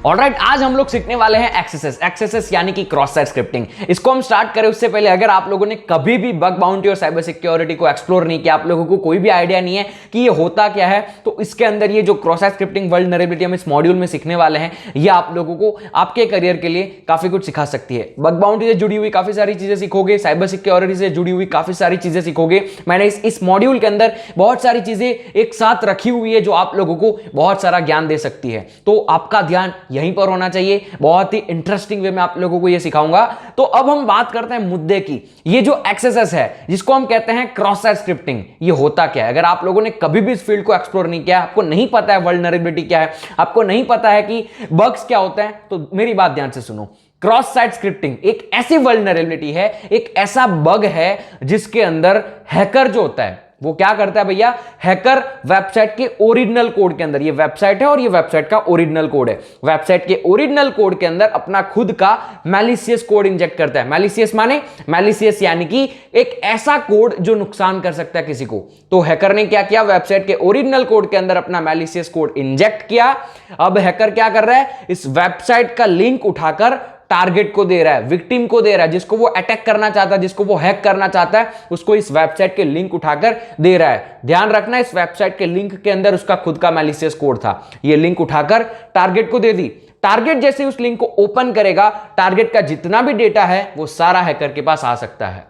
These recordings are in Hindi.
ऑलराइट, आज हम लोग सीखने वाले हैं एक्सेसेस यानी कि क्रॉस साइट स्क्रिप्टिंग। इसको हम स्टार्ट करें उससे पहले अगर आप लोगों ने कभी भी बग बाउंटी और साइबर सिक्योरिटी को एक्सप्लोर नहीं किया, आप लोगों को कोई भी आइडिया नहीं है कि ये होता क्या है, तो इसके अंदर ये जो क्रॉस साइट स्क्रिप्टिंग वल्नरेबिलिटी हम इस मॉड्यूल में सीखने वाले हैं, ये आप लोगों को आपके करियर के लिए काफी कुछ सिखा सकती है। बग बाउंटी से जुड़ी हुई काफी सारी चीजें सीखोगे, साइबर सिक्योरिटी से जुड़ी हुई काफी सारी चीजें सीखोगे। मैंने इस मॉड्यूल के अंदर बहुत सारी चीजें एक साथ रखी हुई है जो आप लोगों को बहुत सारा ज्ञान दे सकती है, तो आपका ध्यान यहीं पर होना चाहिए। बहुत ही इंटरेस्टिंग वे में आप लोगों को यह सिखाऊंगा। तो अब हम बात करते हैं मुद्दे की। ये जो एक्सेसेस है जिसको हम कहते हैं क्रॉस साइट स्क्रिप्टिंग, ये होता क्या है? अगर आप लोगों ने कभी भी इस फील्ड को एक्सप्लोर नहीं किया, आपको नहीं पता है वल्नरेबिलिटी क्या है, आपको नहीं पता है कि बग्स क्या होते हैं, तो मेरी बात ध्यान से सुनो। क्रॉस साइट स्क्रिप्टिंग एक ऐसी वल्नरेबिलिटी है, एक ऐसा बग है जिसके अंदर हैकर जो होता है वो क्या करता है भैया, हैकर वेबसाइट के ओरिजिनल कोड के अंदर, ये वेबसाइट है और ये वेबसाइट का ओरिजिनल कोड है, वेबसाइट के ओरिजिनल कोड के अंदर अपना खुद का मैलिशियस कोड इंजेक्ट करता है। मैलिशियस माने, मैलिशियस यानी कि एक ऐसा कोड जो नुकसान कर सकता है किसी को। तो हैकर ने क्या किया, वेबसाइट के ओरिजिनल कोड के अंदर अपना मैलिशियस कोड इंजेक्ट किया। अब हैकर क्या कर रहा है, इस वेबसाइट का लिंक उठाकर टारगेट को दे रहा है, विक्टिम को दे रहा है, जिसको वो अटैक करना चाहता है, जिसको वो हैक करना चाहता है, उसको इस वेबसाइट के लिंक उठाकर दे रहा है। ध्यान रखना, इस वेबसाइट के लिंक के अंदर उसका खुद का मैलिशियस कोड था। ये लिंक उठाकर टारगेट को दे दी। टारगेट जैसे उस लिंक को ओपन करेगा, टारगेट का जितना भी डेटा है वो सारा हैकर के पास आ सकता है।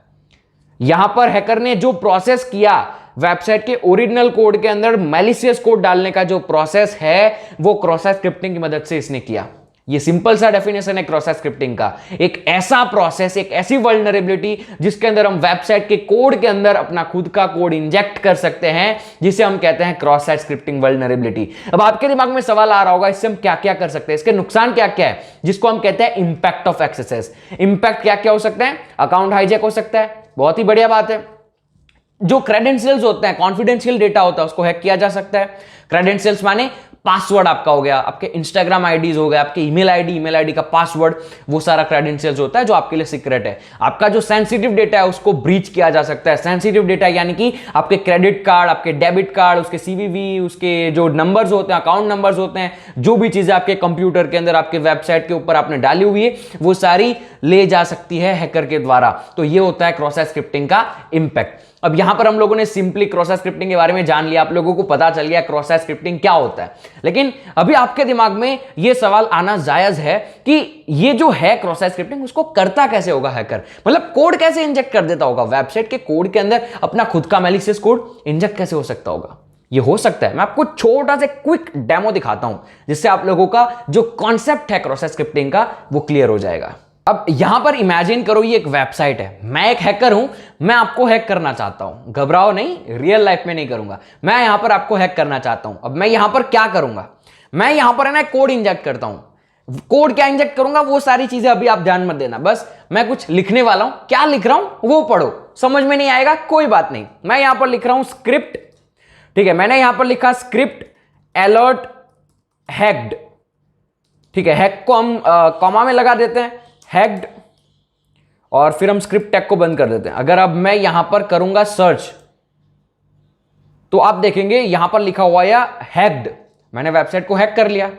यहां पर हैकर ने जो प्रोसेस किया, वेबसाइट के ओरिजिनल कोड के अंदर मैलिशियस कोड डालने का जो प्रोसेस है, वो क्रॉस साइट स्क्रिप्टिंग की मदद से इसने किया। ये सिंपल सा डेफिनेशन है क्रॉस साइट स्क्रिप्टिंग का। एक ऐसा प्रोसेस, एक ऐसी वल्नरेबिलिटी जिसके अंदर हम वेबसाइट के कोड के अंदर अपना खुद का कोड इंजेक्ट कर सकते हैं, जिसे हम कहते हैं क्रॉस साइट स्क्रिप्टिंग वल्नरेबिलिटी। अब आपके दिमाग में सवाल आ रहा होगा, इससे हम क्या क्या कर सकते हैं, इसके नुकसान क्या क्या है, जिसको हम कहते हैं इंपैक्ट ऑफ एक्सेसेस। इंपैक्ट क्या क्या हो सकते हैं? अकाउंट हाईजैक हो सकता है, बहुत ही बढ़िया बात है। जो क्रेडेंशियल्स होते हैं, कॉन्फिडेंशियल डेटा होता है, उसको हैक किया जा सकता है। क्रेडेंशियल्स माने पासवर्ड आपका हो गया, आपके इंस्टाग्राम आईडीज हो गया, आपके ईमेल आईडी का पासवर्ड, वो सारा क्रेडेंशियल्स होता है जो आपके लिए सीक्रेट है। आपका जो सेंसिटिव डेटा है उसको ब्रीच किया जा सकता है। सेंसिटिव डेटा यानी कि आपके क्रेडिट कार्ड, आपके डेबिट कार्ड, उसके सीवीवी, उसके जो नंबर्स होते हैं, अकाउंट नंबर्स होते हैं, जो भी चीजें आपके कंप्यूटर के अंदर, आपके वेबसाइट के ऊपर आपने डाली हुई है, वो सारी ले जा सकती है हैकर के द्वारा। तो ये होता है क्रॉस साइट स्क्रिप्टिंग का इंपैक्ट। अब यहां पर हम लोगों ने सिंपली क्रॉस साइट स्क्रिप्टिंग के बारे में जान लिया, आप लोगों को पता चल गया क्रॉस साइट स्क्रिप्टिंग क्या होता है। लेकिन अभी आपके दिमाग में यह सवाल आना जायज है कि ये जो है क्रॉस साइट स्क्रिप्टिंग, उसको करता कैसे होगा हैकर? मतलब कोड कैसे इंजेक्ट कर देता होगा? वेबसाइट के कोड के अंदर अपना खुद का मैलिशियस कोड इंजेक्ट कैसे हो सकता होगा? ये हो सकता है, मैं आपको छोटा सा क्विक डेमो दिखाता हूं, जिससे आप लोगों का जो कॉन्सेप्ट है क्रॉस साइट स्क्रिप्टिंग का वो क्लियर हो जाएगा। अब यहां पर इमेजिन करो ये एक वेबसाइट है, मैं एक हैकर हूं, मैं आपको हैक करना चाहता हूं। घबराओ नहीं, रियल लाइफ में नहीं करूंगा, मैं यहां पर आपको हैक करना चाहता हूं। अब मैं यहां पर क्या करूंगा, मैं यहां पर है ना कोड इंजेक्ट करता हूं। कोड क्या इंजेक्ट करूंगा वो सारी चीजें अभी आप ध्यान मत देना, बस मैं कुछ लिखने वाला हूं, क्या लिख रहा हूं वो पढ़ो। समझ में नहीं आएगा कोई बात नहीं, मैं यहां पर लिख रहा हूं स्क्रिप्ट, ठीक है। मैंने यहां पर लिखा स्क्रिप्ट अलर्ट हैक्ड, ठीक है। हैक को हम कॉमा में लगा देते हैं, हैक्ड, और फिर हम स्क्रिप्ट टैग को बंद कर देते हैं। अगर अब मैं यहां पर करूंगा सर्च, तो आप देखेंगे यहां पर लिखा हुआ है हैक्ड, मैंने वेबसाइट को हैक कर लिया।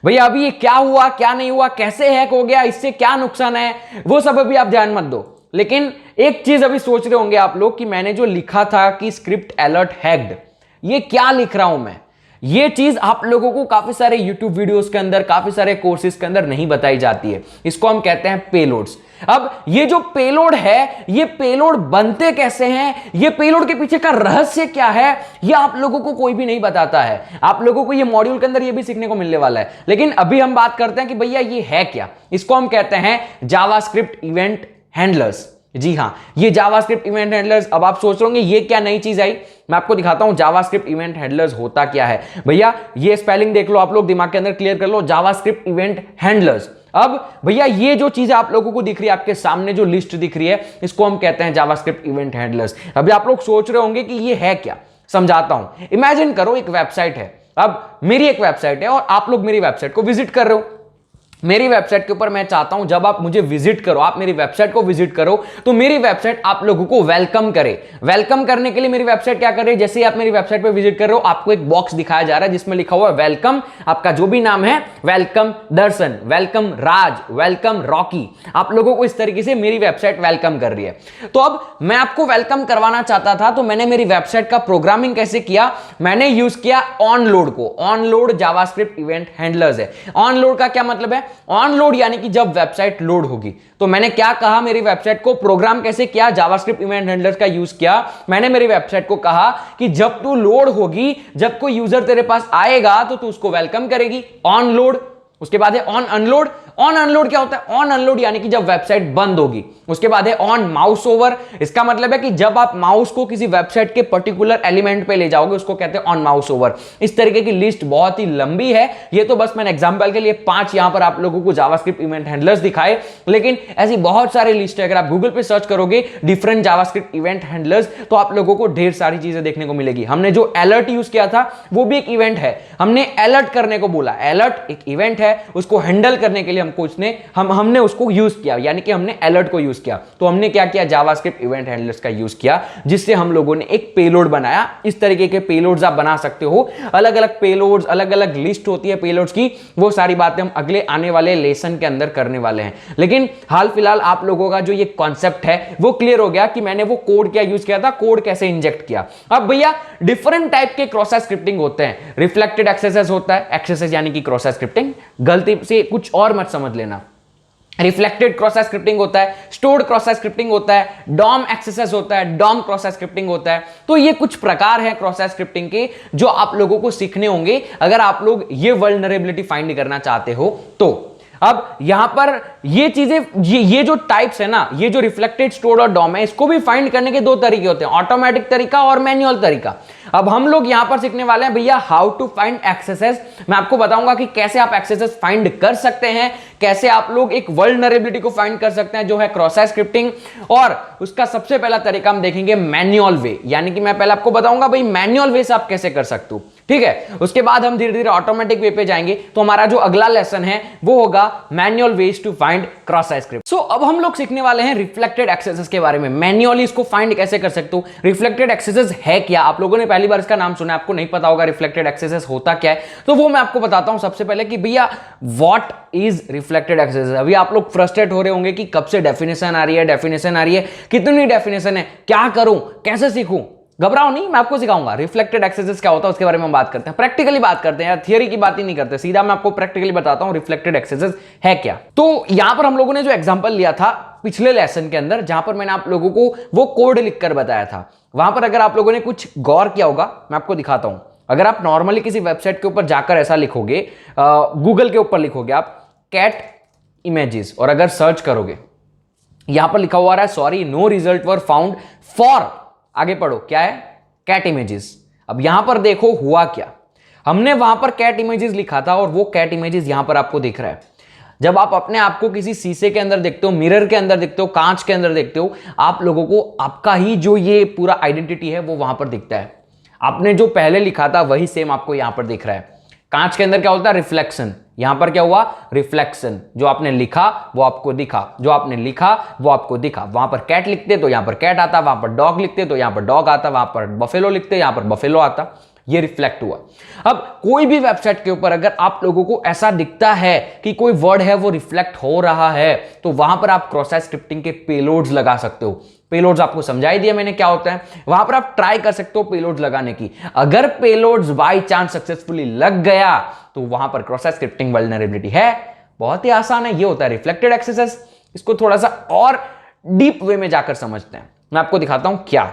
भैया अभी ये क्या हुआ, क्या नहीं हुआ, कैसे हैक हो गया, इससे क्या नुकसान है, वो सब अभी आप ध्यान मत दो। लेकिन एक चीज अभी सोच रहे होंगे आप लोग कि मैंने जो लिखा था कि स्क्रिप्ट अलर्ट हैक्ड, ये क्या लिख रहा हूं मैं? ये चीज आप लोगों को काफी सारे YouTube वीडियोस के अंदर, काफी सारे कोर्सेज के अंदर नहीं बताई जाती है। इसको हम कहते हैं पेलोड्स। अब ये जो पेलोड है, ये पेलोड बनते कैसे हैं, ये पेलोड के पीछे का रहस्य क्या है, ये आप लोगों को कोई भी नहीं बताता है। आप लोगों को ये मॉड्यूल के अंदर ये भी सीखने को मिलने वाला है। लेकिन अभी हम बात करते हैं कि भैया ये है क्या। इसको हम कहते हैं जावास्क्रिप्ट इवेंट हैंडलर्स। जी हां, ये जावास्क्रिप्ट इवेंट हैंडलर्स। अब आप सोच रहे होंगे ये क्या नई चीज आई, मैं आपको दिखाता हूं जावास्क्रिप्ट इवेंट हैंडलर्स होता क्या है। भैया ये स्पेलिंग देख लो, आप लोग दिमाग के अंदर क्लियर कर लो, जावास्क्रिप्ट इवेंट हैंडलर्स। अब भैया ये जो चीजें आप लोगों को दिख रही है, आपके सामने जो लिस्ट दिख रही है, इसको हम कहते हैं जावास्क्रिप्ट इवेंट हैंडलर्स। अभी आप लोग सोच रहे होंगे कि ये है क्या, समझाता हूं। इमेजिन करो एक वेबसाइट है, अब मेरी एक वेबसाइट है और आप लोग मेरी वेबसाइट को विजिट कर रहे हो। मेरी वेबसाइट के ऊपर मैं चाहता हूं जब आप मुझे विजिट करो, आप मेरी वेबसाइट को विजिट करो, तो मेरी वेबसाइट आप लोगों को वेलकम करे। वेलकम करने के लिए मेरी वेबसाइट क्या करे, जैसे ही आप मेरी वेबसाइट पे विजिट कर रहे हो, आपको एक बॉक्स दिखाया जा रहा है जिसमें लिखा हुआ है वेलकम, आपका जो भी नाम है, वेलकम दर्शन, वेलकम राज, वेलकम रॉकी। आप लोगों को इस तरीके से मेरी वेबसाइट वेलकम कर रही है। तो अब मैं आपको वेलकम करवाना चाहता था, तो मैंने मेरी वेबसाइट का प्रोग्रामिंग कैसे किया, मैंने यूज किया ऑनलोड को। ऑनलोड जावास्क्रिप्ट इवेंट हैंडलर्स है। ऑनलोड का क्या मतलब है, ऑनलोड यानी कि जब वेबसाइट लोड होगी। तो मैंने क्या कहा, मेरी वेबसाइट को प्रोग्राम कैसे किया, जावास्क्रिप्ट इवेंट हैंडलर्स का यूज किया। मैंने मेरी वेबसाइट को कहा कि जब तू लोड होगी, जब कोई यूजर तेरे पास आएगा तो तू उसको वेलकम करेगी, ऑनलोड। उसके बाद है ऑन अनलोड। ऑन अनलोड क्या होता है, ऑन अनलोड यानी कि जब वेबसाइट बंद होगी। उसके बाद है ऑन माउस ओवर। इसका मतलब है कि जब आप माउस को किसी वेबसाइट के पर्टिकुलर एलिमेंट पे ले जाओगे, उसको कहते हैं ऑन माउस ओवर। इस तरीके की लिस्ट बहुत ही लंबी है, ये तो बस मैंने एग्जांपल के लिए 5 यहां पर आप लोगों को जावास्क्रिप्ट इवेंट हैंडलर्स दिखाए, लेकिन ऐसी बहुत सारी लिस्ट है। अगर आप गूगल पे सर्च करोगे डिफरेंट जावास्क्रिप्ट इवेंट हैंडलर्स, तो आप लोगों को ढेर सारी चीजें देखने को मिलेगी। हमने जो अलर्ट यूज किया था वो भी एक इवेंट है, हमने अलर्ट करने को बोला। अलर्ट एक इवेंट है, उसको हैंडल करने के लिए हमने उसको यूज किया, यानी कि हमने अलर्ट को यूज किया। तो हमने क्या किया, जावास्क्रिप्ट इवेंट हैंडलर्स का यूज किया, जिससे हम लोगों ने एक पेलोड बनाया। इस तरीके के पेलोड्स आप बना सकते हो, अलग अलग पेलोड्स, अलग अलग लिस्ट होती है पेलोड्स की। वो सारी बातें हम अगले आने वाले लेसन के अंदर करने वाले हैं, लेकिन हाल फिलहाल आप लोगों का जो ये कॉन्सेप्ट है वो क्लियर हो गया कि मैंने वो कोड क्या यूज किया था, कोड कैसे इंजेक्ट किया। अब भैया डिफरेंट टाइप के क्रॉस साइट स्क्रिप्टिंग होते हैं। रिफ्लेक्टेड एक्सेसेस होता है, एक्सेसेस यानी कि क्रॉस साइट स्क्रिप्टिंग, गलती से कुछ और मत समझ लेना। रिफ्लेक्टेड क्रॉस साइट स्क्रिप्टिंग होता है, स्टोर्ड क्रॉस साइट स्क्रिप्टिंग होता है, डॉम एक्सेसेस होता है, डॉम क्रॉस साइट स्क्रिप्टिंग होता है। तो ये कुछ प्रकार हैं क्रॉस साइट स्क्रिप्टिंग के जो आप लोगों को सीखने होंगे अगर आप लोग ये वल्नरेबिलिटी फाइंड करना चाहते हो तो। अब यहां पर ये चीजें, ये जो टाइप्स है ना, ये जो रिफ्लेक्टेड, स्टोर्ड और डॉम है, इसको भी फाइंड करने के 2 तरीके होते हैं, ऑटोमेटिक तरीका और मैन्युअल तरीका। अब हम लोग यहां पर सीखने वाले हैं भैया हाउ टू फाइंड एक्सेसेस। मैं आपको बताऊंगा कि कैसे आप एक्सेसेस फाइंड कर सकते हैं, कैसे आप लोग एक वल्नरेबिलिटी को फाइंड कर सकते हैं जो है क्रॉस साइट स्क्रिप्टिंग। और उसका सबसे पहला तरीका हम देखेंगे मैन्युअल वे, यानी कि मैं पहले आपको बताऊंगा भाई मैन्युअल वे से आप कैसे कर सकते हो, ठीक है। उसके बाद हम धीरे धीरे ऑटोमेटिक वे पे जाएंगे। तो हमारा जो अगला लेसन है वो होगा manual ways to find cross site script. So अब हम लोग सीखने वाले हैं रिफ्लेक्टेड एक्सेसेस के बारे में, मैन्युअली इसको फाइंड कैसे कर सकते हो। रिफ्लेक्टेड एक्सेसेस है क्या, आप लोगों ने पहली बार इसका नाम सुना, आपको नहीं पता होगा रिफ्लेक्टेड एक्सेसेस होता क्या है, तो वो मैं आपको बताता हूं सबसे पहले कि भैया व्हाट इज रिफ्लेक्टेड एक्सेसेस। अभी आप लोग फ्रस्ट्रेट हो रहे होंगे कि कब से डेफिनेशन आ रही है, डेफिनेशन आ रही है, कितनी डेफिनेशन है, क्या करूं, कैसे सीखूं। घबराओ नहीं, मैं आपको सिखाऊंगा रिफ्लेक्टेड एक्सेसेस क्या होता है, उसके बारे में हम बात करते हैं, प्रैक्टिकली बात करते हैं यार, थियरी की बात ही नहीं करते, सीधा मैं आपको प्रैक्टिकली बताता हूं रिफ्लेक्टेड एक्सेसेस है क्या। तो यहां पर हम लोगों ने जो एग्जांपल लिया था पिछले लेसन के अंदर, जहां पर मैंने आप लोगों को वो कोड लिखकर बताया था, वहां पर अगर आप लोगों ने कुछ गौर किया होगा, मैं आपको दिखाता हूं। अगर आप नॉर्मली किसी वेबसाइट के ऊपर जाकर ऐसा लिखोगे, गूगल के ऊपर लिखोगे आप कैट इमेजेस, और अगर सर्च करोगे, यहां पर लिखा हुआ है sorry no result were found for, आगे पढ़ो क्या है, कैट इमेजेस। अब यहां पर देखो हुआ क्या, हमने वहां पर कैट इमेजेस लिखा था और वो कैट इमेजेस यहां पर आपको दिख रहा है। जब आप अपने आप को किसी शीशे के अंदर देखते हो, मिरर के अंदर देखते हो, कांच के अंदर देखते हो, आप लोगों को आपका ही जो ये पूरा आइडेंटिटी है वो वहां पर दिखता है। आपने जो पहले लिखा था वही सेम आपको यहां पर दिख रहा है। कांच के अंदर क्या होता है, रिफ्लेक्शन, यहां पर क्या हुआ, रिफ्लेक्शन। जो आपने लिखा वो आपको दिखा, जो आपने लिखा वो आपको दिखा। वहां पर कैट लिखते तो यहां पर कैट आता, वहां पर डॉग लिखते तो यहां पर डॉग आता, वहां पर बफेलो लिखते यहां पर बफेलो आता, ये रिफ्लेक्ट हुआ। अब कोई भी वेबसाइट के ऊपर अगर आप लोगों को ऐसा दिखता है कि कोई वर्ड है वो रिफ्लेक्ट हो रहा है, तो वहां पर आप क्रॉस साइट स्क्रिप्टिंग के पेलोड्स लगा सकते हो। पेलोड्स आपको समझाई दिया मैंने क्या होता है, वहां पर आप ट्राई कर सकते हो पेलोड्स लगाने की। अगर पेलोड्स बाय चांस सक्सेसफुली लग गया तो वहां पर क्रॉस साइट स्क्रिप्टिंग वल्नरेबिलिटी है। बहुत ही आसान है, ये होता है रिफ्लेक्टेड एक्सेसेस। इसको थोड़ा सा और डीप वे में जाकर समझते हैं, मैं आपको दिखाता हूं क्या।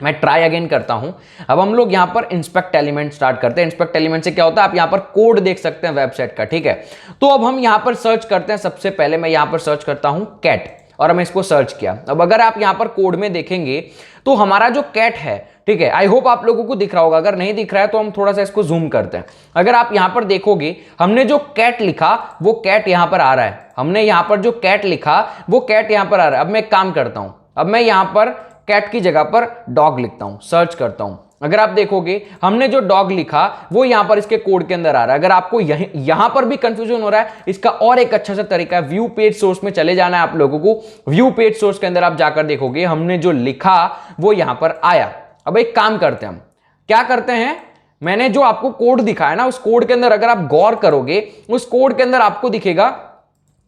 मैं ट्राई अगेन करता हूं। अब हम लोग यहां पर इंस्पेक्ट एलिमेंट स्टार्ट करते हैं। इंस्पेक्ट एलिमेंट से क्या होता है, आप यहां पर कोड देख सकते हैं वेबसाइट का, ठीक है। तो अब हम यहां पर सर्च करते हैं। सबसे पहले मैं यहां पर सर्च करता हूं कैट, और हमें इसको सर्च किया। अब अगर आप यहां पर कोड में देखेंगे तो हमारा जो कैट है, ठीक है, आई होप आप लोगों को दिख रहा होगा, अगर नहीं दिख रहा है तो हम थोड़ा सा इसको जूम करते हैं। अगर आप यहां पर देखोगे, हमने जो कैट लिखा वो कैट यहां पर आ रहा है। हमने यहां पर जो कैट लिखा वो कैट यहां पर आ रहा है। अब मैं एक काम करता हूं, अब मैं यहां पर कैट की जगह पर डॉग लिखता हूं, सर्च करता हूं। अगर आप देखोगे हमने जो डॉग लिखा वो यहां पर इसके कोड के अंदर आ रहा है। अगर आपको यहां पर भी कंफ्यूजन हो रहा है, इसका और एक अच्छा सा तरीका है, व्यू पेज सोर्स में चले जाना है आप लोगों को। व्यू पेज सोर्स के अंदर आप जाकर देखोगे हमने जो लिखा वो यहां पर आया। अब एक काम करते हैं, हम क्या करते हैं, मैंने जो आपको कोड दिखाया ना, उस कोड के अंदर अगर आप गौर करोगे, उस कोड के अंदर आपको दिखेगा,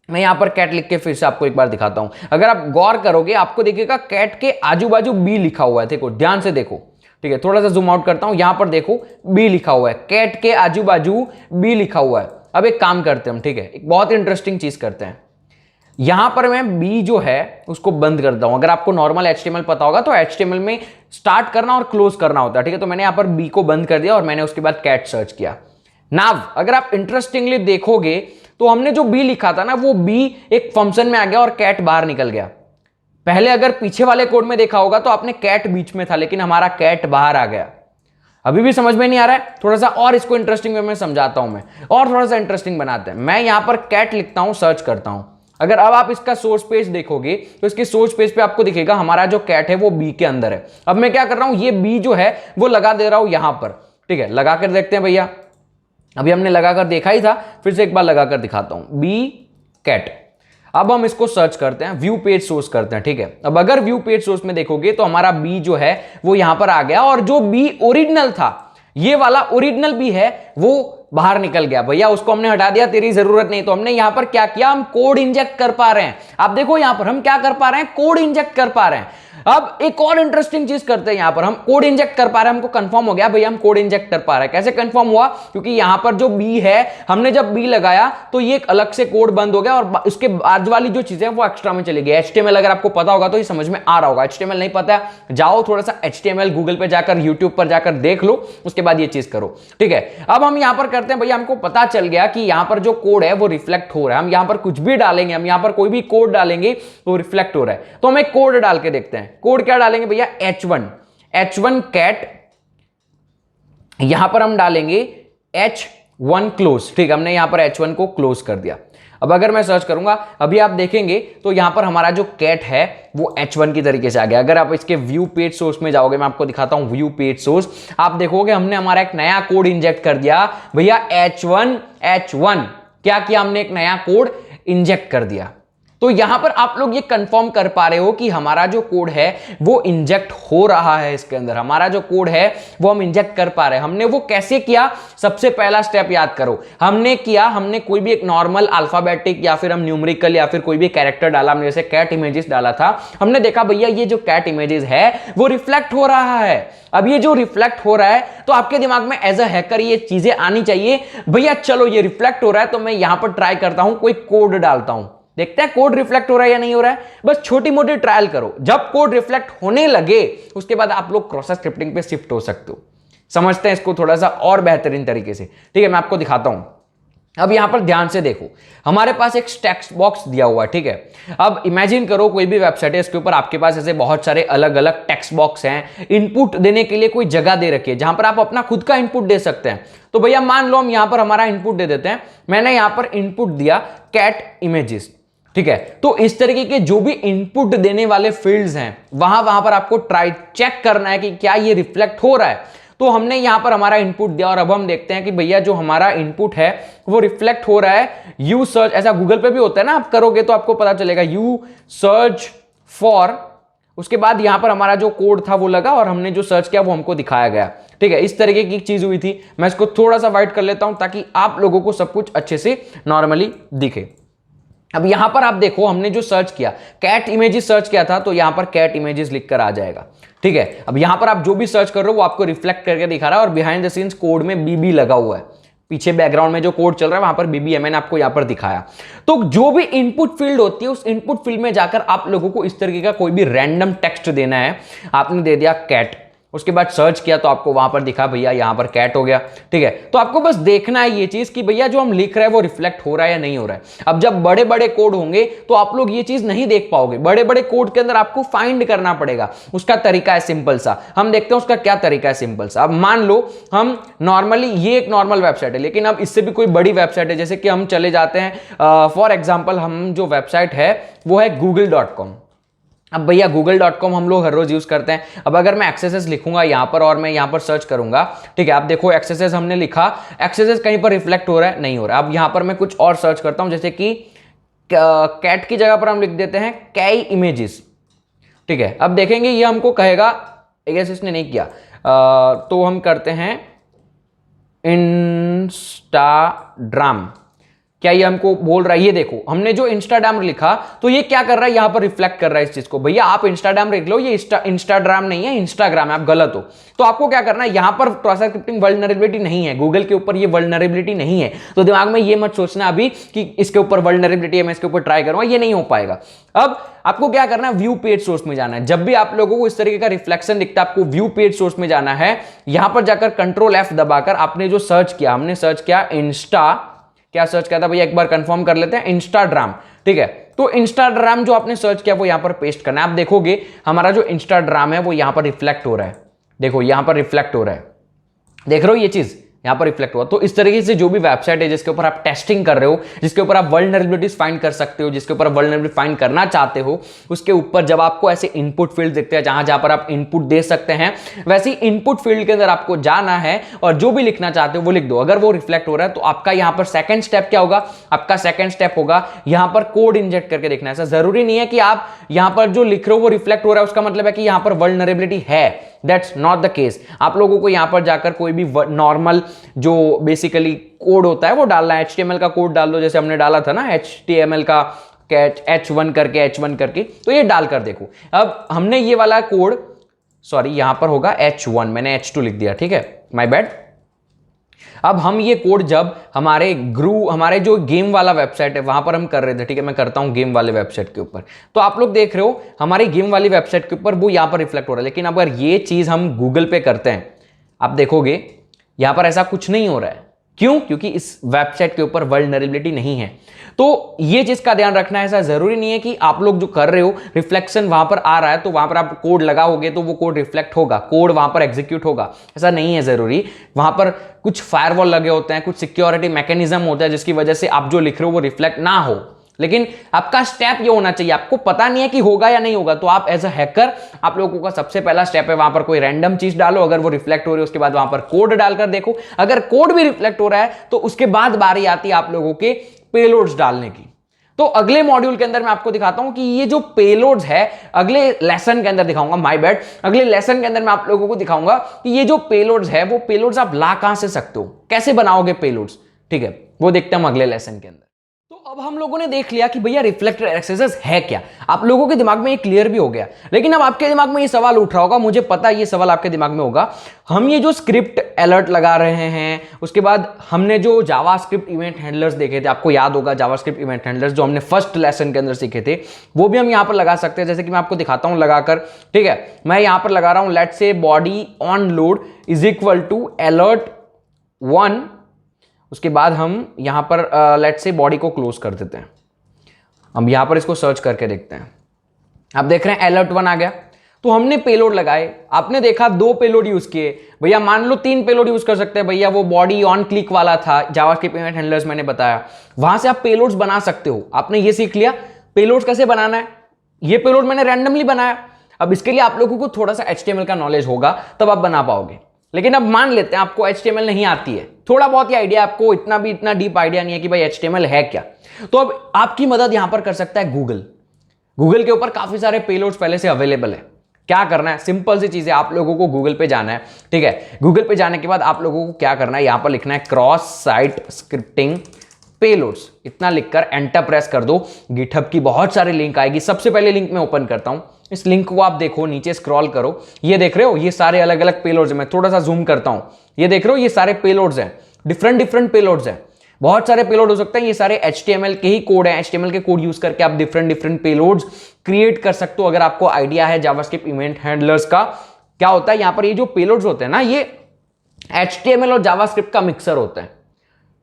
मैं यहां पर कैट लिख के फिर से आपको एक बार दिखाता हूं। अगर आप गौर करोगे आपको दिखेगा कैट के आजू बाजू बी लिखा हुआ है। देखो ध्यान से देखो, ठीक है, थोड़ा सा जूम आउट करता हूं, यहां पर देखो बी लिखा हुआ है, कैट के आजू बाजू बी लिखा हुआ है। अब एक काम करते हैं हम, ठीक है, एक बहुत इंटरेस्टिंग चीज करते हैं, यहां पर मैं बी जो है उसको बंद करता हूं। अगर आपको नॉर्मल HTML पता होगा तो HTML में स्टार्ट करना और क्लोज करना होता है, ठीक है। तो मैंने यहां पर बी को बंद कर दिया और मैंने उसके बाद कैट सर्च किया। नाउ अगर आप इंटरेस्टिंगली देखोगे तो हमने जो बी लिखा था ना, वो बी एक फंक्शन में आ गया और कैट बाहर निकल गया। पहले अगर पीछे वाले कोड में देखा होगा तो आपने कैट बीच में था, लेकिन हमारा कैट बाहर आ गया। अभी भी समझ में नहीं आ रहा है? थोड़ा सा और इसको इंटरेस्टिंग वे में समझाता हूं मैं, और थोड़ा सा इंटरेस्टिंग बनाते हैं। मैं यहां पर कैट लिखता हूं, सर्च करता हूं। अगर अब आप इसका सोर्स पेज देखोगे तो इसके सोर्स पेज पे आपको दिखेगा हमारा जो कैट है वो बी के अंदर है। अब मैं क्या कर रहा हूं, ये बी जो है वो लगा दे रहा हूं यहां पर, ठीक है। लगा कर देखते हैं भैया, अभी हमने लगाकर देखा ही था, फिर से एक बार लगाकर दिखाता हूं, बी कैट। अब हम इसको सर्च करते हैं, व्यू पेज सोर्स करते हैं, ठीक है। अब अगर व्यू पेज सोर्स में देखोगे तो हमारा बी जो है वो यहां पर आ गया, और जो बी ओरिजिनल था, ये वाला ओरिजिनल बी है, वो बाहर निकल गया। भैया उसको हमने हटा दिया, तेरी जरूरत नहीं। तो हमने यहां पर क्या किया, हम कोड इंजेक्ट कर पा रहे हैं। आप देखो यहां पर हम क्या कर पा रहे हैं, कोड इंजेक्ट कर पा रहे हैं। अब एक और इंटरेस्टिंग चीज करते हैं, यहां पर हम कोड इंजेक्ट कर पा रहे हैं, हमको कंफर्म हो गया भैया हम कोड इंजेक्ट कर पा रहे हैं। कैसे कंफर्म हुआ, क्योंकि यहां पर जो बी है, हमने जब बी लगाया तो ये एक अलग से कोड बंद हो गया, और उसके बाद वाली जो चीजें वो एक्स्ट्रा में चली गई। HTML अगर आपको पता होगा तो ये समझ में आ रहा होगा, HTML नहीं पता है जाओ थोड़ा सा HTML गूगल पे जाकर, यूट्यूब पर जाकर देख लो, उसके बाद ये चीज करो, ठीक है। अब हम यहां पर करते हैं, भैया हमको पता चल गया कि यहां पर जो कोड है वो रिफ्लेक्ट हो रहा है। हम यहां पर कुछ भी डालेंगे, हम यहां पर कोई भी कोड डालेंगे तो रिफ्लेक्ट हो रहा है। तो हम एक कोड डाल के देखते हैं। कोड क्या डालेंगे भैया, H1 कैट, यहां पर हम डालेंगे H1 क्लोज, ठीक है। हमने यहां पर H1 को क्लोज कर दिया। अब अगर मैं सर्च करूंगा, अभी आप देखेंगे तो यहां पर हमारा जो कैट है वो H1 की तरीके से आ गया। अगर आप इसके व्यू पेज सोर्स में जाओगे, मैं आपको दिखाता हूं व्यू पेज सोर्स, आप देखोगे हमने हमारा एक नया कोड इंजेक्ट कर दिया भैया, H1 क्या किया हमने, एक नया कोड इंजेक्ट कर दिया। तो यहां पर आप लोग ये कंफर्म कर पा रहे हो कि हमारा जो कोड है वो इंजेक्ट हो रहा है, इसके अंदर हमारा जो कोड है वो हम इंजेक्ट कर पा रहे हैं। हमने वो कैसे किया, सबसे पहला स्टेप याद करो, हमने कोई भी एक नॉर्मल अल्फाबेटिक या फिर हम न्यूमेरिकल या फिर कोई भी कैरेक्टर डाला, हमने जैसे कैट इमेजेस डाला था, हमने देखा भैया ये जो कैट इमेजेस है वो रिफ्लेक्ट हो रहा है। अब ये जो रिफ्लेक्ट हो रहा है तो आपके दिमाग में एज अ हैकर ये चीजें आनी चाहिए, भैया चलो ये रिफ्लेक्ट हो रहा है तो मैं यहां पर ट्राई करता हूं, कोई कोड डालता हूं, देखते हैं कोड रिफ्लेक्ट हो रहा है या नहीं हो रहा है। बस छोटी मोटी ट्रायल करो, जब कोड रिफ्लेक्ट होने लगे उसके बाद आप लोग क्रॉस स्क्रिप्टिंग पे शिफ्ट हो सकते हो। समझते हैं इसको थोड़ा सा और बेहतरीन तरीके से, ठीक है। मैं आपको दिखाता हूं। अब यहां पर ध्यान से देखो, हमारे पास एक टेक्स्ट बॉक्स दिया हुआ है, ठीक है। अब इमेजिन करो कोई भी वेबसाइट है, इसके ऊपर आपके पास ऐसे बहुत सारे अलग अलग टेक्स्ट बॉक्स हैं, इनपुट देने के लिए कोई जगह दे रखी है जहां पर आप अपना खुद का इनपुट दे सकते हैं। तो भैया मान लो हम यहां पर हमारा इनपुट दे देते हैं, मैंने यहां पर इनपुट दिया कैट इमेजेस, ठीक है। तो इस तरीके के जो भी इनपुट देने वाले फील्ड्स हैं वहां पर आपको ट्राई चेक करना है कि क्या ये रिफ्लेक्ट हो रहा है। तो हमने यहां पर हमारा इनपुट दिया और अब हम देखते हैं कि भैया जो हमारा इनपुट है वो रिफ्लेक्ट हो रहा है। यू सर्च, ऐसा गूगल पे भी होता है ना, आप करोगे तो आपको पता चलेगा, यू सर्च फॉर, उसके बाद यहां पर हमारा जो कोड था वो लगा और हमने जो सर्च किया वो हमको दिखाया गया, ठीक है। इस तरीके की चीज हुई थी। मैं इसको थोड़ा सा वाइट कर लेता हूं ताकि आप लोगों को सब कुछ अच्छे से नॉर्मली दिखे। अब यहां पर आप देखो हमने जो सर्च किया, कैट इमेजेस सर्च किया था, तो यहां पर कैट इमेजेस लिखकर आ जाएगा, ठीक है। अब यहां पर आप जो भी सर्च कर रहे हो वो आपको रिफ्लेक्ट करके दिखा रहा है, और बिहाइंड द सीन्स कोड में बीबी लगा हुआ है, पीछे बैकग्राउंड में जो कोड चल रहा है वहां पर बीबी है, मैंने आपको यहां पर दिखाया। तो जो भी इनपुट फील्ड होती है उस इनपुट फील्ड में जाकर आप लोगों को इस तरीके का कोई भी रैंडम टेक्स्ट देना है। आपने दे दिया कैट, उसके बाद सर्च किया तो आपको वहां पर दिखा भैया यहां पर कैट हो गया, ठीक है। तो आपको बस देखना है ये चीज कि भैया जो हम लिख रहे हैं वो रिफ्लेक्ट हो रहा है या नहीं हो रहा है। अब जब बड़े बड़े कोड होंगे तो आप लोग ये चीज नहीं देख पाओगे, बड़े बड़े कोड के अंदर आपको फाइंड करना पड़ेगा। उसका तरीका है सिंपल सा, हम देखते हैं उसका क्या तरीका है सिंपल सा। अब मान लो हम नॉर्मली, ये एक नॉर्मल वेबसाइट है, लेकिन अब इससे भी कोई बड़ी वेबसाइट है, जैसे कि हम चले जाते हैं फॉर एग्जाम्पल, हम जो वेबसाइट है वो है google.com, अब भैया google.com हम लोग हर रोज यूज करते हैं। अब अगर मैं एक्सेसेस लिखूंगा यहां पर और मैं यहां पर सर्च करूंगा, ठीक है, आप देखो एक्सेसेस हमने लिखा, एक्सेसेस कहीं पर रिफ्लेक्ट हो रहा है, नहीं हो रहा। अब यहां पर मैं कुछ और सर्च करता हूं, जैसे कि कैट की जगह पर हम लिख देते हैं कैई इमेजेस, ठीक है। अब देखेंगे ये हमको कहेगा, आई गेस इसने नहीं किया, तो हम करते हैं इंस्टाग्राम। क्या ये हमको बोल रहा है, ये देखो हमने जो इंस्टाग्राम लिखा तो ये क्या कर रहा है, यहां पर रिफ्लेक्ट कर रहा है इस चीज को। भैया आप इंस्टाग्राम लिख लो, ये इंस्टाग्राम नहीं है, इंस्टाग्राम है, आप गलत हो। तो आपको क्या करना है, यहां पर क्रॉस साइट स्क्रिप्टिंग वल्नरेबिलिटी नहीं है, गूगल के ऊपर ये वल्नरेबिलिटी नहीं है। तो दिमाग में ये मत सोचना अभी कि इसके ऊपर वल्नरेबिलिटी है, मैं इसके ऊपर ट्राई करूंगा, ये नहीं हो पाएगा। अब आपको क्या करना है, व्यू पेज सोर्स में जाना है। जब भी आप लोगों को इस तरीके का रिफ्लेक्शन दिखता है, आपको व्यू पेज सोर्स में जाना है। यहां पर जाकर कंट्रोल F दबाकर आपने जो सर्च किया, हमने सर्च किया क्या सर्च किया था भैया, एक बार कंफर्म कर लेते हैं, इंस्टाग्राम, ठीक है। तो इंस्टाग्राम जो आपने सर्च किया वो यहां पर पेस्ट करना है। आप देखोगे हमारा जो इंस्टाग्राम है वो यहां पर रिफ्लेक्ट हो रहा है, देखो यहां पर रिफ्लेक्ट हो रहा है, देख रहे हो ये चीज यहां पर रिफ्लेक्ट हुआ। तो इस तरीके से जो भी वेबसाइट है जिसके ऊपर आप टेस्टिंग कर रहे हो, जिसके ऊपर आप वल्नरेबिलिटीज फाइंड कर सकते हो, जिसके ऊपर वल्नरेबिलिटी फाइंड करना चाहते हो, उसके ऊपर जब आपको ऐसे इनपुट फील्ड दिखते हैं जहां जहां पर आप इनपुट दे सकते हैं, वैसे ही इनपुट फील्ड के अंदर आपको जाना है और जो भी लिखना चाहते हो वो लिख दो। अगर वो रिफ्लेक्ट हो रहा है तो आपका यहां पर सेकंड स्टेप क्या होगा, आपका सेकंड स्टेप होगा यहां पर कोड इंजेक्ट करके देखना है। ऐसा जरूरी नहीं है कि आप यहां पर जो लिख रहे हो वो रिफ्लेक्ट हो रहा है उसका मतलब है कि यहां पर वल्नरेबिलिटी है, दैट्स नॉट द केस। आप लोगों को यहां पर जाकर कोई भी नॉर्मल जो बेसिकली कोड होता है वो डालना है, HTML का कोड डाल दो, जैसे हमने डाला था ना HTML का H1 करके, तो ये डालकर देखो। अब हमने ये वाला कोड, सॉरी यहां पर होगा H1, मैंने H2 लिख दिया, ठीक है, माय बैड। अब हम ये कोड जब हमारे जो गेम वाला वेबसाइट है वहां पर हम कर रहे थे, ठीक है, मैं करता हूं गेम वाले वेबसाइट के ऊपर, तो आप लोग देख रहे हो हमारी गेम वाली वेबसाइट के ऊपर वो यहां पर रिफ्लेक्ट हो रहा है। लेकिन अगर ये चीज हम गूगल पे करते हैं, आप देखोगे यहां पर ऐसा कुछ नहीं हो रहा है। क्यों? क्योंकि इस वेबसाइट के ऊपर वल्नरेबिलिटी नहीं है। तो ये चीज का ध्यान रखना है। ऐसा जरूरी नहीं है कि आप लोग जो कर रहे हो रिफ्लेक्शन वहां पर आ रहा है तो वहां पर आप कोड लगाओगे तो वो कोड रिफ्लेक्ट होगा, कोड वहां पर एग्जीक्यूट होगा, ऐसा नहीं है जरूरी। वहां पर कुछ फायरवॉल लगे होते हैं, कुछ सिक्योरिटी मैकेनिज्म होता है जिसकी वजह से आप जो लिख रहे हो वो रिफ्लेक्ट ना हो। लेकिन आपका स्टेप ये होना चाहिए, आपको पता नहीं है कि होगा या नहीं होगा, तो आप एज अ हैकर, आप लोगों का सबसे पहला स्टेप है वहां पर कोई रैंडम चीज डालो, अगर वो रिफ्लेक्ट हो रही है उसके बाद वहां पर कोड डालकर देखो। अगर कोड भी रिफ्लेक्ट हो रहा है तो उसके बाद बारी आती है आप लोगों के पेलोड्स डालने की। तो अगले मॉड्यूल के अंदर मैं आपको दिखाता हूं कि ये जो पेलोड्स है, अगले लेसन के अंदर दिखाऊंगा, माय बैड, अगले लेसन के अंदर मैं आप लोगों को दिखाऊंगा कि ये जो पेलोड्स है वो पेलोड्स आप ला कहां से सकते हो, कैसे बनाओगे पेलोड्स, ठीक है, वो देखते हैं हम अगले लेसन के अंदर। तो अब हम लोगों ने देख लिया कि भैया रिफ्लेक्टेड एक्सेसेस है क्या, आप लोगों के दिमाग में ये क्लियर भी हो गया। लेकिन अब आपके दिमाग में ये सवाल उठ रहा होगा, मुझे पता है ये सवाल आपके दिमाग में होगा, हम ये जो स्क्रिप्ट अलर्ट लगा रहे हैं, उसके बाद हमने जो जावास्क्रिप्ट इवेंट हैंडलर्स देखे थे, आपको याद होगा जावास्क्रिप्ट इवेंट हैंडलर्स जो हमने फर्स्ट लेसन के अंदर सीखे थे, वो भी हम यहां पर लगा सकते हैं। जैसे कि मैं आपको दिखाता हूं लगाकर, ठीक है, मैं यहां पर लगा रहा हूं, let's say body on load is equal to alert 1, उसके बाद हम यहां पर लेट्स से बॉडी को क्लोज कर देते हैं। हम यहां पर इसको सर्च करके देखते हैं, आप देख रहे हैं अलर्ट 1 आ गया। तो हमने पेलोड लगाए, आपने देखा 2 पेलोड यूज किए, भैया मान लो 3 पेलोड यूज कर सकते हैं। भैया वो बॉडी ऑन क्लिक वाला था जावास्क्रिप्ट इवेंट हैंडलर्स मैंने बताया, वहां से आप पेलोड्स बना सकते हो। आपने ये सीख लिया पेलोड्स कैसे बनाना है, ये पेलोड मैंने रैंडमली बनाया। अब इसके लिए आप लोगों को थोड़ा सा HTML का नॉलेज होगा तब आप बना पाओगे। लेकिन अब मान लेते हैं आपको HTML नहीं आती है, थोड़ा बहुत ही आइडिया, आपको इतना डीप आइडिया नहीं है कि भाई HTML है क्या। तो अब आपकी मदद यहां पर कर सकता है गूगल के ऊपर काफी सारे पेलोड्स पहले से अवेलेबल है। क्या करना है, सिंपल सी चीज है, आप लोगों को गूगल पे जाना है, ठीक है, गूगल पे जाने के बाद आप लोगों को क्या करना है, यहां पर लिखना है क्रॉस साइट स्क्रिप्टिंग पेलोड्स, इतना लिखकर एंटर प्रेस कर दो। गिटहब की बहुत सारी लिंक आएगी, सबसे पहले लिंक मैं ओपन करता हूं, इस लिंक को आप देखो, नीचे स्क्रॉल करो, ये देख रहे हो ये सारे अलग अलग पेलोड्स हैं। मैं थोड़ा सा जूम करता हूं, ये देख रहे हो ये सारे पेलोड्स हैं, डिफरेंट पेलोड्स हैं, बहुत सारे पेलोड हो सकते हैं। ये सारे HTML के ही कोड हैं, HTML के कोड यूज करके आप डिफरेंट पेलोड्स क्रिएट कर सकते हो। अगर आपको आइडिया है जावास्क्रिप्ट इवेंट हैंडलर्स का क्या होता है, यहां पर ये जो पेलोड्स होते हैं ना, ये HTML और जावास्क्रिप्ट का मिक्सर होता है,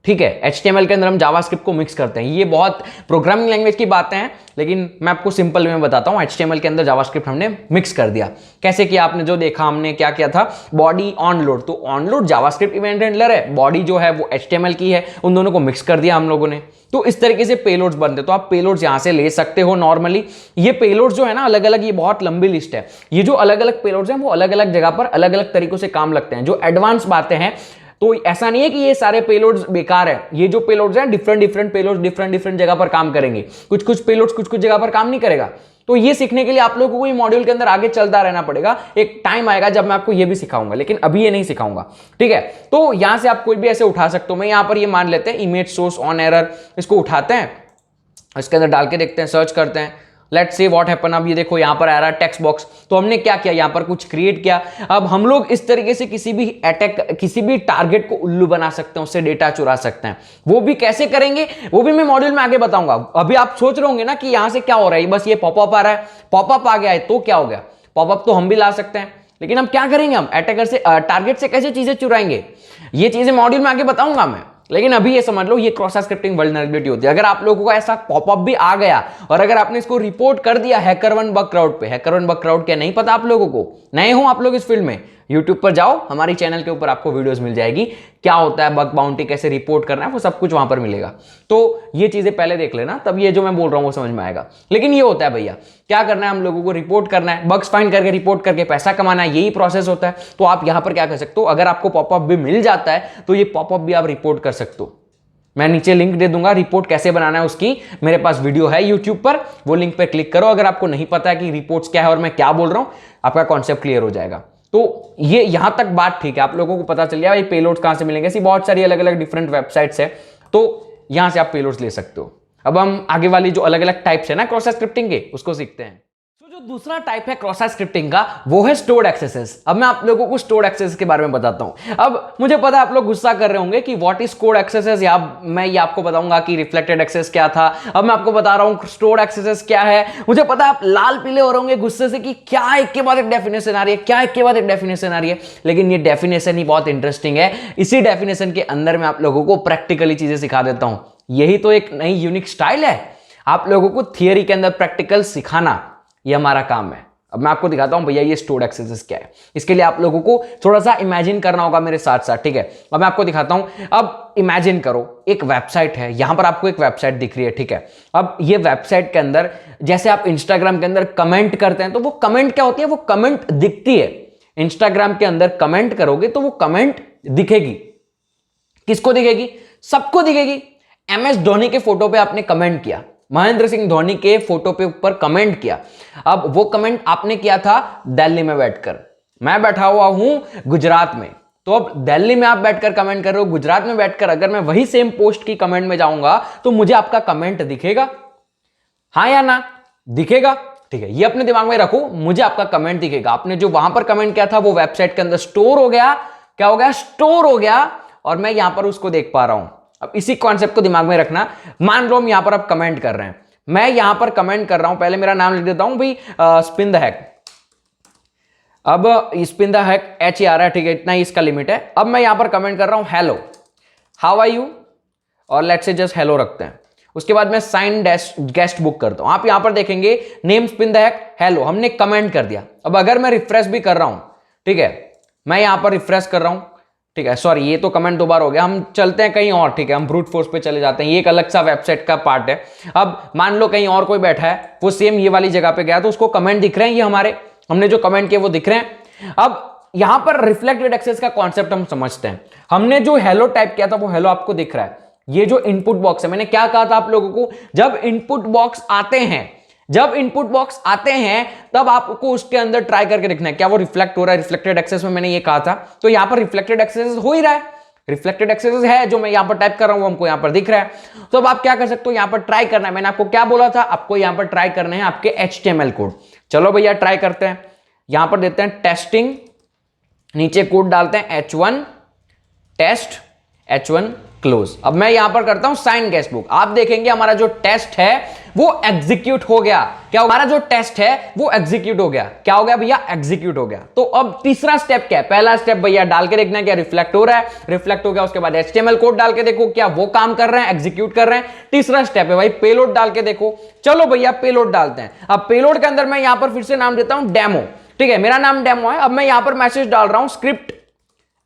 ठीक है, HTML के अंदर हम जावास्क्रिप्ट को मिक्स करते हैं। ये बहुत प्रोग्रामिंग लैंग्वेज की बातें हैं, लेकिन मैं आपको सिंपल में बताता हूं। HTML के अंदर जावास्क्रिप्ट हमने मिक्स कर दिया। कैसे किया? आपने जो देखा, हमने क्या किया था, बॉडी ऑन लोड, तो on load JavaScript event handler है, बॉडी जो है वो HTML की है, उन दोनों को मिक्स कर दिया हम लोगों ने। तो इस तरीके से पेलोड्स बनते। तो आप पेलोड्स यहां से ले सकते हो नॉर्मली। ये पेलोड्स जो है ना अलग अलग, ये बहुत लंबी लिस्ट है। ये जो अलग अलग पेलोड्स हैं वो अलग अलग जगह पर अलग अलग तरीकों से काम लगते हैं। जो एडवांस बातें हैं, तो ऐसा नहीं है कि ये सारे पेलोड्स बेकार है। ये जो पेलोड्स हैं डिफरेंट पेलोड्स डिफरेंट जगह पर काम करेंगे। कुछ पेलोड्स कुछ जगह पर काम नहीं करेगा। तो ये सीखने के लिए आप लोगों को ये मॉड्यूल के अंदर आगे चलता रहना पड़ेगा। एक टाइम आएगा जब मैं आपको ये भी सिखाऊंगा, लेकिन अभी ये नहीं सिखाऊंगा, ठीक है। तो यहां से आप कोई भी ऐसे उठा सकते हो। मैं यहां पर ये मान लेते हैं इमेज सोर्स ऑन एरर, इसको उठाते हैं, इसके अंदर डाल के देखते हैं, सर्च करते हैं, लेट्स सी व्हाट हैपन। अब ये देखो यहां पर आ रहा है टेक्स्ट बॉक्स। तो हमने क्या किया, यहां पर कुछ क्रिएट किया। अब हम लोग इस तरीके से किसी भी टारगेट को उल्लू बना सकते हैं, उससे डेटा चुरा सकते हैं। वो भी कैसे करेंगे, वो भी मैं मॉड्यूल में आगे बताऊंगा। अभी आप सोच रहे होंगे ना कि यहां से क्या हो रहा है, बस ये पॉपअप आ रहा है, पॉपअप आ गया है तो क्या हो गया। पॉपअप तो हम भी ला सकते हैं, लेकिन हम क्या करेंगे, हम अटैकर से टारगेट से कैसे चीजें चुराएंगे, ये चीजें मॉड्यूल में आगे बताऊंगा मैं। लेकिन अभी ये समझ लो, ये क्रॉस साइट स्क्रिप्टिंग वल्नरेबिलिटी होती है। अगर आप लोगों को ऐसा पॉपअप भी आ गया और अगर आपने इसको रिपोर्ट कर दिया हैकर1 बग क्राउड पे, हैकर1 बग क्राउड क्या नहीं पता आप लोगों को, नए हो आप लोग इस फील्ड में, यूट्यूब पर जाओ, हमारी चैनल के ऊपर आपको वीडियोस मिल जाएगी, क्या होता है बग बाउंटी, कैसे रिपोर्ट करना है, वो सब कुछ वहां पर मिलेगा। तो ये चीजें पहले देख लेना, तब ये जो मैं बोल रहा हूं वो समझ में आएगा। लेकिन ये होता है भैया, क्या करना है, हम लोगों को रिपोर्ट करना है, बग्स फाइंड करके रिपोर्ट करके पैसा कमाना है, यही प्रोसेस होता है। तो आप यहां पर क्या कर सकते हो, अगर आपको पॉपअप भी मिल जाता है तो ये पॉपअप भी आप रिपोर्ट कर सकते हो। मैं नीचे लिंक दे दूंगा, रिपोर्ट कैसे बनाना है उसकी मेरे पास वीडियो है यूट्यूब पर, वो लिंक पे क्लिक करो। अगर आपको नहीं पता है कि रिपोर्ट्स क्या है और मैं क्या बोल रहा हूं, आपका कॉन्सेप्ट क्लियर हो जाएगा। तो ये यहां तक बात ठीक है, आप लोगों को पता चल गया ये पेलोड्स कहां से मिलेंगे। ऐसी बहुत सारी अलग अलग डिफरेंट वेबसाइट्स है, तो यहां से आप पेलोड्स ले सकते हो। अब हम आगे वाली जो अलग अलग टाइप्स है ना क्रॉस साइट स्क्रिप्टिंग के, उसको सीखते हैं। जो दूसरा टाइप है क्रॉस साइट स्क्रिप्टिंग का, वो है स्टोर्ड एक्सेसेस। अब मैं आप लोगों को स्टोर्ड एक्सेस के बारे में बताता हूं। अब मुझे पता है आप लोग गुस्सा कर रहे होंगे कि व्हाट इज स्टोर्ड एक्सेसेस, या मैं ये आपको बताऊंगा कि रिफ्लेक्टेड एक्सेस क्या था। अब मैं आपको बता रहा हूं स्टोर्ड एक्सेसेस क्या है। मुझे पता है आप लाल पीले हो रहे होंगे गुस्से से कि क्या एक के बाद एक डेफिनेशन आ रही है, क्या एक के बाद एक डेफिनेशन आ रही है। लेकिन ये डेफिनेशन ही बहुत इंटरेस्टिंग है। इसी डेफिनेशन के अंदर मैं आप लोगों को प्रैक्टिकली चीजें सिखा देता हूं। यही तो एक नई यूनिक स्टाइल है, आप लोगों को थियरी के अंदर प्रैक्टिकल सिखाना, ये हमारा काम है। अब मैं आपको दिखाता हूं भैया ये स्टोर्ड एक्सेसेस क्या है। इसके लिए आप लोगों को थोड़ा सा इमेजिन करना होगा मेरे साथ साथ, ठीक है। अब मैं आपको दिखाता हूं। अब इमेजिन करो एक वेबसाइट है, यहां पर आपको एक वेबसाइट दिख रही है, ठीक है। अब ये वेबसाइट के अंदर जैसे आप इंस्टाग्राम के अंदर कमेंट करते हैं, तो वो कमेंट क्या होती है, वो कमेंट दिखती है। इंस्टाग्राम के अंदर कमेंट करोगे तो वो कमेंट दिखेगी। किसको दिखेगी, सबको दिखेगी। MS धोनी के फोटो पे आपने कमेंट किया, महेंद्र सिंह धोनी के फोटो पे ऊपर कमेंट किया। अब वो कमेंट आपने किया था दिल्ली में बैठकर, मैं बैठा हुआ हूं गुजरात में। तो अब दिल्ली में आप बैठकर कमेंट कर रहे हो, गुजरात में बैठकर अगर मैं वही सेम पोस्ट की कमेंट में जाऊंगा तो मुझे आपका कमेंट दिखेगा, हाँ या ना, दिखेगा, ठीक है। ये अपने दिमाग में रखो, मुझे आपका कमेंट दिखेगा। आपने जो वहां पर कमेंट किया था वो वेबसाइट के अंदर स्टोर हो गया, क्या हो गया, स्टोर हो गया, और मैं यहां पर उसको देख पा रहा हूं। अब इसी कॉन्सेप्ट को दिमाग में रखना। मान लो हम यहां पर आप कमेंट कर रहे हैं, मैं यहां पर कमेंट कर रहा हूं, पहले मेरा नाम लिख देता हूं भाई, स्पिन द हैक। अब स्पिन द हैक H आ रहा है, ठीक है, इतना ही इसका लिमिट है। अब मैं यहां पर कमेंट कर रहा हूं हेलो, हाउ आर यू, और लेट्स से जस्ट हेलो रखते हैं। उसके बाद मैं साइन गेस्ट बुक करता हूं। आप यहां पर देखेंगे name spin the hack hello, हमने कमेंट कर दिया। अब अगर मैं रिफ्रेश भी कर रहा हूं, ठीक है, मैं यहां पर रिफ्रेश कर रहा हूं, ठीक है, सॉरी ये तो कमेंट 2 बार हो गया, हम चलते हैं कहीं और, ठीक है, हम ब्रूट फोर्स पे चले जाते हैं। ये एक अलग सा वेबसाइट का पार्ट है। अब मान लो कहीं और कोई बैठा है, वो सेम ये वाली जगह पे गया, तो उसको कमेंट दिख रहे हैं, ये हमारे हमने जो कमेंट किए वो दिख रहे हैं। अब यहां पर रिफ्लेक्टेड एक्सेस का कॉन्सेप्ट हम समझते हैं। हमने जो हेलो टाइप किया था वो हेलो आपको दिख रहा है। ये जो इनपुट बॉक्स है, मैंने क्या कहा था आप लोगों को, जब इनपुट बॉक्स आते हैं, जब इनपुट बॉक्स आते हैं तब आपको उसके अंदर ट्राई करके देखना है क्या वो रिफ्लेक्ट हो रहा है। रिफ्लेक्टेड एक्सेस में मैंने ये कहा था, तो यहां पर रिफ्लेक्टेड एक्सेस हो ही रहा है। रिफ्लेक्टेड एक्सेस है जो मैं यहां पर टाइप कर रहा हूं, वो हमको यहां पर दिख रहा है। तो अब आप क्या कर सकते हो, यहां पर ट्राई करना है। मैंने आपको क्या बोला था, आपको यहां पर ट्राई करने हैं आपके HTML कोड। चलो भैया ट्राई करते हैं। यहां पर देते हैं टेस्टिंग, नीचे कोड डालते हैं H1 टेस्ट, H1 क्लोज। अब मैं यहां पर करता हूं साइन गेस्ट बुक। आप देखेंगे हमारा जो टेस्ट है वो एग्जीक्यूट हो गया। क्या हमारा जो टेस्ट है वो एग्जीक्यूट हो गया। क्या हो गया भैया? एग्जीक्यूट हो गया। तो अब तीसरा स्टेप क्या है? पहला स्टेप भैया डाल के देखना क्या रिफ्लेक्ट हो रहा है, रिफ्लेक्ट हो गया। उसके बाद HTML कोड डाल के देखो क्या वो काम कर रहे हैं, एग्जीक्यूट कर रहे हैं। तीसरा स्टेप है भाई पेलोड डाल के देखो। चलो भैया पेलोड डालते हैं। अब पेलोड के अंदर मैं यहां पर फिर से नाम देता हूं डेमो, ठीक है, मेरा नाम डेमो है। अब मैं यहां पर मैसेज डाल रहा हूं स्क्रिप्ट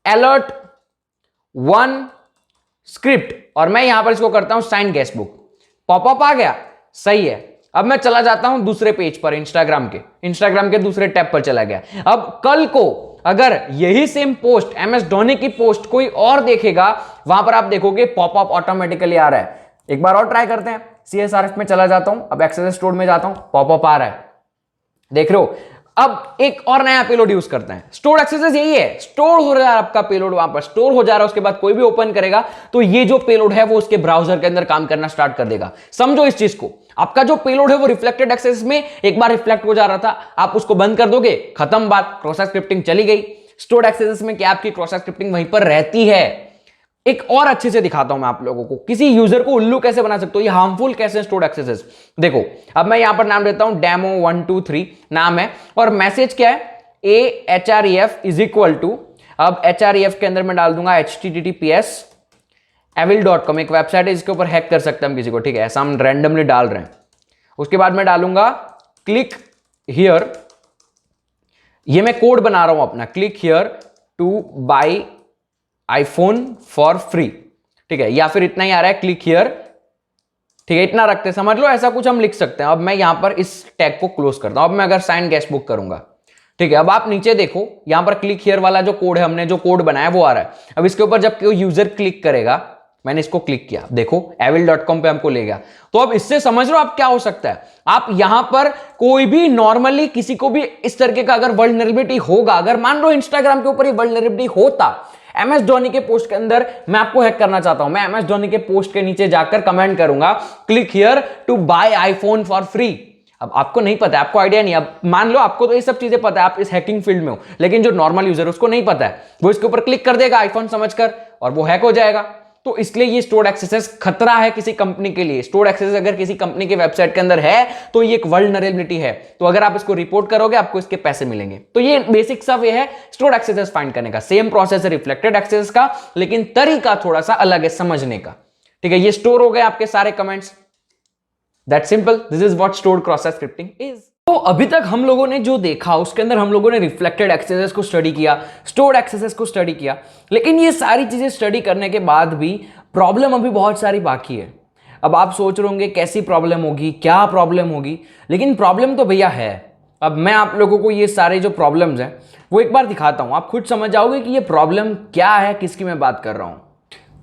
अलर्ट 1 स्क्रिप्ट, और मैं यहां पर इसको करता हूं साइन गेस्ट बुक। पॉपअप आ गया, सही है। अब मैं चला जाता हूं दूसरे पेज पर, इंस्टाग्राम के दूसरे टैब पर चला गया। अब कल को अगर यही सेम पोस्ट MS धोनी की पोस्ट कोई और देखेगा, वहां पर आप देखोगे पॉपअप ऑटोमेटिकली आ रहा है। एक बार और ट्राई करते हैं। CSRF में चला जाता हूं, अब एक्सेस स्टोर में जाता हूं, पॉपअप आ रहा है, देख रहे हो। अब एक और नया पेलोड यूज करते हैं। स्टोर एक्सेस यही है, स्टोर हो रहा है आपका पेलोड, वहां पर स्टोर हो जा रहा है। उसके बाद कोई भी ओपन करेगा तो ये जो पेलोड है वो उसके ब्राउजर के अंदर काम करना स्टार्ट कर देगा। समझो इस चीज को, आपका जो पेलोड है वो रिफ्लेक्टेड एक्सेस में एक बार रिफ्लेक्ट हो जा रहा था, आप उसको बंद कर दोगे, खत्म बात, क्रॉस साइट स्क्रिप्टिंग चली गई। स्टोर्ड एक्सेस में क्या आपकी क्रॉस साइट स्क्रिप्टिंग वहीं पर रहती है। एक और अच्छे से दिखाता हूं मैं आप लोगों को, किसी यूजर को उल्लू कैसे बना सकते हो, ये हार्मफुल कैसे स्टोर्ड एक्सेस। देखो अब मैं यहां पर नाम देता हूं डेमो 1 2 3 नाम है, और मैसेज क्या है AHREF इज इक्वल टू, अब HREF के अंदर मैं डाल दूंगा https avil.com, एक वेबसाइट है जिसके ऊपर हैक कर सकते हैं हम किसी को, ठीक है, ऐसा हम रैंडमली डाल रहे हैं। उसके बाद मैं डालूंगा क्लिक हियर, ये मैं कोड बना रहा हूं अपना, click here to buy iPhone for free, ठीक है, या फिर इतना ही आ रहा है क्लिक हियर, ठीक है, इतना रखते समझ लो, ऐसा कुछ हम लिख सकते हैं। अब मैं यहां पर इस टैग को क्लोज करता हूं। अब मैं अगर साइन गेस्ट बुक करूंगा, ठीक है, अब आप नीचे देखो यहां पर क्लिक हियर वाला जो कोड है, हमने जो कोड बनाया वो आ रहा है। अब इसके ऊपर जब कोई यूजर क्लिक करेगा, मैंने इसको क्लिक किया, देखो avil.com पे हमको ले गया। तो अब इससे समझ लो आप क्या हो सकता है, आप यहां पर कोई भी नॉर्मली किसी को भी इस तरीके का अगर वल्नरेबिलिटी होगा, अगर मान लो इंस्टाग्राम के ऊपर ये वल्नरेबिलिटी होता, MS धोनी के पोस्ट के अंदर मैं आपको हैक करना चाहता हूं, मैं MS धोनी के पोस्ट के नीचे जाकर कमेंट करूंगा click here to buy iPhone for free. अब आपको नहीं पता है, आपको आइडिया नहीं, अब मान लो आपको तो ये सब चीजें पता है, आप इस हैकिंग फील्ड में हो, लेकिन जो नॉर्मल यूजर है उसको नहीं पता है, वो इसके ऊपर क्लिक कर देगा आईफोन समझकर और वो हैक हो जाएगा। तो इसलिए ये स्टोर्ड एक्सेस खतरा है किसी कंपनी के लिए। स्टोर्ड एक्सेस अगर किसी कंपनी के वेबसाइट के अंदर है तो ये एक वल्नरेबिलिटी है, तो अगर आप इसको रिपोर्ट करोगे आपको इसके पैसे मिलेंगे। तो ये बेसिक सा वे है स्टोर्ड एक्सेस फाइंड करने का। सेम प्रोसेस है रिफ्लेक्टेड एक्सेस का, लेकिन तरीका थोड़ा सा अलग है समझने का, ठीक है। ये स्टोर हो गए आपके सारे comments, that simple, this is what stored cross site scripting is. तो अभी तक हम लोगों ने जो देखा उसके अंदर हम लोगों ने रिफ्लेक्टेड एक्सेस को स्टडी किया, स्टोर्ड एक्सेस को स्टडी किया, लेकिन ये सारी चीजें स्टडी करने के बाद भी प्रॉब्लम अभी बहुत सारी बाकी है। अब आप सोच रहे होंगे कैसी प्रॉब्लम होगी, क्या प्रॉब्लम होगी, लेकिन प्रॉब्लम तो भैया है। अब मैं आप लोगों को ये सारे जो प्रॉब्लम्स हैं वो एक बार दिखाता हूं, आप खुद समझ जाओगे कि ये प्रॉब्लम क्या है, किसकी मैं बात कर रहा हूं।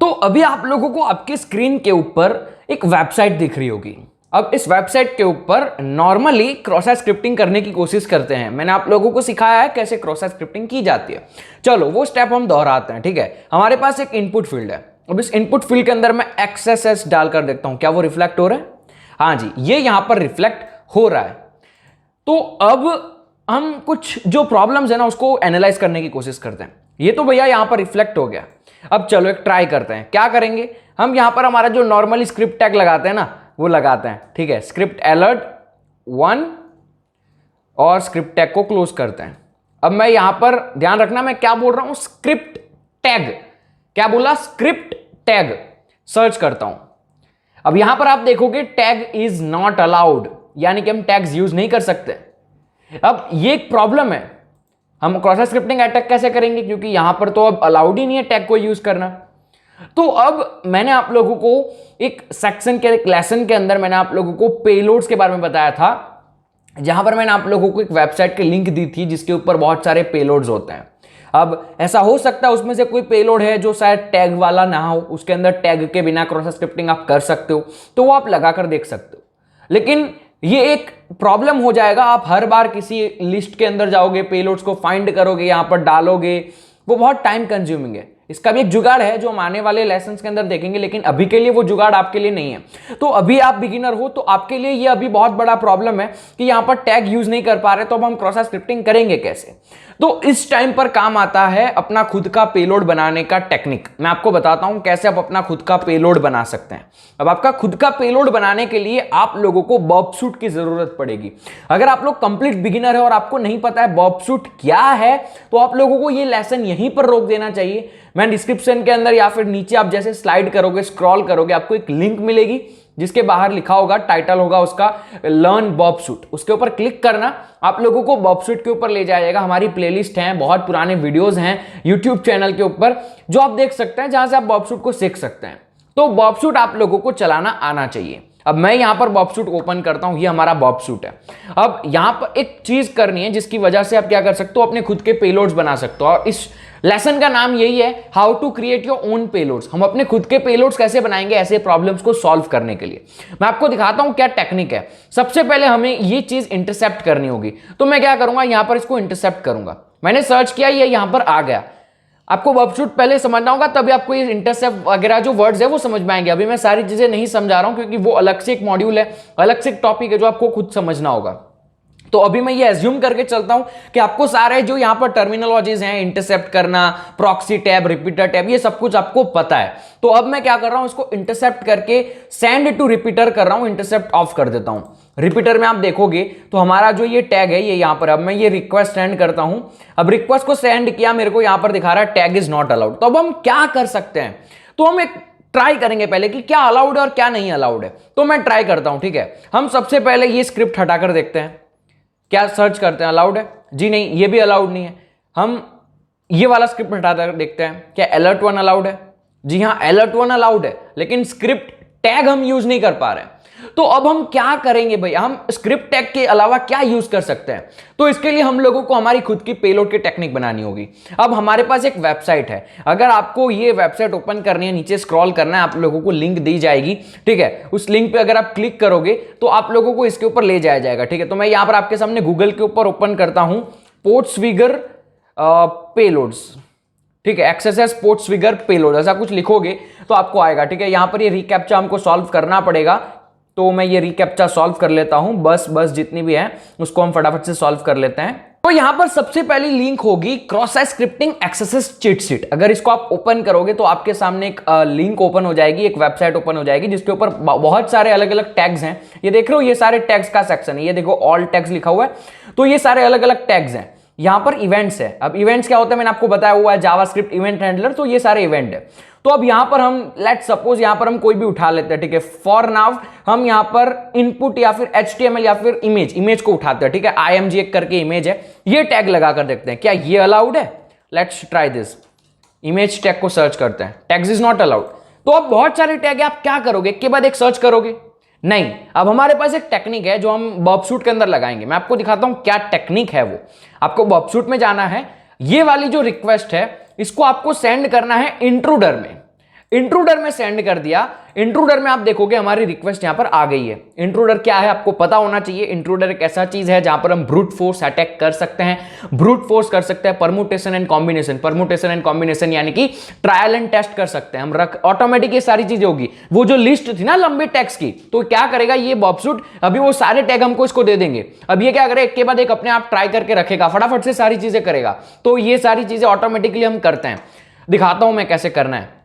तो अभी आप लोगों को आपके स्क्रीन के ऊपर एक वेबसाइट दिख रही होगी। अब इस वेबसाइट के ऊपर नॉर्मली क्रॉस साइट स्क्रिप्टिंग करने की कोशिश करते हैं। मैंने आप लोगों को सिखाया है कैसे क्रॉस साइट स्क्रिप्टिंग की जाती है। चलो वो स्टेप हम दोहराते हैं, ठीक है। हमारे पास एक इनपुट फील्ड है, अब इस इनपुट फील्ड के अंदर मैं XSS डालकर देखता हूं क्या वो रिफ्लेक्ट हो रहा है। हाँ जी, ये यहां पर रिफ्लेक्ट हो रहा है। तो अब हम कुछ जो प्रॉब्लम्स है ना उसको एनालाइज करने की कोशिश करते हैं। ये तो भैया यहां पर रिफ्लेक्ट हो गया। अब चलो एक ट्राई करते हैं, क्या करेंगे हम यहां पर हमारा जो नॉर्मली स्क्रिप्ट टैग लगाते हैं ना वो लगाते हैं, ठीक है। स्क्रिप्ट अलर्ट 1 और स्क्रिप्ट टैग को क्लोज करते हैं। अब मैं यहां पर ध्यान रखना मैं क्या बोल रहा हूं, स्क्रिप्ट टैग, क्या बोला, स्क्रिप्ट टैग सर्च करता हूं। अब यहां पर आप देखोगे टैग इज नॉट अलाउड, यानी कि हम टैग्स यूज नहीं कर सकते। अब ये एक प्रॉब्लम है, हम क्रॉस साइट स्क्रिप्टिंग अटैक कैसे करेंगे, क्योंकि यहां पर तो अब अलाउड ही नहीं है टैग को यूज करना। तो अब मैंने आप लोगों को एक सेक्शन के, एक लेसन के अंदर मैंने आप लोगों को पेलोड्स के बारे में बताया था, जहां पर मैंने आप लोगों को एक वेबसाइट की लिंक दी थी जिसके ऊपर बहुत सारे पेलोड्स होते हैं। अब ऐसा हो सकता है उसमें से कोई पेलोड है जो शायद टैग वाला ना हो, उसके अंदर टैग के बिना क्रॉस साइट स्क्रिप्टिंग आप कर सकते हो, तो वो आप लगाकर देख सकते हो। लेकिन ये एक प्रॉब्लम हो जाएगा, आप हर बार किसी लिस्ट के अंदर जाओगे, पेलोड्स को फाइंड करोगे, यहां पर डालोगे, वो बहुत टाइम कंज्यूमिंग है। इसका भी एक जुगाड़ है जो हम आने वाले लेसन्स के अंदर देखेंगे, लेकिन अभी के लिए वो जुगाड़ आपके लिए नहीं है। तो अभी आप बिगिनर हो तो आपके लिए ये अभी बहुत बड़ा प्रॉब्लम है कि यहां पर टैग यूज नहीं कर पा रहे, तो अब हम क्रॉस साइट स्क्रिप्टिंग करेंगे कैसे। तो इस टाइम पर काम आता है अपना खुद का पेलोड बनाने का टेक्निक। मैं आपको बताता हूं कैसे आप अपना खुद का पेलोड बना सकते हैं। अब आपका खुद का पेलोड बनाने के लिए आप लोगों को बॉबशूट की जरूरत पड़ेगी। अगर आप लोग कंप्लीट बिगिनर है और आपको नहीं पता है बॉबशूट क्या है, तो आप लोगों को ये लेसन यहीं पर रोक देना चाहिए। मैं डिस्क्रिप्शन के अंदर या फिर नीचे आप जैसे स्लाइड करोगे, स्क्रॉल करोगे, आपको एक लिंक मिलेगी जिसके बाहर लिखा होगा, टाइटल होगा उसका लर्न बॉबशूट। उसके ऊपर क्लिक करना, आप लोगों को बॉबशूट के ऊपर ले जाएगा। हमारी प्लेलिस्ट है, बहुत पुराने वीडियोस हैं यूट्यूब चैनल के ऊपर जो आप देख सकते हैं, जहां से आप बॉबशूट को सीख सकते हैं। तो बॉबशूट आप लोगों को चलाना आना चाहिए। अब मैं यहां पर बॉबशूट ओपन करता हूं, ये हमारा बॉबशूट है। अब यहां पर एक चीज करनी है जिसकी वजह से आप क्या कर सकते हो, अपने खुद के पेलोड्स बना सकते हो। और इस लेसन का नाम यही है, how to create your own payloads. हम अपने खुद के पेलोड्स कैसे बनाएंगे ऐसे प्रॉब्लम्स को सॉल्व करने के लिए। मैं आपको दिखाता हूं क्या टेक्निक है। सबसे पहले हमें ये चीज इंटरसेप्ट करनी होगी, तो मैं क्या करूंगा, यहां पर इसको इंटरसेप्ट करूंगा। मैंने सर्च किया, ये यहां पर आ गया। आपको बॉबशूट पहले समझना होगा, तभी आपको ये इंटरसेप्ट वगैरह जो वर्ड्स है वो समझ में आएंगे। अभी मैं सारी चीजें नहीं समझा रहा हूं क्योंकि वो अलग से एक मॉड्यूल है, अलग से एक टॉपिक है जो आपको खुद समझना होगा। तो अभी मैं ये एज्यूम करके चलता हूं कि आपको सारे जो यहां पर टर्मिनोलॉजीज हैं, इंटरसेप्ट करना, प्रॉक्सी टैब, रिपीटर टैब, ये सब कुछ आपको पता है। तो अब मैं क्या कर रहा हूं, इसको इंटरसेप्ट करके सेंड टू रिपीटर कर रहा हूं, इंटरसेप्ट ऑफ कर देता हूं। रिपीटर में आप देखोगे तो हमारा जो ये टैग है ये यहां पर, अब मैं ये रिक्वेस्ट सेंड करता हूं। अब रिक्वेस्ट को सेंड किया, मेरे को यहां पर दिखा रहा है टैग इज नॉट अलाउड। तो अब हम क्या कर सकते हैं, तो हम एक ट्राई करेंगे पहले कि क्या अलाउड है और क्या नहीं अलाउड है। तो मैं ट्राई करता हूं, ठीक है। हम सबसे पहले ये स्क्रिप्ट हटाकर देखते हैं, क्या सर्च करते हैं, अलाउड है जी, नहीं ये भी अलाउड नहीं है। हम ये वाला स्क्रिप्ट हटाकर देखते हैं, क्या अलर्ट वन अलाउड है, जी हाँ अलर्ट वन अलाउड है, लेकिन स्क्रिप्ट टैग हम यूज नहीं कर पा रहे हैं। तो अब हम क्या करेंगे भैया, हम स्क्रिप्ट टैग के अलावा क्या यूज कर सकते हैं। तो इसके लिए हम लोगों को हमारी खुद की पेलोड की टेक्निक बनानी होगी। अब हमारे पास एक वेबसाइट है, अगर आपको ये वेबसाइट ओपन करनी है, नीचे स्क्रॉल करना है, आप लोगों को लिंक दी जाएगी, ठीक है। उस लिंक पे अगर आप क्लिक करोगे तो आप लोगों को इसके ऊपर ले जाया जाएगा, ठीक है। तो मैं यहां पर आपके सामने गूगल के ऊपर ओपन करता हूं, पोर्ट्सफिगर पेलोड्स, ठीक है, एक्सएसएस पोर्ट्सफिगर पेलोड, ऐसा कुछ लिखोगे तो आपको आएगा, ठीक है। यहां पर ये रिकैप्चा हमको सॉल्व करना पड़ेगा, तो मैं ये रिकैप्चा सॉल्व कर लेता हूं। बस जितनी भी है उसको हम फटाफट से सॉल्व कर लेते हैं। तो यहां पर सबसे पहली लिंक होगी cross site scripting XSS cheat sheet. अगर इसको आप ओपन करोगे तो आपके सामने एक लिंक ओपन हो जाएगी, एक वेबसाइट ओपन हो जाएगी जिसके ऊपर बहुत सारे अलग अलग टैग्स हैं। ये देख रहे हो, ये सारे टैग्स का सेक्शन है, ये देखो ऑल टैग्स लिखा हुआ है। तो ये सारे अलग अलग टैग्स हैं। यहां पर इवेंट्स है। अब इवेंट्स क्या होता है मैंने आपको बताया हुआ है, जावास्क्रिप्ट इवेंट हैंडलर, तो ये सारे इवेंट है। तो अब यहां पर हम लेट सपोज यहां पर हम कोई भी उठा लेते हैं, ठीक है। फॉर नाउ हम यहां पर इनपुट या फिर HTML या फिर इमेज को उठाते हैं, ठीक है। IMG एक करके इमेज है, ये टैग लगाकर देखते हैं क्या ये अलाउड है। Let's try this, image tag को सर्च करते हैं, टैग्स इज नॉट अलाउड। तो अब बहुत सारे टैग है, आप क्या करोगे, एक के बाद एक सर्च करोगे, नहीं। अब हमारे पास एक टेक्निक है जो हम बॉबशूट के अंदर लगाएंगे। मैं आपको दिखाता हूं क्या टेक्निक है वो। आपको बॉबशूट में जाना है, ये वाली जो रिक्वेस्ट है इसको आपको सेंड करना है इंट्रूडर में। इंट्रूडर में सेंड कर दिया, इंट्रूडर में आप देखोगे हमारी रिक्वेस्ट यहां पर आ गई है। इंट्रूडर क्या है आपको पता होना चाहिए। इंट्रूडर एक ऐसा चीज है जहां पर हम ब्रूट फोर्स अटैक कर सकते हैं, ब्रूट फोर्स कर सकते हैं, permutation and combination, permutation and combination यानी कि ट्रायल एंड टेस्ट कर सकते हैं हम। ऑटोमेटिक ये सारी चीजें होगी। वो जो लिस्ट थी ना लंबी टैग्स की, तो क्या करेगा ये बॉबशूट, अभी वो सारे टैग हमको इसको दे देंगे। अब ये क्या करेगा, एक के बाद एक अपने आप ट्राई करके रखेगा, फटाफट से सारी चीजें करेगा। तो ये सारी चीजें ऑटोमेटिकली हम करते हैं। दिखाता हूं मैं कैसे करना है।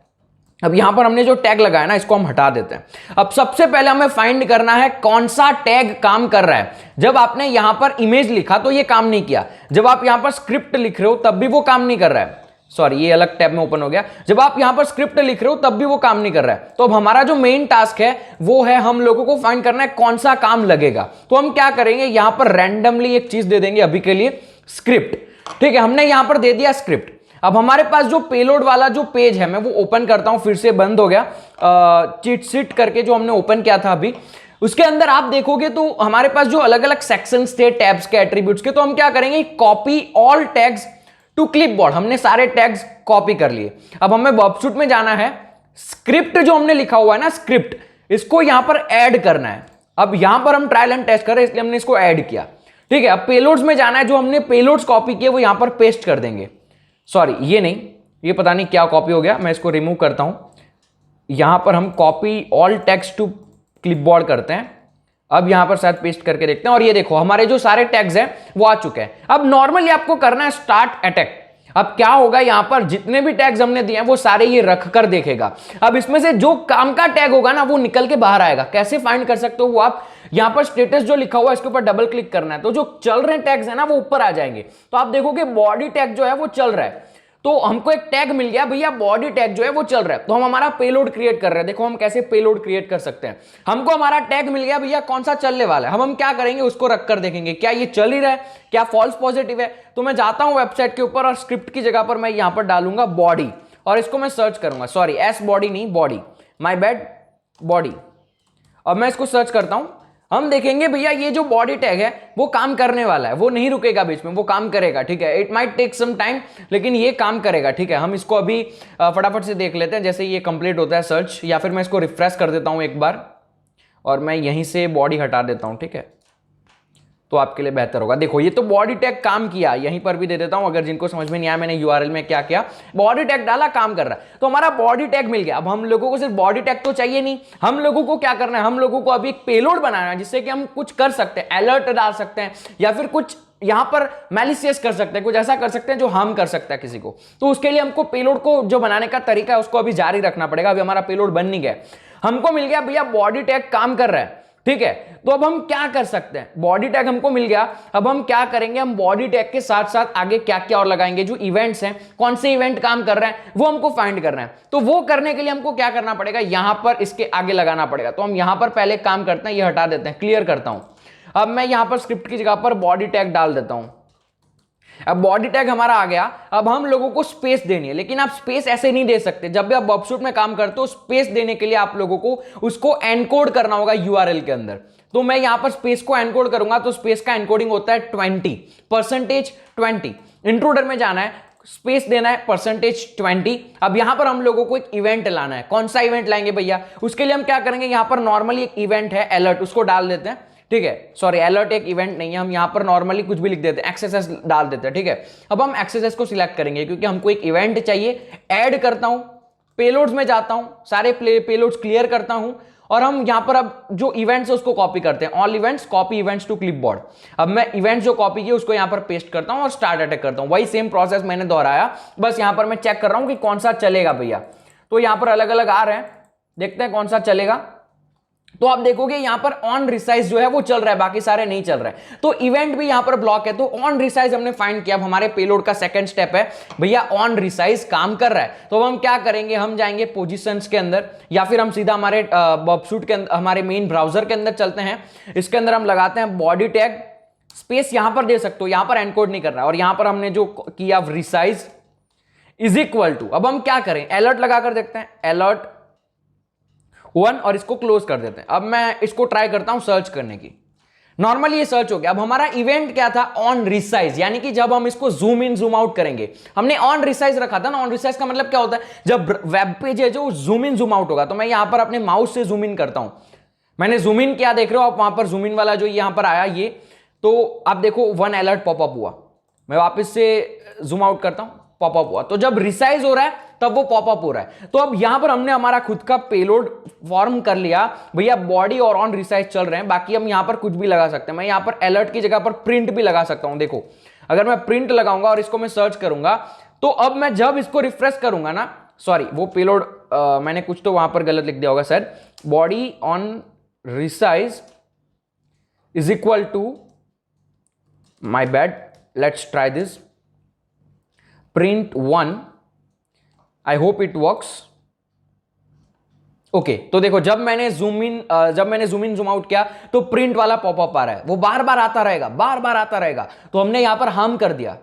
अब यहां पर हमने जो टैग लगाया ना इसको हम हटा देते हैं। अब सबसे पहले हमें फाइंड करना है कौन सा टैग काम कर रहा है। जब आपने यहां पर इमेज लिखा तो ये काम नहीं किया, जब आप यहां पर स्क्रिप्ट लिख रहे हो तब भी वो काम नहीं कर रहा है। सॉरी, ये अलग टैब में ओपन हो गया। जब आप यहां पर स्क्रिप्ट लिख रहे हो तब भी वो काम नहीं कर रहा है। तो अब हमारा जो मेन टास्क है वो है हम लोगों को फाइंड करना है कौन सा काम लगेगा। तो हम क्या करेंगे, यहां पर रैंडमली एक चीज दे देंगे अभी के लिए, स्क्रिप्ट, ठीक है। हमने यहां पर दे दिया स्क्रिप्ट। अब हमारे पास जो पेलोड वाला जो पेज है मैं वो ओपन करता हूं, फिर से बंद हो गया, चीट शीट करके जो हमने ओपन किया था अभी, उसके अंदर आप देखोगे तो हमारे पास जो अलग अलग सेक्शंस थे टैब्स के, एट्रीब्यूट्स के, तो हम क्या करेंगे, copy all tags to clipboard. हमने सारे टैग्स कॉपी कर लिए। अब हमें बॉबशूट में जाना है, स्क्रिप्ट जो हमने लिखा हुआ है ना स्क्रिप्ट, इसको यहां पर ऐड करना है। अब यहां पर हम ट्रायल एंड टेस्ट कर रहे हैं इसलिए हमने इसको ऐड किया, ठीक है। अब पेलोड्स में जाना है, जो हमने पेलोड्स कॉपी किए वो यहां पर पेस्ट कर देंगे। सॉरी ये नहीं, ये पता नहीं क्या कॉपी हो गया, मैं इसको रिमूव करता हूं। यहां पर हम copy all text to clipboard करते हैं। अब यहां पर शायद पेस्ट करके देखते हैं और ये देखो हमारे जो सारे टैग्स हैं वो आ चुके हैं। अब नॉर्मली आपको करना है स्टार्ट अटैक। अब क्या होगा, यहां पर जितने भी टैग्स हमने दिए हैं वो सारे ये रख कर देखेगा। अब इसमें से जो काम का टैग होगा ना वो निकल के बाहर आएगा। कैसे फाइंड कर सकते हो वो आप यहां पर स्टेटस जो लिखा हुआ है इसके ऊपर डबल क्लिक करना है, तो जो चल रहे टैग्स है ना वो ऊपर आ जाएंगे। तो आप देखोगे बॉडी टैग जो है वो चल रहा है। तो हमको एक टैग मिल गया भैया, बॉडी टैग जो है वो चल रहा है, तो हम हमारा पेलोड क्रिएट कर रहे हैं। देखो हम कैसे पेलोड क्रिएट कर सकते हैं। हमको हमारा टैग मिल गया भैया, कौन सा चलने वाला है। हम क्या करेंगे, उसको रख कर देखेंगे क्या ये चल ही रहा है, क्या फॉल्स पॉजिटिव है। तो मैं जाता हूं वेबसाइट के ऊपर और स्क्रिप्ट की जगह पर मैं यहां पर डालूंगा बॉडी और इसको मैं सर्च करूंगा, सॉरी एस बॉडी नहीं बॉडी, माय बैड बॉडी। अब मैं इसको सर्च करता हूं, हम देखेंगे भैया ये जो बॉडी टैग है वो काम करने वाला है, वो नहीं रुकेगा बीच में, वो काम करेगा। ठीक है, it might take some time लेकिन ये काम करेगा। ठीक है, हम इसको अभी फटाफट से देख लेते हैं जैसे ये कंप्लीट होता है सर्च, या फिर मैं इसको रिफ्रेश कर देता हूं एक बार और मैं यहीं से बॉडी हटा देता हूं। ठीक है, तो आपके लिए बेहतर होगा। देखो ये तो बॉडी टैग काम किया, यहीं पर भी दे देता हूं अगर जिनको समझ में नहीं आया मैंने यूआरएल में क्या किया, बॉडी टैग डाला काम कर रहा है। तो हमारा बॉडी टैग मिल गया। अब हम लोगों को सिर्फ बॉडी टैग तो चाहिए नहीं, हम लोगों को क्या करना है, हम लोगों को अभी एक पेलोड बनाना है जिससे कि हम कुछ कर सकते हैं, अलर्ट डाल सकते हैं या फिर कुछ यहां पर मैलिशियस कर सकते हैं, कुछ ऐसा कर सकते हैं जो हार्म कर सकता है किसी को। तो उसके लिए हमको पेलोड को जो बनाने का तरीका है उसको अभी जारी रखना पड़ेगा। अभी हमारा पेलोड बन नहीं गया, हमको मिल गया भैया बॉडी टैग काम कर रहा है। ठीक है, तो अब हम क्या कर सकते हैं, बॉडी टैग हमको मिल गया। अब हम क्या करेंगे, हम बॉडी टैग के साथ साथ आगे क्या क्या और लगाएंगे, जो इवेंट्स हैं, कौन से इवेंट काम कर रहे हैं वो हमको फाइंड करना है। तो वो करने के लिए हमको क्या करना पड़ेगा, यहां पर इसके आगे लगाना पड़ेगा। तो हम यहां पर पहले काम करते हैं, ये हटा देते हैं, क्लियर करता हूं। अब मैं यहां पर स्क्रिप्ट की जगह पर बॉडी टैग डाल देता हूं। अब बॉडी टैग हमारा आ गया। अब हम लोगों को स्पेस देनी है, लेकिन आप स्पेस ऐसे नहीं दे सकते। जब भी आप बॉबशूट में काम करते हो स्पेस देने के लिए आप लोगों को उसको एनकोड करना होगा यूआरएल के अंदर। तो मैं यहां पर स्पेस को एनकोड करूंगा, तो स्पेस का एनकोडिंग होता है 20%। इंट्रूडर में जाना है, स्पेस देना है %20। अब यहां पर हम लोगों को एक इवेंट लाना है। कौन सा इवेंट लाएंगे भैया, उसके लिए हम क्या करेंगे, यहां पर नॉर्मली एक इवेंट है अलर्ट, उसको डाल देते हैं। ठीक है, सॉरी अलर्ट एक इवेंट नहीं है, हम यहां पर नॉर्मली कुछ भी लिख देते हैं, एक्सेस डाल देते हैं। ठीक है, अब हम एक्सेस को सिलेक्ट करेंगे क्योंकि हमको एक इवेंट चाहिए। ऐड करता हूं, पेलोड्स में जाता हूं, सारे पेलोड्स क्लियर करता हूं और हम यहां पर अब जो इवेंट्स है उसको कॉपी करते हैं। All events copy events to clipboard. अब मैं इवेंट्स जो कॉपी किए उसको यहां पर पेस्ट करता हूं और स्टार्ट अटैक करता हूं। वही सेम प्रोसेस मैंने दोहराया, बस यहां पर मैं चेक कर रहा हूं कि कौन सा चलेगा भैया। तो यहां पर अलग अलग आ रहे हैं, देखते हैं कौन सा चलेगा। तो आप देखोगे यहां पर ऑन रिसाइज जो है वो चल रहा है, बाकी सारे नहीं चल रहे हैं। तो इवेंट भी यहां पर ब्लॉक है। तो ऑन रिसाइज हमने फाइंड किया। अब हमारे पेलोड का सेकंड स्टेप है भैया ऑन रिसाइज काम कर रहा है। तो हम क्या करेंगे, हम जाएंगे पोजीशंस के अंदर या फिर हम सीधा हमारे बॉबशूट के अंदर, हमारे मेन ब्राउजर के अंदर चलते हैं। इसके अंदर हम लगाते हैं बॉडी टैग, स्पेस यहां पर दे सकते हो, यहां पर एनकोड नहीं कर रहा है। और यहां पर हमने जो किया रिसाइज इज इक्वल टू, अब हम क्या करें, अलर्ट लगाकर देखते हैं, अलर्ट 1 और इसको क्लोज कर देते हैं। अब मैं इसको ट्राई करता हूं सर्च करने की। नॉर्मली ये सर्च हो गया। अब हमारा इवेंट क्या था, ऑन रिसाइज, यानी कि जब हम इसको जूम इन जूम आउट करेंगे। हमने ऑन रिसाइज रखा था ना, ऑन रिसाइज का मतलब क्या होता है, जब वेब पेज है जो जूम इन जूम आउट होगा। तो मैं यहां पर अपने माउस से जूम इन करता हूं, मैंने जूम इन किया, देख रहे हो आप वहां पर जूम इन वाला जो यहां पर आया ये, तो आप देखो 1 अलर्ट पॉपअप हुआ। मैं वापस से जूम आउट करता हूं, पॉपअप हुआ। तो जब रिसाइज हो रहा है तब वो पॉपअप हो रहा है। तो अब यहां पर हमने हमारा खुद का पेलोड फॉर्म कर लिया भैया, बॉडी और ऑन रिसाइज चल रहे हैं। बाकी हम यहां पर कुछ भी लगा सकते हैं। मैं यहां पर अलर्ट की जगह पर प्रिंट भी लगा सकता हूं। देखो अगर मैं प्रिंट लगाऊंगा और इसको मैं सर्च करूंगा, तो अब मैं जब इसको रिफ्रेश करूंगा ना, सॉरी वो पेलोड मैंने कुछ तो वहां पर गलत लिख दिया होगा sir, body on resize is equal to, my bad, let's try this, print 1, I hope it works। Okay, तो देखो जब मैंने जूम इन जूम आउट किया तो प्रिंट वाला पॉपअप आ रहा है, वो बार बार आता रहेगा, बार बार आता रहेगा। तो हमने यहां पर हार्म कर दिया।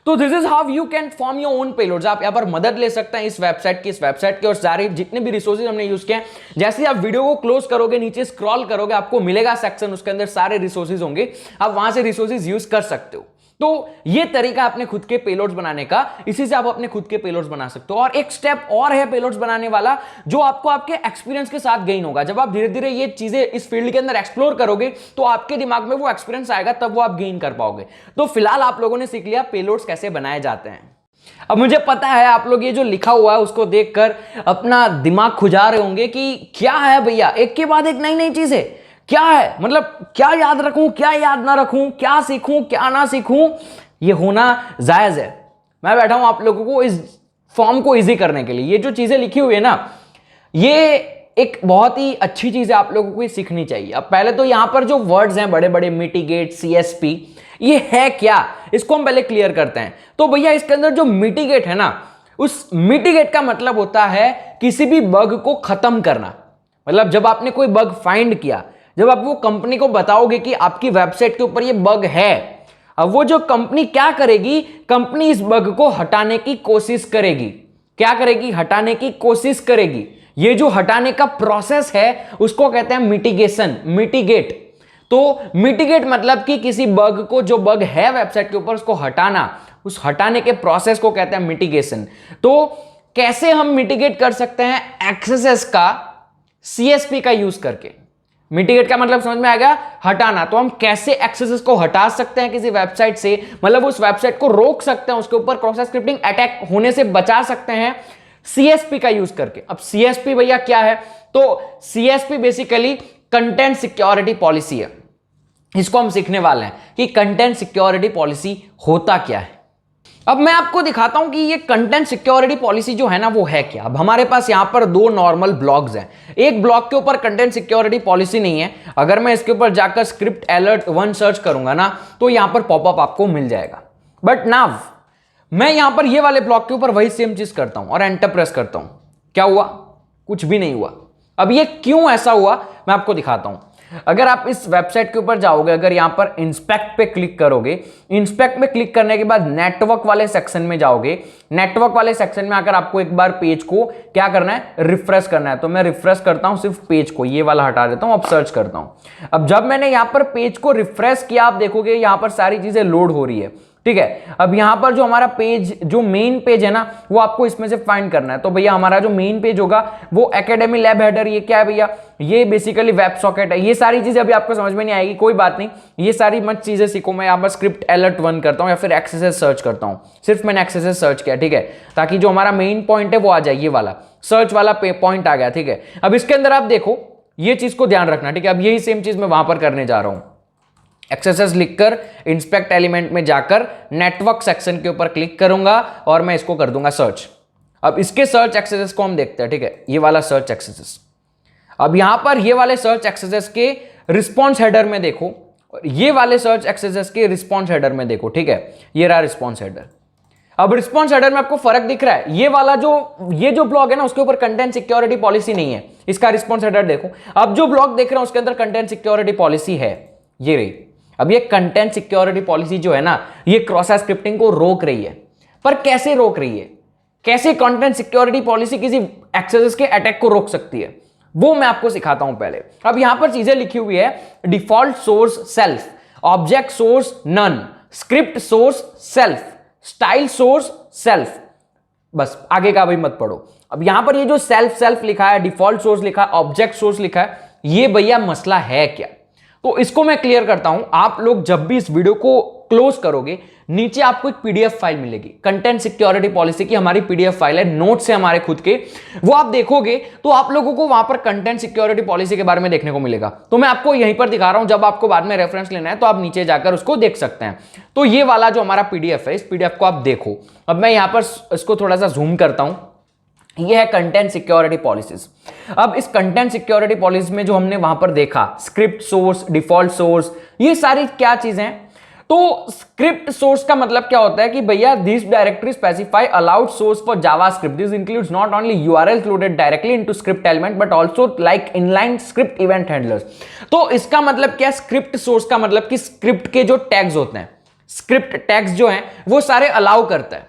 तो this is how you can form your own payloads. आप यहां पर मदद ले सकते हैं इस वेबसाइट के और सारे जितने भी रिसोर्सेज हमने यूज किए हैं। जैसे आप वीडियो को क्लोज करोगे, नीचे स्क्रॉल करोगे, आपको मिलेगा सेक्शन, उसके अंदर सारे रिसोर्सेज होंगे, आप वहां से रिसोर्सेज यूज कर सकते हो। तो ये तरीका अपने खुद के पेलोड्स बनाने का, इसी से आप अपने खुद के पेलोड्स बना सकते हो। और एक स्टेप और है पेलोड्स बनाने वाला, जो आपको आपके एक्सपीरियंस के साथ गेन होगा। जब आप धीरे धीरे ये चीजें इस फील्ड के अंदर एक्सप्लोर करोगे तो आपके दिमाग में वो एक्सपीरियंस आएगा, तब वो आप गेन कर पाओगे। तो फिलहाल आप लोगों ने सीख लिया पेलोड्स कैसे बनाए जाते हैं। अब मुझे पता है आप लोग ये जो लिखा हुआ है उसको देखकर अपना दिमाग खुजा रहे होंगे कि क्या है भैया, एक के बाद एक नई नई चीजें, क्या है मतलब, क्या याद रखूं क्या याद ना रखूं, क्या सीखूं क्या ना सीखूं। ये होना जायज है। मैं बैठा हूं आप लोगों को इस फॉर्म को इजी करने के लिए। ये जो चीजें लिखी हुई है ना, ये एक बहुत ही अच्छी चीज है, आप लोगों को ये सीखनी चाहिए। अब पहले तो यहां पर जो वर्ड्स हैं बड़े बड़े, मिटिगेट, सीएसपी, ये है क्या, इसको हम पहले क्लियर करते हैं। तो भैया इसके अंदर जो मिटिगेट है ना, उस मिटिगेट का मतलब होता है किसी भी बग को खत्म करना। मतलब जब आपने कोई बग फाइंड किया, जब आप वो कंपनी को बताओगे कि आपकी वेबसाइट के ऊपर ये बग है, अब वो जो कंपनी क्या करेगी, कंपनी इस बग को हटाने की कोशिश करेगी। क्या करेगी? हटाने की कोशिश करेगी। ये जो हटाने का प्रोसेस है उसको कहते हैं मिटिगेशन, मिटिगेट। तो मिटिगेट मतलब कि किसी बग को, जो बग है वेबसाइट के ऊपर, उसको हटाना, उस हटाने के प्रोसेस को कहते हैं मिटिगेशन। तो कैसे हम मिटिगेट कर सकते हैं? एक्सेस का, सीएसपी का यूज करके। मिटिगेट का मतलब समझ में आ गया, हटाना। तो हम कैसे एक्सेस को हटा सकते हैं किसी वेबसाइट से, मतलब उस वेबसाइट को रोक सकते हैं, उसके ऊपर क्रॉस स्क्रिप्टिंग अटैक होने से बचा सकते हैं सीएसपी का यूज करके। अब सीएसपी भैया क्या है? तो CSP basically content security policy है। इसको हम सीखने वाले हैं कि कंटेंट सिक्योरिटी पॉलिसी होता क्या है। अब मैं आपको दिखाता हूं कि ये कंटेंट सिक्योरिटी पॉलिसी जो है ना वो है क्या। अब हमारे पास यहां पर दो नॉर्मल ब्लॉग्स हैं। एक ब्लॉग के ऊपर कंटेंट सिक्योरिटी पॉलिसी नहीं है। अगर मैं इसके ऊपर जाकर स्क्रिप्ट अलर्ट 1 सर्च करूंगा ना, तो यहां पर पॉपअप आपको मिल जाएगा। बट नाउ मैं यहां पर ये वाले ब्लॉग के ऊपर वही सेम चीज करता हूं और एंटर प्रेस करता हूं। क्या हुआ? कुछ भी नहीं हुआ। अब ये क्यों ऐसा हुआ मैं आपको दिखाता हूं। अगर आप इस वेबसाइट के ऊपर जाओगे, अगर यहां पर इंस्पेक्ट पे क्लिक करोगे, इंस्पेक्ट पे क्लिक करने के बाद नेटवर्क वाले सेक्शन में जाओगे। नेटवर्क वाले सेक्शन में आकर आपको एक बार पेज को क्या करना है? रिफ्रेश करना है। तो मैं रिफ्रेश करता हूं सिर्फ पेज को, ये वाला हटा देता हूं, अब सर्च करता हूं। अब जब मैंने यहां पर पेज को रिफ्रेश किया, आप देखोगे यहां पर सारी चीजें लोड हो रही है। ठीक है, अब यहां पर जो हमारा पेज, जो मेन पेज है ना, वो आपको इसमें से फाइंड करना है। तो भैया हमारा जो मेन पेज होगा वो एकेडमी लैब हेडर, ये क्या है भैया? ये बेसिकली वेब सॉकेट है। ये सारी चीजें अभी आपको समझ में नहीं आएगी, कोई बात नहीं, ये सारी मत चीजें सीखो। मैं यहां पर स्क्रिप्ट अलर्ट 1 करता हूं या फिर एक्सेस सर्च करता हूं। सिर्फ मैंने एक्सेस सर्च किया, ठीक है, ताकि जो हमारा मेन पॉइंट है वो आ जाए। ये वाला सर्च वाला पॉइंट आ गया, ठीक है। अब इसके अंदर आप देखो, ये चीज को ध्यान रखना, ठीक है। अब यही सेम चीज मैं वहां पर करने जा रहा हूं। एक्सेस लिखकर इंस्पेक्ट एलिमेंट में जाकर नेटवर्क सेक्शन के ऊपर क्लिक करूंगा और मैं इसको कर दूंगा सर्च। अब इसके सर्च एक्सेस को हम देखते हैं, ठीक है, ये वाला सर्च एक्सेस। अब यहां पर ये वाले सर्च एक्सेस के रिस्पॉन्स हेडर में देखो, ये वाले सर्च एक्सेस के रिस्पॉन्स हेडर में देखो, ठीक है, ये रहा रिस्पॉन्स हेडर। अब रिस्पॉन्स हेडर में आपको फर्क दिख रहा है? ये जो ब्लॉग है ना, उसके ऊपर कंटेंट सिक्योरिटी पॉलिसी नहीं है। इसका रिस्पॉन्स हेडर देखो। अब जो ब्लॉग देख रहे हैं उसके अंदर कंटेंट सिक्योरिटी पॉलिसी है, ये रही। अब ये कंटेंट सिक्योरिटी पॉलिसी जो है ना, ये क्रॉस स्क्रिप्टिंग को रोक रही है। पर कैसे रोक रही है? कैसे कंटेंट सिक्योरिटी पॉलिसी किसी एक्सेस के अटैक को रोक सकती है, वो मैं आपको सिखाता हूं पहले। अब यहां पर चीजें लिखी हुई है, default source self, object source none, script source self, style source self. बस आगे का भी मत पढ़ो। अब यहां पर ये जो सेल्फ सेल्फ लिखा है, डिफॉल्ट सोर्स लिखा है, ऑब्जेक्ट सोर्स लिखा है, ये भैया मसला है क्या? तो इसको मैं क्लियर करता हूं। आप लोग जब भी इस वीडियो को क्लोज करोगे, नीचे आपको एक पीडीएफ फाइल मिलेगी, कंटेंट सिक्योरिटी पॉलिसी की हमारी पीडीएफ फाइल है, नोट्स है हमारे खुद के। वो आप देखोगे तो आप लोगों को वहां पर कंटेंट सिक्योरिटी पॉलिसी के बारे में देखने को मिलेगा। तो मैं आपको यहीं पर दिखा रहा हूं, जब आपको बाद में रेफरेंस लेना है तो आप नीचे जाकर उसको देख सकते हैं। तो ये वाला जो हमारा पीडीएफ है, इस पीडीएफ को आप देखो। अब मैं यहां पर इसको थोड़ा सा जूम करता हूं। ये है कंटेंट सिक्योरिटी पॉलिसीज। अब इस कंटेंट सिक्योरिटी पॉलिसी में जो हमने वहां पर देखा, स्क्रिप्ट सोर्स, डिफॉल्ट सोर्स, ये सारी क्या चीजें हैं? तो स्क्रिप्ट सोर्स का मतलब क्या होता है कि भैया this directory specify allowed source for JavaScript, this includes not only URL loaded directly into script element but also like inline script event handlers. तो इसका मतलब क्या? स्क्रिप्ट सोर्स का मतलब कि स्क्रिप्ट के जो टैग्स होते हैं, स्क्रिप्ट टैग्स जो हैं वो सारे अलाउ करता है।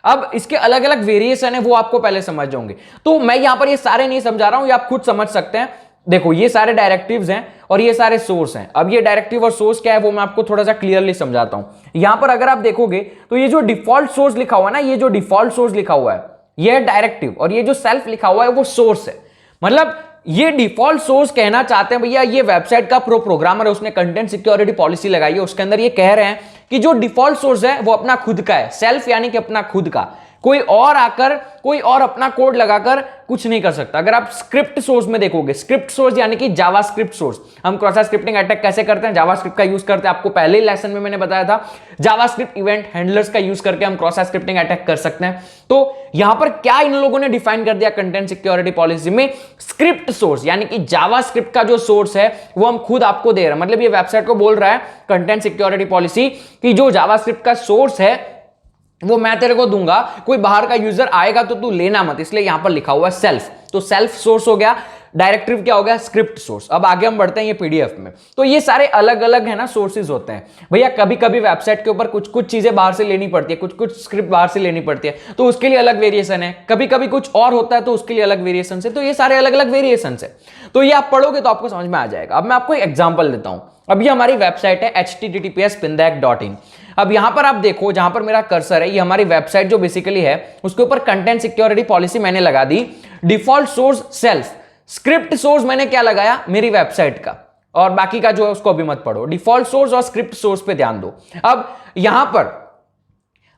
अब इसके अलग अलग वेरिएशन है, वो आपको पहले समझ जाओगे। तो मैं यहां पर ये सारे नहीं समझा रहा हूं, ये आप खुद समझ सकते हैं। देखो ये सारे डायरेक्टिव्स हैं और ये सारे सोर्स हैं। अब ये डायरेक्टिव और सोर्स क्या है वो मैं आपको थोड़ा सा क्लियरली समझाता हूं। यहां पर अगर आप देखोगे तो ये जो डिफॉल्ट सोर्स लिखा हुआ है ना, ये जो डिफॉल्ट सोर्स लिखा हुआ है ये है डायरेक्टिव, और ये जो सेल्फ लिखा हुआ है वो सोर्स है। मतलब ये डिफॉल्ट सोर्स कहना चाहते हैं भैया ये वेबसाइट का प्रोग्रामर है, उसने कंटेंट सिक्योरिटी पॉलिसी लगाई है, उसके अंदर ये कह रहे हैं कि जो डिफॉल्ट सोर्स है वो अपना खुद का है, सेल्फ यानी कि अपना खुद का, कोई और आकर कोई और अपना कोड लगाकर कुछ नहीं कर सकता। अगर आप स्क्रिप्ट सोर्स में देखोगे, स्क्रिप्ट सोर्स यानी कि जावास्क्रिप्ट सोर्स, हम क्रॉस साइट स्क्रिप्टिंग अटैक कैसे करते हैं, जावास्क्रिप्ट का यूज करते हैं, आपको पहले ही लेसन में मैंने बताया था, जावास्क्रिप्ट इवेंट हैंडलर्स का यूज करके हम क्रॉस साइट स्क्रिप्टिंग अटैक कर सकते हैं। तो यहां पर क्या इन लोगों ने डिफाइन कर दिया कंटेंट सिक्योरिटी पॉलिसी में, स्क्रिप्ट सोर्स यानी कि जावास्क्रिप्ट का जो सोर्स है वो हम खुद आपको दे रहे हैं। मतलब ये वेबसाइट को बोल रहा है कंटेंट सिक्योरिटी पॉलिसी कि जो जावास्क्रिप्ट का सोर्स है वो मैं तेरे को दूंगा, कोई बाहर का यूजर आएगा तो तू लेना मत, इसलिए यहां पर लिखा हुआ है सेल्फ। तो सेल्फ सोर्स हो गया, डायरेक्टिव क्या हो गया, स्क्रिप्ट सोर्स। अब आगे हम बढ़ते हैं ये पीडीएफ में, तो ये सारे अलग अलग है ना सोर्सेज होते हैं भैया। कभी कभी वेबसाइट के ऊपर कुछ कुछ चीजें बाहर से लेनी पड़ती है, कुछ कुछ स्क्रिप्ट बाहर से लेनी पड़ती है, तो उसके लिए अलग वेरिएशन है। कभी कभी कुछ और होता है तो उसके लिए अलग वेरिएशन है। तो ये सारे अलग अलग वेरिएशन है, तो ये आप पढ़ोगे तो आपको समझ में आ जाएगा। अब मैं आपको एक एग्जाम्पल देता हूं। अब ये हमारी वेबसाइट है https://pindack.in। अब यहां पर आप देखो, जहां पर मेरा कर्सर है, ये हमारी वेबसाइट जो बेसिकली है उसके ऊपर कंटेंट सिक्योरिटी पॉलिसी मैंने लगा दी, default source self, script source मैंने क्या लगाया, मेरी वेबसाइट का, और बाकी का जो है उसको अभी मत पढ़ो। डिफॉल्ट सोर्स और स्क्रिप्ट सोर्स पे ध्यान दो। अब यहां पर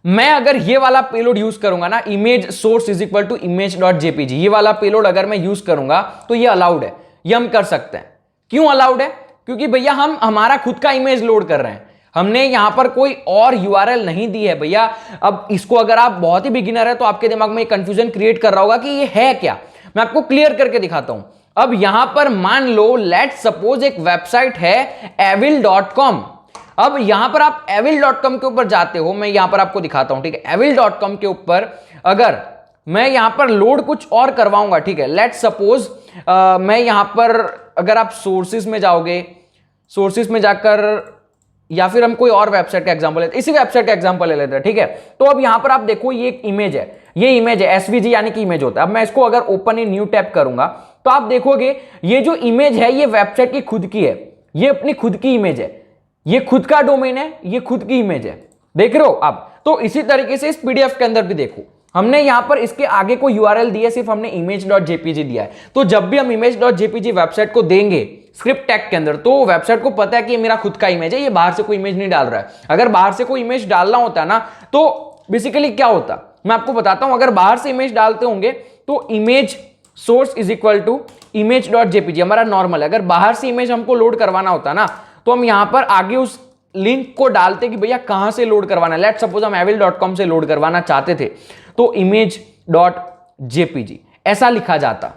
मैं अगर ये वाला पेलोड यूज करूंगा ना, image source is equal to image.jpg, ये वाला पेलोड अगर मैं यूज करूंगा तो ये अलाउड है, ये हम कर सकते हैं। क्यों अलाउड है, क्योंकि भैया हम हमारा खुद का इमेज लोड कर रहे हैं, हमने यहां पर कोई और यूआरएल नहीं दी है भैया। अब इसको अगर आप बहुत ही बिगिनर है तो आपके दिमाग में कंफ्यूजन क्रिएट कर रहा होगा कि ये है क्या, मैं आपको क्लियर करके दिखाता हूं। अब यहां पर मान लो लेट सपोज एक वेबसाइट है evil.com। अब यहां पर आप evil.com के ऊपर जाते हो, मैं यहां पर आपको दिखाता हूं, ठीक है। evil.com के ऊपर अगर मैं यहां पर लोड कुछ और करवाऊंगा, ठीक है, लेट सपोज मैं यहां पर, अगर आप सोर्सेज में जाओगे, सोर्सेज में जाकर, या फिर हम कोई और वेबसाइट का एग्जांपल लेते हैं, इसी वेबसाइट का एग्जांपल ले लेते हैं, ठीक है। तो अब यहां पर आप देखो ये एक इमेज है, ये इमेज है, एसवीजी यानी कि इमेज होता है। अब मैं इसको अगर ओपन इन न्यू टैब करूंगा तो आप देखोगे ये जो इमेज है ये वेबसाइट की खुद की है, ये अपनी खुद की इमेज है, ये खुद का डोमेन है, ये खुद की इमेज है, देख रहे हो आप। तो इसी तरीके से इस पीडीएफ के अंदर भी देखो, हमने यहां पर इसके आगे कोई यूआरएल दिया है, सिर्फ हमने image.jpg दिया है। तो जब भी हम image.jpg वेबसाइट को देंगे स्क्रिप्ट टैग के अंदर, तो वेबसाइट को पता है कि ये मेरा खुद का इमेज है, ये बाहर से कोई इमेज नहीं डाल रहा है। अगर बाहर से कोई इमेज डालना होता है ना, तो बेसिकली क्या होता, मैं आपको बताता हूं। अगर बाहर से इमेज डालते होंगे तो image source is equal to image.jpg हमारा नॉर्मल है। अगर बाहर से इमेज हमको लोड करवाना होता ना, तो हम यहां पर आगे उस लिंक को डालते कि भैया कहां से लोड करवाना है। लेट सपोज हम evil.com से लोड करवाना चाहते थे तो image.jpg ऐसा लिखा जाता,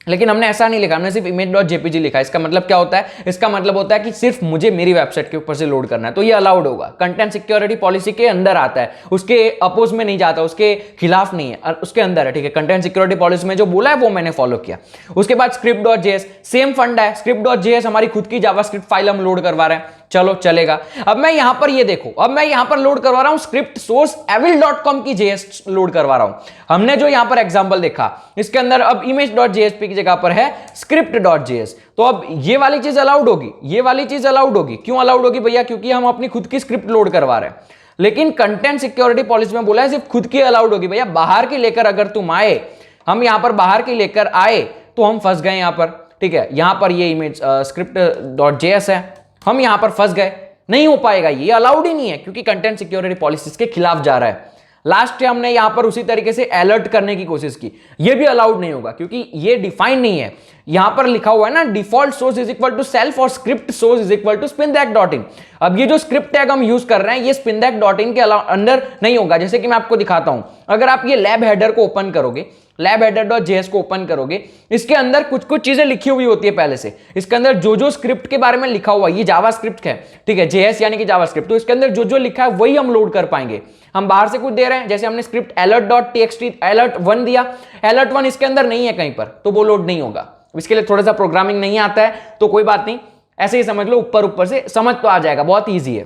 लेकिन हमने ऐसा नहीं लिखा, हमने सिर्फ image.jpg लिखा। इसका मतलब क्या होता है, इसका मतलब होता है कि सिर्फ मुझे मेरी वेबसाइट के ऊपर से लोड करना है, तो ये अलाउड होगा, कंटेंट सिक्योरिटी पॉलिसी के अंदर आता है, उसके अपोज में नहीं जाता, उसके खिलाफ नहीं है, उसके अंदर है, ठीक है। कंटेंट सिक्योरिटी पॉलिसी में जो बोला है वो मैंने फॉलो किया। उसके बाद script.js सेम फंडा है, script.js हमारी खुद की जावास्क्रिप्ट फाइल हम लोड करवा रहे हैं, चलो चलेगा। अब मैं यहां पर ये देखो, अब मैं यहां पर लोड करवा रहा हूं स्क्रिप्ट सोर्स evil.com की जेएस लोड करवा रहा हूं। हमने जो यहां पर एग्जांपल देखा, इसके अंदर अब image.jsp की जगह पर है script.js, तो अब ये वाली चीज अलाउड होगी, ये वाली चीज अलाउड होगी। क्यों अलाउड होगी भैया, क्योंकि हम अपनी खुद की स्क्रिप्ट लोड करवा रहे हैं। लेकिन कंटेंट सिक्योरिटी पॉलिसी में बोला है सिर्फ खुद की अलाउड होगी भैया, बाहर की लेकर अगर तुम आए, हम यहां पर बाहर की लेकर आए तो हम फंस गए यहां पर, ठीक है। यहां पर ये इमेज script.js है, हम यहां पर फंस गए, नहीं हो पाएगा, ये अलाउड ही नहीं है, क्योंकि कंटेंट सिक्योरिटी पॉलिसीज के खिलाफ जा रहा है। लास्ट हमने यहां पर उसी तरीके से अलर्ट करने की कोशिश की, ये भी अलाउड नहीं होगा, क्योंकि ये डिफाइन नहीं है। यहां पर लिखा हुआ है ना, default source is equal to self और script source is equal to spindack.in। अब ये जो स्क्रिप्ट टैग हम यूज कर रहे हैं, ये spindack.in के अंदर नहीं होगा। जैसे कि मैं आपको दिखाता हूं, अगर आप ये लैब हेडर को ओपन करोगे, लैब हेडर.js को ओपन करोगे, इसके अंदर कुछ कुछ चीजें लिखी हुई होती है पहले से। इसके अंदर जो जो स्क्रिप्ट के बारे में लिखा हुआ है, ये जावास्क्रिप्ट है, ठीक है, जेएस यानी कि जावास्क्रिप्ट, तो इसके अंदर जो जो लिखा है वही हम लोड कर पाएंगे। हम बाहर से कुछ दे रहे हैं, जैसे हमने स्क्रिप्ट alert.txt alert1 दिया, alert1 इसके अंदर नहीं है कहीं पर, तो वो लोड नहीं होगा। इसके लिए थोड़ा सा प्रोग्रामिंग नहीं आता है, तो कोई बात नहीं, ऐसे ही समझ लो, ऊपर ऊपर से समझ तो आ जाएगा, बहुत ईजी है।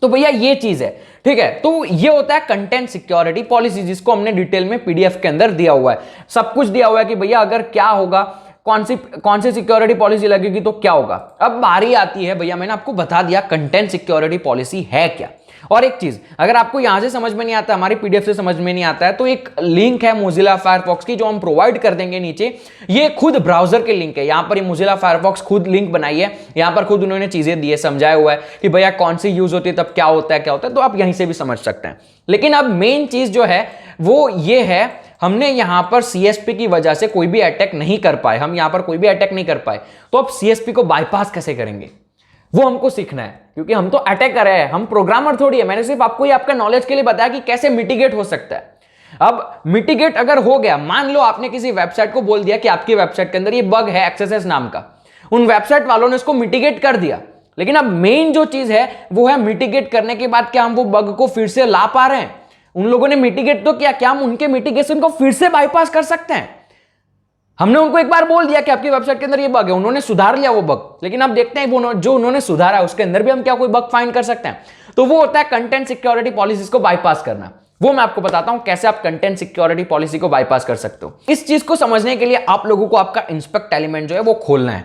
तो भैया ये चीज है, ठीक है। तो ये होता है कंटेंट सिक्योरिटी पॉलिसी, जिसको हमने डिटेल में पीडीएफ के अंदर दिया हुआ है, सब कुछ दिया हुआ है कि भैया अगर क्या होगा, कौन सी सिक्योरिटी पॉलिसी लगेगी तो क्या होगा। अब बारी आती है भैया, मैंने आपको बता दिया कंटेंट सिक्योरिटी पॉलिसी है क्या। और एक चीज, अगर आपको यहां से समझ में नहीं आता, हमारी पीडीएफ से समझ में नहीं आता है, तो एक लिंक है मोजिला फायरफॉक्स की जो हम प्रोवाइड कर देंगे नीचे। ये खुद ब्राउजर के लिंक है, यहां पर ये मोजिला फायरफॉक्स खुद लिंक बनाई है, यहां पर खुद उन्होंने चीजें दी है, समझाया हुआ है कि भैया कौन सी यूज होती है तब क्या होता है क्या होता है, तो आप यहीं से भी समझ सकते हैं। लेकिन अब मेन चीज जो है वो ये है, हमने यहां पर सीएसपी की वजह से कोई भी अटैक नहीं कर पाए, हम यहां पर कोई भी अटैक नहीं कर पाए, तो अब सीएसपी को बाईपास कैसे करेंगे वो हमको सीखना है, क्योंकि हम तो अटैक कर रहे हैं, हम प्रोग्रामर थोड़ी है। मैंने सिर्फ आपको ये आपका नॉलेज के लिए बताया कि कैसे मिटिगेट हो सकता है। अब मिटिगेट अगर हो गया, मान लो आपने किसी वेबसाइट को बोल दिया कि आपकी वेबसाइट के अंदर ये बग है एक्सेस नाम का, उन वेबसाइट वालों ने इसको मिटिगेट कर दिया, लेकिन अब मेन जो चीज है वो है मिटिगेट करने के बाद क्या हम वो बग को फिर से ला पा रहे हैं। उन लोगों ने मिटिगेट तो किया, क्या हम उनके मिटिगेशन को फिर से बाईपास कर सकते हैं। हमने उनको एक बार बोल दिया कि आपकी वेबसाइट के अंदर ये बग है, उन्होंने सुधार लिया वो बग, लेकिन अब देखते हैं वो जो उन्होंने सुधारा उसके अंदर भी हम क्या कोई बग फाइंड कर सकते हैं। तो वो होता है कंटेंट सिक्योरिटी पॉलिसीज को बाईपास करना। वो मैं आपको बताता हूं कैसे आप कंटेंट सिक्योरिटी पॉलिसी को बाईपास कर सकते हो। इस चीज को समझने के लिए आप लोगों को आपका इंस्पेक्ट एलिमेंट जो है वो खोलना है।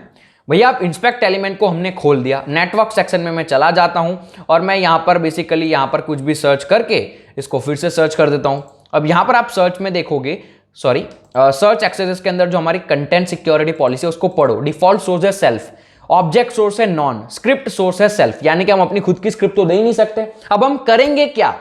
भैया आप इंस्पेक्ट एलिमेंट को हमने खोल दिया, नेटवर्क सेक्शन में मैं चला जाता हूं और मैं यहां पर बेसिकली यहां पर कुछ भी सर्च करके इसको फिर से सर्च कर देता हूं। अब यहां पर आप सर्च में देखोगे, सर्च एक्सेस के अंदर जो हमारी कंटेंट सिक्योरिटी पॉलिसी है उसको पढ़ो। डिफॉल्ट सोर्स है सेल्फ, ऑब्जेक्ट सोर्स है नॉन, स्क्रिप्ट सोर्स है सेल्फ, यानी कि हम अपनी खुद की स्क्रिप्ट तो दे ही नहीं सकते। अब हम करेंगे क्या,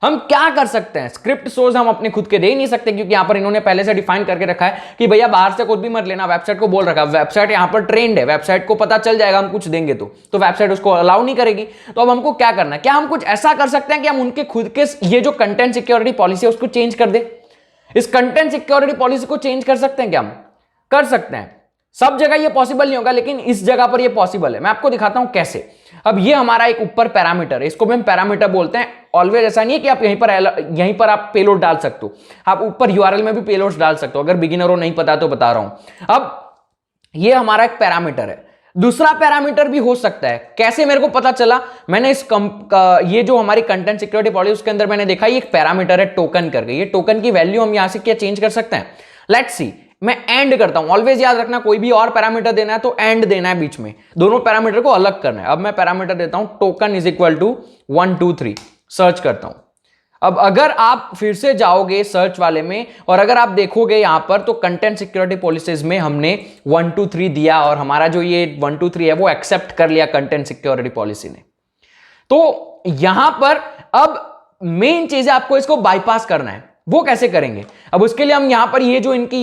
हम क्या कर सकते हैं, स्क्रिप्ट सोर्स हम अपने खुद के दे ही नहीं सकते, क्योंकि यहां पर इन्होंने पहले से डिफाइन करके रखा है कि भैया बाहर से कुछ भी मत लेना, वेबसाइट को बोल रखा है, वेबसाइट यहां पर ट्रेंड है, वेबसाइट को पता चल जाएगा हम कुछ देंगे तो वेबसाइट उसको अलाउ नहीं करेगी। तो अब हमको क्या करना है, क्या हम कुछ ऐसा कर सकते हैं कि हम उनके खुद के ये जो कंटेंट सिक्योरिटी पॉलिसी है उसको चेंज कर दे। इस कंटेंट सिक्योरिटी पॉलिसी को चेंज कर सकते हैं क्या, हम कर सकते हैं। सब जगह ये पॉसिबल नहीं होगा, लेकिन इस जगह पर ये पॉसिबल है। मैं आपको दिखाता हूं कैसे। अब ये हमारा एक ऊपर पैरामीटर है, इसको भी हम पैरामीटर बोलते हैं। ऑलवेज ऐसा नहीं है कि आप यहीं पर आप पेलोड डाल सकते हो, आप ऊपर यूआरएल में भी पेलोड डाल सकते हो। अगर बिगिनर हो नहीं पता तो बता रहा हूं। अब ये हमारा एक पैरामीटर है, दूसरा पैरामीटर भी हो सकता है। कैसे मेरे को पता चला, मैंने ये जो हमारी कंटेंट सिक्योरिटी पॉलिसी उसके अंदर मैंने देखा ये एक पैरामीटर है टोकन करके। ये टोकन की वैल्यू हम यहां से क्या चेंज कर सकते हैं, लेट्स सी। मैं एंड करता हूं, ऑलवेज याद रखना कोई भी और पैरामीटर देना है तो एंड देना है बीच में, दोनों पैरामीटर को अलग करना है। अब मैं पैरामीटर देता हूं token is equal to 1 2 3, search करता हूं। अब अगर आप फिर से जाओगे सर्च वाले में और अगर आप देखोगे यहां पर तो कंटेंट सिक्योरिटी पॉलिसीज में हमने 1 2 3 दिया और हमारा जो ये 1 2 3 है वो एक्सेप्ट कर लिया कंटेंट सिक्योरिटी पॉलिसी ने। तो यहां पर अब मेन चीज है आपको इसको बाईपास करना है। वो कैसे करेंगे, अब उसके लिए हम यहां पर ये जो इनकी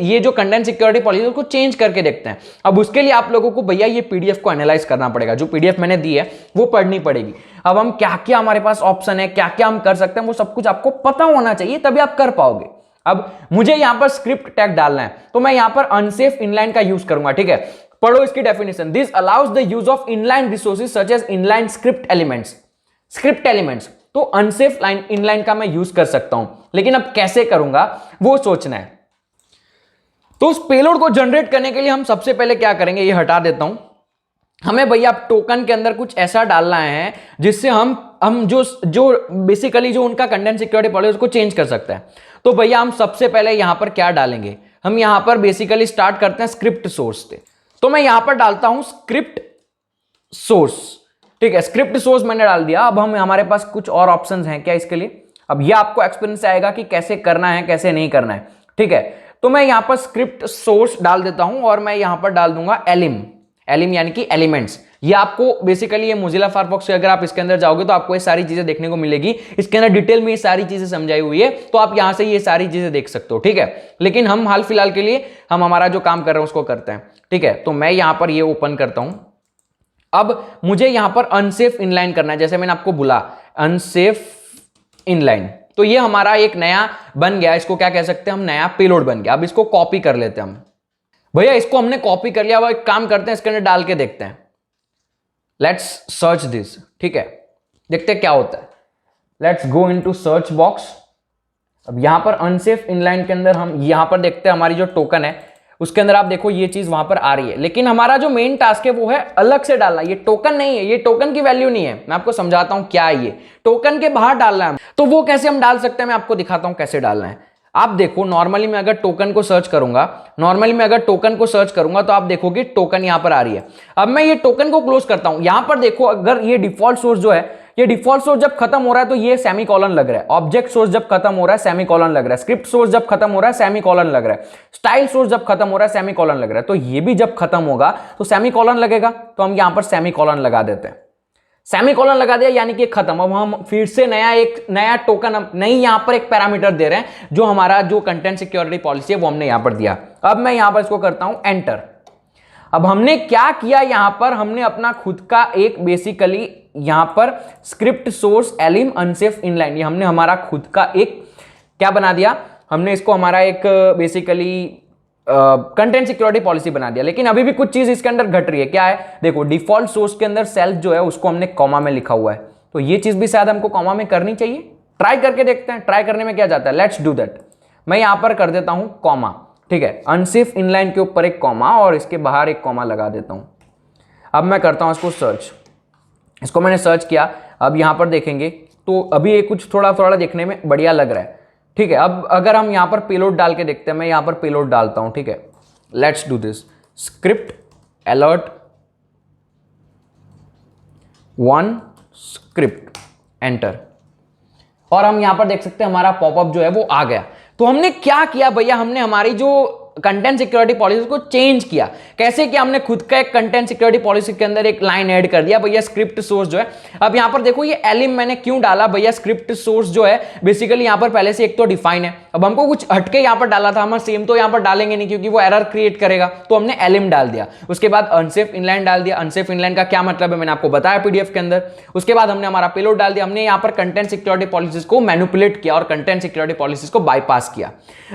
ये जो कंटेंट सिक्योरिटी पॉलिसी उसको चेंज करके देखते हैं। अब उसके लिए आप लोगों को भैया ये पीडीएफ को एनालाइज करना पड़ेगा, जो पीडीएफ मैंने दी है वो पढ़नी पड़ेगी। अब हम क्या क्या हमारे पास ऑप्शन है, क्या क्या हम कर सकते हैं, वो सब कुछ आपको पता होना चाहिए तभी आप कर पाओगे। अब मुझे यहां पर स्क्रिप्ट टैग डालना है तो मैं यहां पर अनसेफ इनलाइन का यूज करूंगा, ठीक है। पढ़ो इसकी definition, this allows the use of inline resources such as inline script elements. तो अनसेफ इनलाइन का मैं यूज कर सकता हूं, लेकिन अब कैसे करूंगा वो सोचना है। तो उस पेलोड को जनरेट करने के लिए हम सबसे पहले क्या करेंगे, ये हटा देता हूं। हमें भैया टोकन के अंदर कुछ ऐसा डालना है जिससे हम जो बेसिकली जो उनका कंटेंट सिक्योरिटी पॉलिसी उसको चेंज कर सकते हैं। तो भैया हम सबसे पहले यहां पर क्या डालेंगे, हम यहां पर बेसिकली स्टार्ट करते हैं स्क्रिप्ट सोर्स से। तो मैं यहां पर डालता हूं स्क्रिप्ट सोर्स, ठीक है। स्क्रिप्ट सोर्स मैंने डाल दिया। अब हम हमारे पास कुछ और ऑप्शंस हैं क्या इसके लिए, अब ये आपको एक्सपीरियंस आएगा कि कैसे करना है कैसे नहीं करना है, ठीक है। तो मैं यहां पर स्क्रिप्ट सोर्स डाल देता हूं और मैं यहां पर डाल दूंगा एलिम यानी कि एलिमेंट्स। ये आपको बेसिकली ये मोजिला फायरफॉक्स से अगर आप इसके अंदर जाओगे तो आपको ये सारी चीजें देखने को मिलेगी। इसके अंदर डिटेल में ये सारी चीजें समझाई हुई है, तो आप यहां से ये सारी चीजें देख सकते हो, ठीक है। लेकिन हम हाल फिलहाल के लिए हम हमारा जो काम कर रहे हैं उसको करते हैं, ठीक है। तो मैं यहां पर ये ओपन करता हूं। अब मुझे यहां पर अनसेफ इनलाइन करना है, जैसे मैंने आपको बोला अनसेफ इनलाइन। तो ये हमारा एक नया बन गया, इसको क्या कह सकते हैं हम, नया पेलोड बन गया। अब इसको कॉपी कर लेते हैं हम। भैया इसको हमने कॉपी कर लिया, अब एक काम करते हैं इसके अंदर डाल के देखते हैं। लेट्स सर्च दिस, ठीक है, देखते हैं क्या होता है। Let's go into search box. अब यहां पर अनसेफ इनलाइन के अंदर हम यहां पर देखते हैं हमारी जो टोकन है उसके अंदर आप देखो ये चीज वहां पर आ रही है, लेकिन हमारा जो मेन टास्क है वो है अलग से डालना। ये टोकन नहीं है, ये टोकन की वैल्यू नहीं है। मैं आपको समझाता हूं क्या है, ये टोकन के बाहर डालना है। तो वो कैसे हम डाल सकते हैं, मैं आपको दिखाता हूं कैसे डालना है। आप देखो नॉर्मली मैं अगर टोकन को सर्च करूंगा तो आप देखोगे टोकन यहां पर आ रही है। अब मैं ये टोकन को क्लोज करता हूं, यहां पर देखो अगर ये डिफॉल्ट सोर्स जो है, ये डिफॉल्ट सोर्स जब खत्म हो रहा है तो ये सेमीकोलन लग रहा है, ऑब्जेक्ट सोर्स जब खत्म हो रहा है सेमीकोलन लग रहा है, स्क्रिप्ट सोर्स जब खत्म हो रहा है सेमीकोलन लग रहा है, स्टाइल सोर्स जब खत्म हो रहा है सेमीकोलन लग रहा है, तो ये भी जब खत्म होगा तो सेमीकोलन लगेगा, तो हम यहां पर सेमीकोलन लगा देते हैं। सेमीकोलन लगा दिया यानी कि खत्म। अब हम फिर से एक नया टोकन नहीं यहां पर एक पैरामीटर दे रहे हैं, जो हमारा जो कंटेंट सिक्योरिटी पॉलिसी है वो हमने यहां पर दिया। अब मैं यहां पर इसको करता हूं एंटर। अब हमने क्या किया, यहां पर हमने अपना खुद का एक बेसिकली यहां पर स्क्रिप्ट सोर्स एलिम अनसेफ इनलाइन, ये हमने हमारा खुद का एक क्या बना दिया, हमने इसको हमारा एक बेसिकली कंटेंट सिक्योरिटी पॉलिसी बना दिया। लेकिन अभी भी कुछ चीज इसके अंदर घट रही है, क्या है, देखो डिफॉल्ट सोर्स के अंदर सेल्फ जो है उसको हमने कॉमा में लिखा हुआ है, तो ये चीज भी शायद हमको कॉमा में करनी चाहिए। ट्राई करके देखते हैं, ट्राई करने में क्या जाता है, लेट्स डू दैट। मैं यहां पर कर देता हूं कॉमा, ठीक है, अनसेफ इनलाइन के ऊपर एक कॉमा और इसके बाहर एक कॉमा लगा देता हूं। अब मैं करता हूं इसको सर्च, इसको मैंने सर्च किया। अब यहां पर देखेंगे तो अभी ये कुछ थोड़ा थोड़ा देखने में बढ़िया लग रहा है, ठीक है। अब अगर हम यहां पर पेलोड डाल के देखते हैं, मैं यहां पर पेलोड डालता हूं, ठीक है, let's do this, script alert 1 script enter, और हम यहां पर देख सकते हैं हमारा पॉपअप जो है वो आ गया। तो हमने क्या किया भैया, हमने हमारी जो कंटेंट सिक्योरिटी पॉलिसी को चेंज किया। कैसे किया, हमने खुद का एक कंटेंट सिक्योरिटी पॉलिसी के अंदर एक लाइन ऐड कर दिया भैया, स्क्रिप्ट सोर्स जो है। अब यहां पर देखो ये एलिम मैंने क्यों डाला भैया, स्क्रिप्ट सोर्स जो है बेसिकली यहां पर पहले से एक तो डिफाइन है, अब हमको कुछ हटके यहां पर डाला था, हम सेम तो यहां पर डालेंगे नहीं क्योंकि वो एरर क्रिएट करेगा, तो हमने एलिम डाल दिया। उसके बाद अनसेफ इनलाइन डाल दिया। अनसेफ इनलाइन का क्या मतलब है मैंने आपको बताया पीडीएफ के अंदर। उसके बाद हमने हमारा पेलोड डाल दिया। हमने यहां पर कंटेंट सिक्योरिटी पॉलिसीज को मैनिपुलेट किया और कंटेंट सिक्योरिटी पॉलिसीज को बाईपास किया।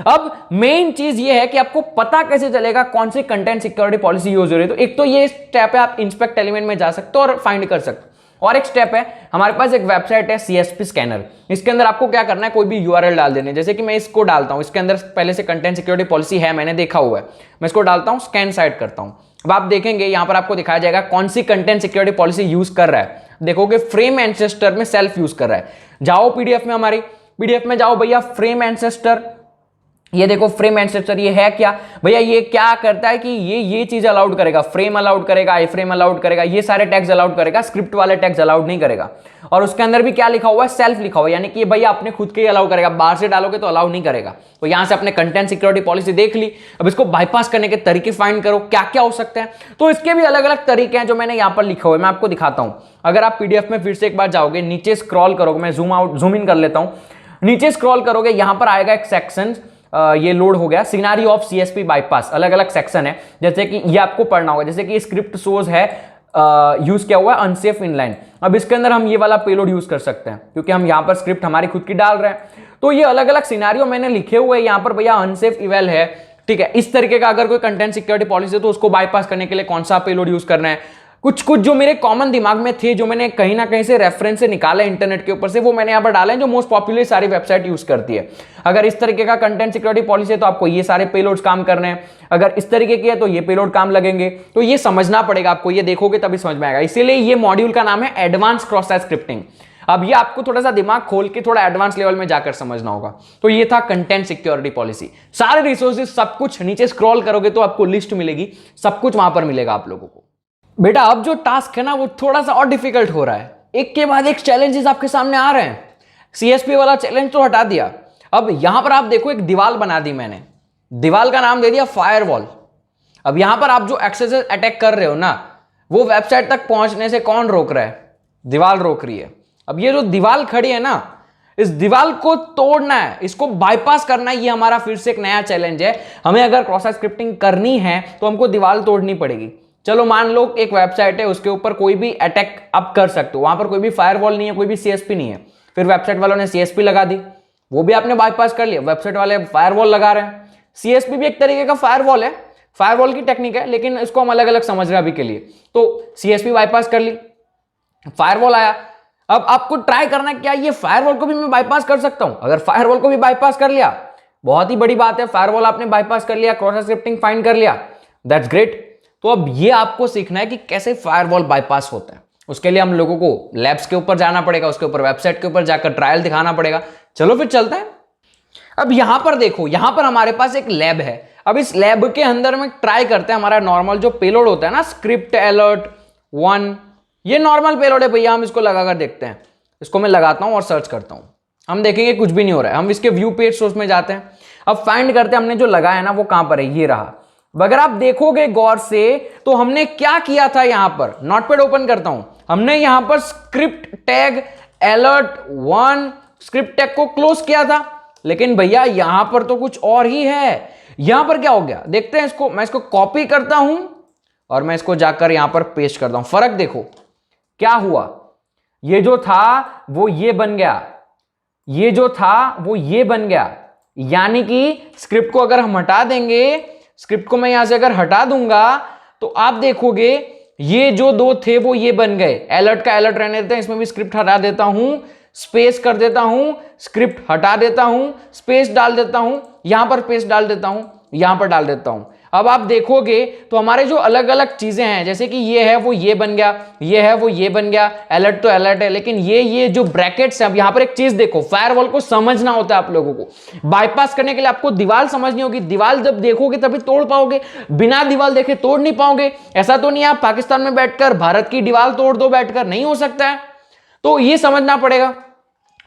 अब मेन चीज ये है कि आपको पता कैसे चलेगा कौन सी कंटेंट सिक्योरिटी पॉलिसी यूज हो रही है। तो एक तो ये स्टेप है, आप इंस्पेक्ट एलिमेंट में जा सकते हो और फाइंड कर सकते हो। और एक स्टेप है, हमारे पास एक वेबसाइट है सीएसपी स्कैनर, इसके अंदर आपको क्या करना है, कोई भी यूआरएल डाल देने, जैसे कि मैं इसको डालता हूं, इसके अंदर पहले से कंटेंट सिक्योरिटी पॉलिसी है, मैंने देखा हुआ है, मैं इसको डालता हूं, स्कैन साइट करता हूं। अब आप देखेंगे यहां पर आपको दिखाया जाएगा कौन सी कंटेंट सिक्योरिटी पॉलिसी यूज कर रहा है। देखोगे फ्रेम एंसेस्टर में सेल्फ यूज कर रहा है। जाओ पीडीएफ में, हमारी पीडीएफ में जाओ भैया, फ्रेम एंसेस्टर, ये देखो फ्रेम एंसेस्टर, ये है क्या भैया, ये क्या करता है कि ये चीज अलाउड करेगा, फ्रेम अलाउड करेगा, आई फ्रेम अलाउड करेगा, ये सारे टैग्स अलाउड करेगा, स्क्रिप्ट वाले टैग्स अलाउड नहीं करेगा। और उसके अंदर भी क्या लिखा हुआ है, सेल्फ लिखा हुआ है, यानी कि भैया अपने खुद के ही अलाउ करेगा, बाहर से डालोगे तो अलाउ नहीं करेगा। तो यहां से अपने कंटेंट सिक्योरिटी पॉलिसी देख ली। अब इसको बाईपास करने के तरीके फाइंड करो, क्या क्या हो सकते हैं। तो इसके भी अलग अलग तरीके हैं जो मैंने यहां पर लिखा हुआ है, मैं आपको दिखाता हूं। अगर आप पीडीएफ में फिर से एक बार जाओगे, नीचे स्क्रॉल करोगे, मैं जूम इन कर लेता हूं, नीचे स्क्रॉल करोगे, यहां पर आएगा एक सेक्शन, ये लोड हो गया, सिनेरियो ऑफ सीएसपी बाईपास, अलग अलग सेक्शन है, जैसे कि ये आपको पढ़ना होगा, जैसे कि स्क्रिप्ट सोर्स है यूज किया हुआ है अनसेफ इनलाइन। अब इसके अंदर हम ये वाला पेलोड यूज कर सकते हैं क्योंकि हम यहां पर स्क्रिप्ट हमारी खुद की डाल रहे हैं। तो ये अलग अलग सिनेरियो मैंने लिखे हुए हैं यहां पर भैया, अनसेफ इवेल है, ठीक है। इस तरीके का अगर कोई कंटेंट सिक्योरिटी पॉलिसी है तो उसको बाईपास करने के लिए कौन सा पेलोड यूज करना है। कुछ कुछ जो मेरे कॉमन दिमाग में थे, जो मैंने कहीं ना कहीं से रेफरेंस से निकाले इंटरनेट के ऊपर से, वो मैंने यहां पर डाले हैं, जो मोस्ट पॉपुलर सारी वेबसाइट यूज करती है। अगर इस तरीके का कंटेंट सिक्योरिटी पॉलिसी है तो आपको ये सारे पेलोड्स काम करने हैं, अगर इस तरीके की है तो ये पेलोड काम लगेंगे। तो ये समझना पड़ेगा आपको, ये देखोगे तभी समझ में आएगा। इसीलिए ये मॉड्यूल का नाम है एडवांस क्रॉस साइट स्क्रिप्टिंग। अब ये आपको थोड़ा सा दिमाग खोल के थोड़ा एडवांस लेवल में जाकर समझना होगा। तो ये था कंटेंट सिक्योरिटी पॉलिसी। सारे रिसोर्सेज सब कुछ नीचे स्क्रॉल करोगे तो आपको लिस्ट मिलेगी, सब कुछ वहां पर मिलेगा आप लोगों को। बेटा अब जो टास्क है ना वो थोड़ा सा और डिफिकल्ट हो रहा है, एक के बाद एक चैलेंजेस आपके सामने आ रहे हैं। सीएसपी वाला चैलेंज तो हटा दिया, अब यहां पर आप देखो एक दीवार बना दी मैंने, दीवार का नाम दे दिया फायरवॉल। अब यहां पर आप जो एक्सेस अटैक कर रहे हो ना, वो वेबसाइट तक पहुंचने से कौन रोक रहा है, दीवार रोक रही है। अब ये जो दीवार खड़ी है ना, इस दीवार को तोड़ना है, इसको बाईपास करना है, ये हमारा फिर से एक नया चैलेंज है। हमें अगर क्रॉस साइट स्क्रिप्टिंग करनी है तो हमको दीवार तोड़नी पड़ेगी। चलो मान लो एक वेबसाइट है, उसके ऊपर कोई भी अटैक आप कर सकते हो, वहां पर कोई भी फायरवॉल नहीं है, कोई भी सीएसपी नहीं है, फिर वेबसाइट वालों ने सीएसपी लगा दी, वो भी आपने बाईपास कर लिया, वेबसाइट वाले फायरवॉल लगा रहे हैं। सीएसपी भी एक तरीके का फायरवॉल है, फायरवॉल की टेक्निक है, लेकिन इसको हम अलग अलग समझ रहे हैं अभी के लिए। तो सीएसपी बाईपास कर ली, फायरवॉल आया, अब आपको ट्राई करना है क्या ये फायरवॉल को भी मैं बाईपास कर सकता हूं। अगर फायरवॉल को भी बाईपास कर लिया, बहुत ही बड़ी बात है, फायरवॉल आपने बाईपास कर लिया, क्रॉस साइट स्क्रिप्टिंग फाइंड कर लिया, दैट्स ग्रेट। तो अब ये आपको सीखना है कि कैसे फायरवॉल बाईपास होता है। उसके लिए हम लोगों को लैब्स के ऊपर जाना पड़ेगा, उसके ऊपर वेबसाइट के ऊपर जाकर ट्रायल दिखाना पड़ेगा। चलो फिर चलते हैं। अब यहां पर देखो, यहां पर हमारे पास एक लैब है। अब इस लैब के अंदर में ट्राई करते हैं, हमारा नॉर्मल जो पेलोड होता है ना, स्क्रिप्ट अलर्ट 1, ये नॉर्मल पेलोड है भैया, हम इसको लगाकर देखते हैं। इसको मैं लगाता हूं और सर्च करता हूं, हम देखेंगे कुछ भी नहीं हो रहा है। हम इसके व्यू पेज सोर्स में जाते हैं, अब फाइंड करते हैं हमने जो लगाया है ना वो कहां पर है, ये रहा। अगर आप देखोगे गौर से तो हमने क्या किया था, यहां पर नोटपैड ओपन करता हूं, हमने यहां पर script tag alert 1 script tag को क्लोज किया था। लेकिन भैया यहां पर तो कुछ और ही है। यहां पर क्या हो गया देखते हैं इसको। मैं इसको कॉपी करता हूं और मैं इसको जाकर यहां पर पेस्ट करता हूं। फर्क देखो क्या हुआ, ये जो था वो ये बन गया, ये जो था वो ये बन गया। यानी कि स्क्रिप्ट को अगर हम हटा देंगे, स्क्रिप्ट को मैं यहां से अगर हटा दूंगा तो आप देखोगे ये जो दो थे वो ये बन गए। अलर्ट का अलर्ट रहने देते हैं, इसमें भी स्क्रिप्ट हटा देता हूं, स्पेस कर देता हूं, स्क्रिप्ट हटा देता हूं, स्पेस डाल देता हूं, यहां पर स्पेस डाल देता हूं, यहां पर डाल देता हूं। अब आप देखोगे तो हमारे जो अलग अलग चीजें हैं, जैसे कि ये है वो ये बन गया, ये है वो ये बन गया, अलर्ट तो अलर्ट है। लेकिन ये जो ब्रैकेट्स हैं, अब यहां पर एक चीज देखो, फायरवॉल को समझना होता है आप लोगों को। बाईपास करने के लिए आपको दीवार समझनी होगी, दीवार जब देखोगे तभी तोड़ पाओगे, बिना दीवार देखे तोड़ नहीं पाओगे। ऐसा तो नहीं आप पाकिस्तान में बैठकर भारत की दीवार तोड़ दो बैठकर, नहीं हो सकता है, तो ये समझना पड़ेगा।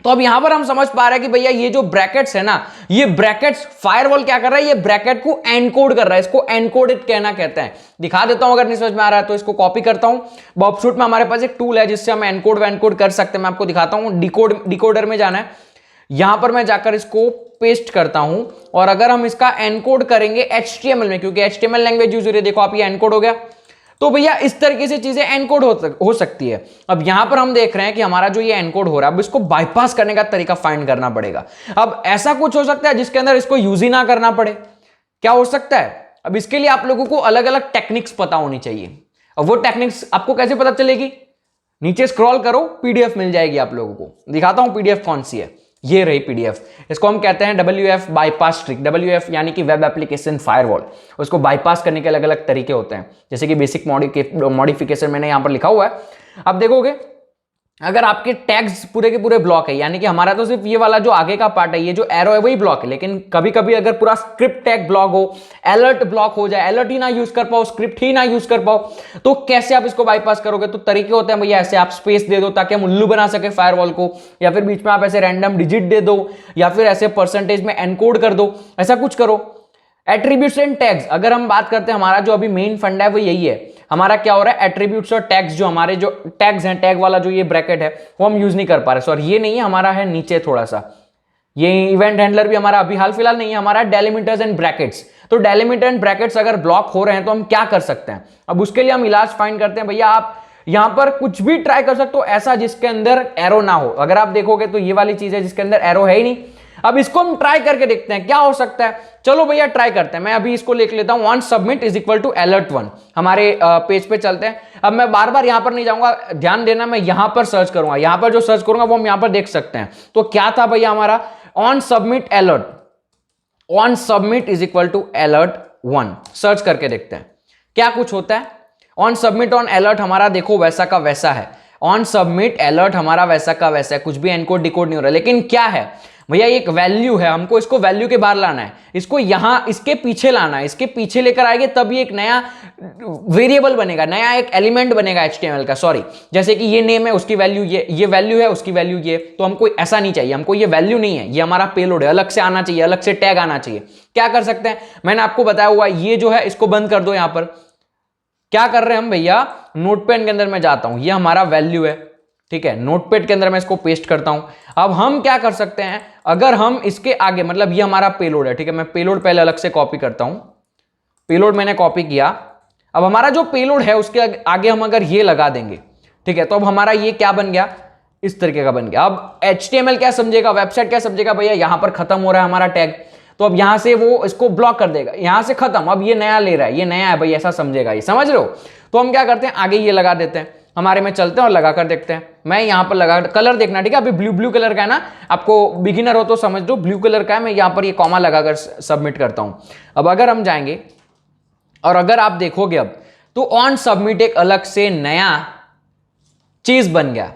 तो अब यहां पर हम समझ पा रहे हैं कि भैया ये जो ब्रैकेट्स है ना, ये ब्रैकेट्स फायरवॉल क्या कर रहा है, ये ब्रैकेट को एनकोड कर रहा है, इसको एनकोडेड कहना कहते हैं। दिखा देता हूं अगर नहीं समझ में आ रहा है तो। इसको कॉपी करता हूं, बॉबशूट में हमारे पास एक टूल है जिससे हम एनकोड वैनकोड कर सकते हैं। मैं आपको दिखाता हूं, डिकोडर में जाना है, यहां पर मैं जाकर इसको पेस्ट करता हूं और अगर हम इसका एनकोड करेंगे HTML में, क्योंकि HTML लैंग्वेज यूज हो रही है, देखो आप ये एनकोड हो गया, तो भैया इस तरीके से चीजें एनकोड हो सकती है। अब यहां पर हम देख रहे हैं कि हमारा जो ये एनकोड हो रहा है, अब इसको बाईपास करने का तरीका फाइंड करना पड़ेगा। अब ऐसा कुछ हो सकता है जिसके अंदर इसको यूज ही ना करना पड़े, क्या हो सकता है? अब इसके लिए आप लोगों को अलग अलग टेक्निक्स पता होनी चाहिए। अब वो टेक्निक्स आपको कैसे पता चलेगी? नीचे स्क्रॉल करो, पीडीएफ मिल जाएगी आप लोगों को। दिखाता हूं पीडीएफ कौन सी है, ये रही पीडीएफ। इसको हम कहते हैं WF बाईपास ट्रिक। WF यानी कि वेब एप्लीकेशन फायरवॉल। उसको बाईपास करने के अलग अलग तरीके होते हैं, जैसे कि बेसिक मॉडिफिकेशन मैंने यहां पर लिखा हुआ है। अब देखोगे अगर आपके टैग्स पूरे के पूरे ब्लॉक है, यानी कि हमारा तो सिर्फ ये वाला जो आगे का पार्ट है, ये जो एरो है वही ब्लॉक है, लेकिन कभी कभी अगर पूरा स्क्रिप्ट टैग ब्लॉक हो, अलर्ट ब्लॉक हो जाए, अलर्ट ही ना यूज कर पाओ, स्क्रिप्ट ही ना यूज कर पाओ, तो कैसे आप इसको बाईपास करोगे? तो तरीके होते हैं भैया, ऐसे आप स्पेस दे दो ताकि हम उल्लू बना सके फायरवॉल को, या फिर बीच में आप ऐसे रैंडम डिजिट दे दो, या फिर ऐसे परसेंटेज में एनकोड कर दो, ऐसा कुछ करो। एट्रीब्यूट्स एंड टैग्स, अगर हम बात करते हैं, हमारा जो अभी मेन फंडा है वो यही है। हमारा क्या हो रहा है, एट्रीब्यूट्स और टैग्स, जो हमारे जो टैग्स हैं, टैग वाला जो ये ब्रैकेट है वो हम यूज नहीं कर पा रहे। सॉरी, ये नहीं है, हमारा है नीचे थोड़ा सा। ये इवेंट हैंडलर भी हमारा अभी हाल फिलहाल नहीं है, हमारा डेलिमिटर्स एंड ब्रैकेट्स। तो डेलिमिटर एंड ब्रैकेट्स अगर ब्लॉक हो रहे हैं तो हम क्या कर सकते हैं? अब उसके लिए हम इलाज फाइंड करते हैं। भैया आप यहां पर कुछ भी ट्राई कर सकते हो ऐसा जिसके अंदर एरो ना हो। अगर आप देखोगे तो ये वाली चीज है जिसके अंदर एरो है ही नहीं। अब इसको हम ट्राई करके देखते हैं क्या हो सकता है। चलो भैया ट्राई करते हैं। मैं अभी इसको लिख लेता हूं, once submit is equal to alert 1। हमारे पेज पे चलते हैं। अब मैं बार बार यहां पर नहीं जाऊंगा, ध्यान देना, मैं यहां पर सर्च करूंगा। यहां पर जो सर्च करूंगा वो हम यहां पर देख सकते हैं। तो क्या था भैया हमारा on submit alert, on submit is equal to alert 1। Search करके देखते हैं क्या कुछ होता है। on submit on alert हमारा देखो वैसा का वैसा है। on submit alert हमारा वैसा का वैसा है, कुछ भी एनकोड डिकोड नहीं हो रहा। लेकिन क्या है भैया, एक वैल्यू है, हमको इसको वैल्यू के बाहर लाना है, इसको यहां इसके पीछे लाना है। इसके पीछे लेकर आएंगे तभी एक नया वेरिएबल बनेगा, नया एक एलिमेंट बनेगा HTML का। सॉरी, जैसे कि ये नेम है, उसकी वैल्यू ये वैल्यू है, उसकी वैल्यू ये। तो हमको ऐसा नहीं चाहिए, हमको ये वैल्यू नहीं है, ये हमारा पेलोड है, अलग से आना चाहिए, अलग से टैग आना चाहिए। क्या कर सकते हैं, मैंने आपको बताया हुआ, ये जो है इसको बंद कर दो। यहां पर क्या कर रहे हैं हम भैया, नोटपैड के अंदर मैं जाता हूं, ये हमारा वैल्यू है, ठीक है। नोटपैड के अंदर मैं इसको पेस्ट करता हूं। अब हम क्या कर सकते हैं, अगर हम इसके आगे, मतलब ये हमारा पेलोड है, ठीक है। मैं पेलोड पहले अलग से कॉपी करता हूं। पेलोड मैंने कॉपी किया। अब हमारा जो पेलोड है उसके आगे हम अगर ये लगा देंगे, ठीक है, तो अब हमारा ये क्या बन गया, इस तरीके का बन गया। अब HTML क्या समझेगा, वेबसाइट क्या समझेगा, भैया यहां पर खत्म हो रहा है हमारा टैग, तो अब यहां से वो इसको ब्लॉक कर देगा, यहां से खत्म। अब ये नया ले रहा है, ये नया है भाई, ऐसा समझेगा, ये समझ रहे हो। तो हम क्या करते हैं, आगे ये लगा देते हैं, हमारे में चलते हैं और लगा कर देखते हैं। मैं यहां पर लगा, कलर देखना, ठीक है। अभी ब्लू कलर का है ना, आपको बिगिनर हो तो समझ लो, ब्लू कलर का है। मैं यहां पर ये कॉमा लगाकर सबमिट करता हूं। अब अगर हम जाएंगे और अगर आप देखोगे अब तो ऑन सबमिट एक अलग से नया चीज बन गया।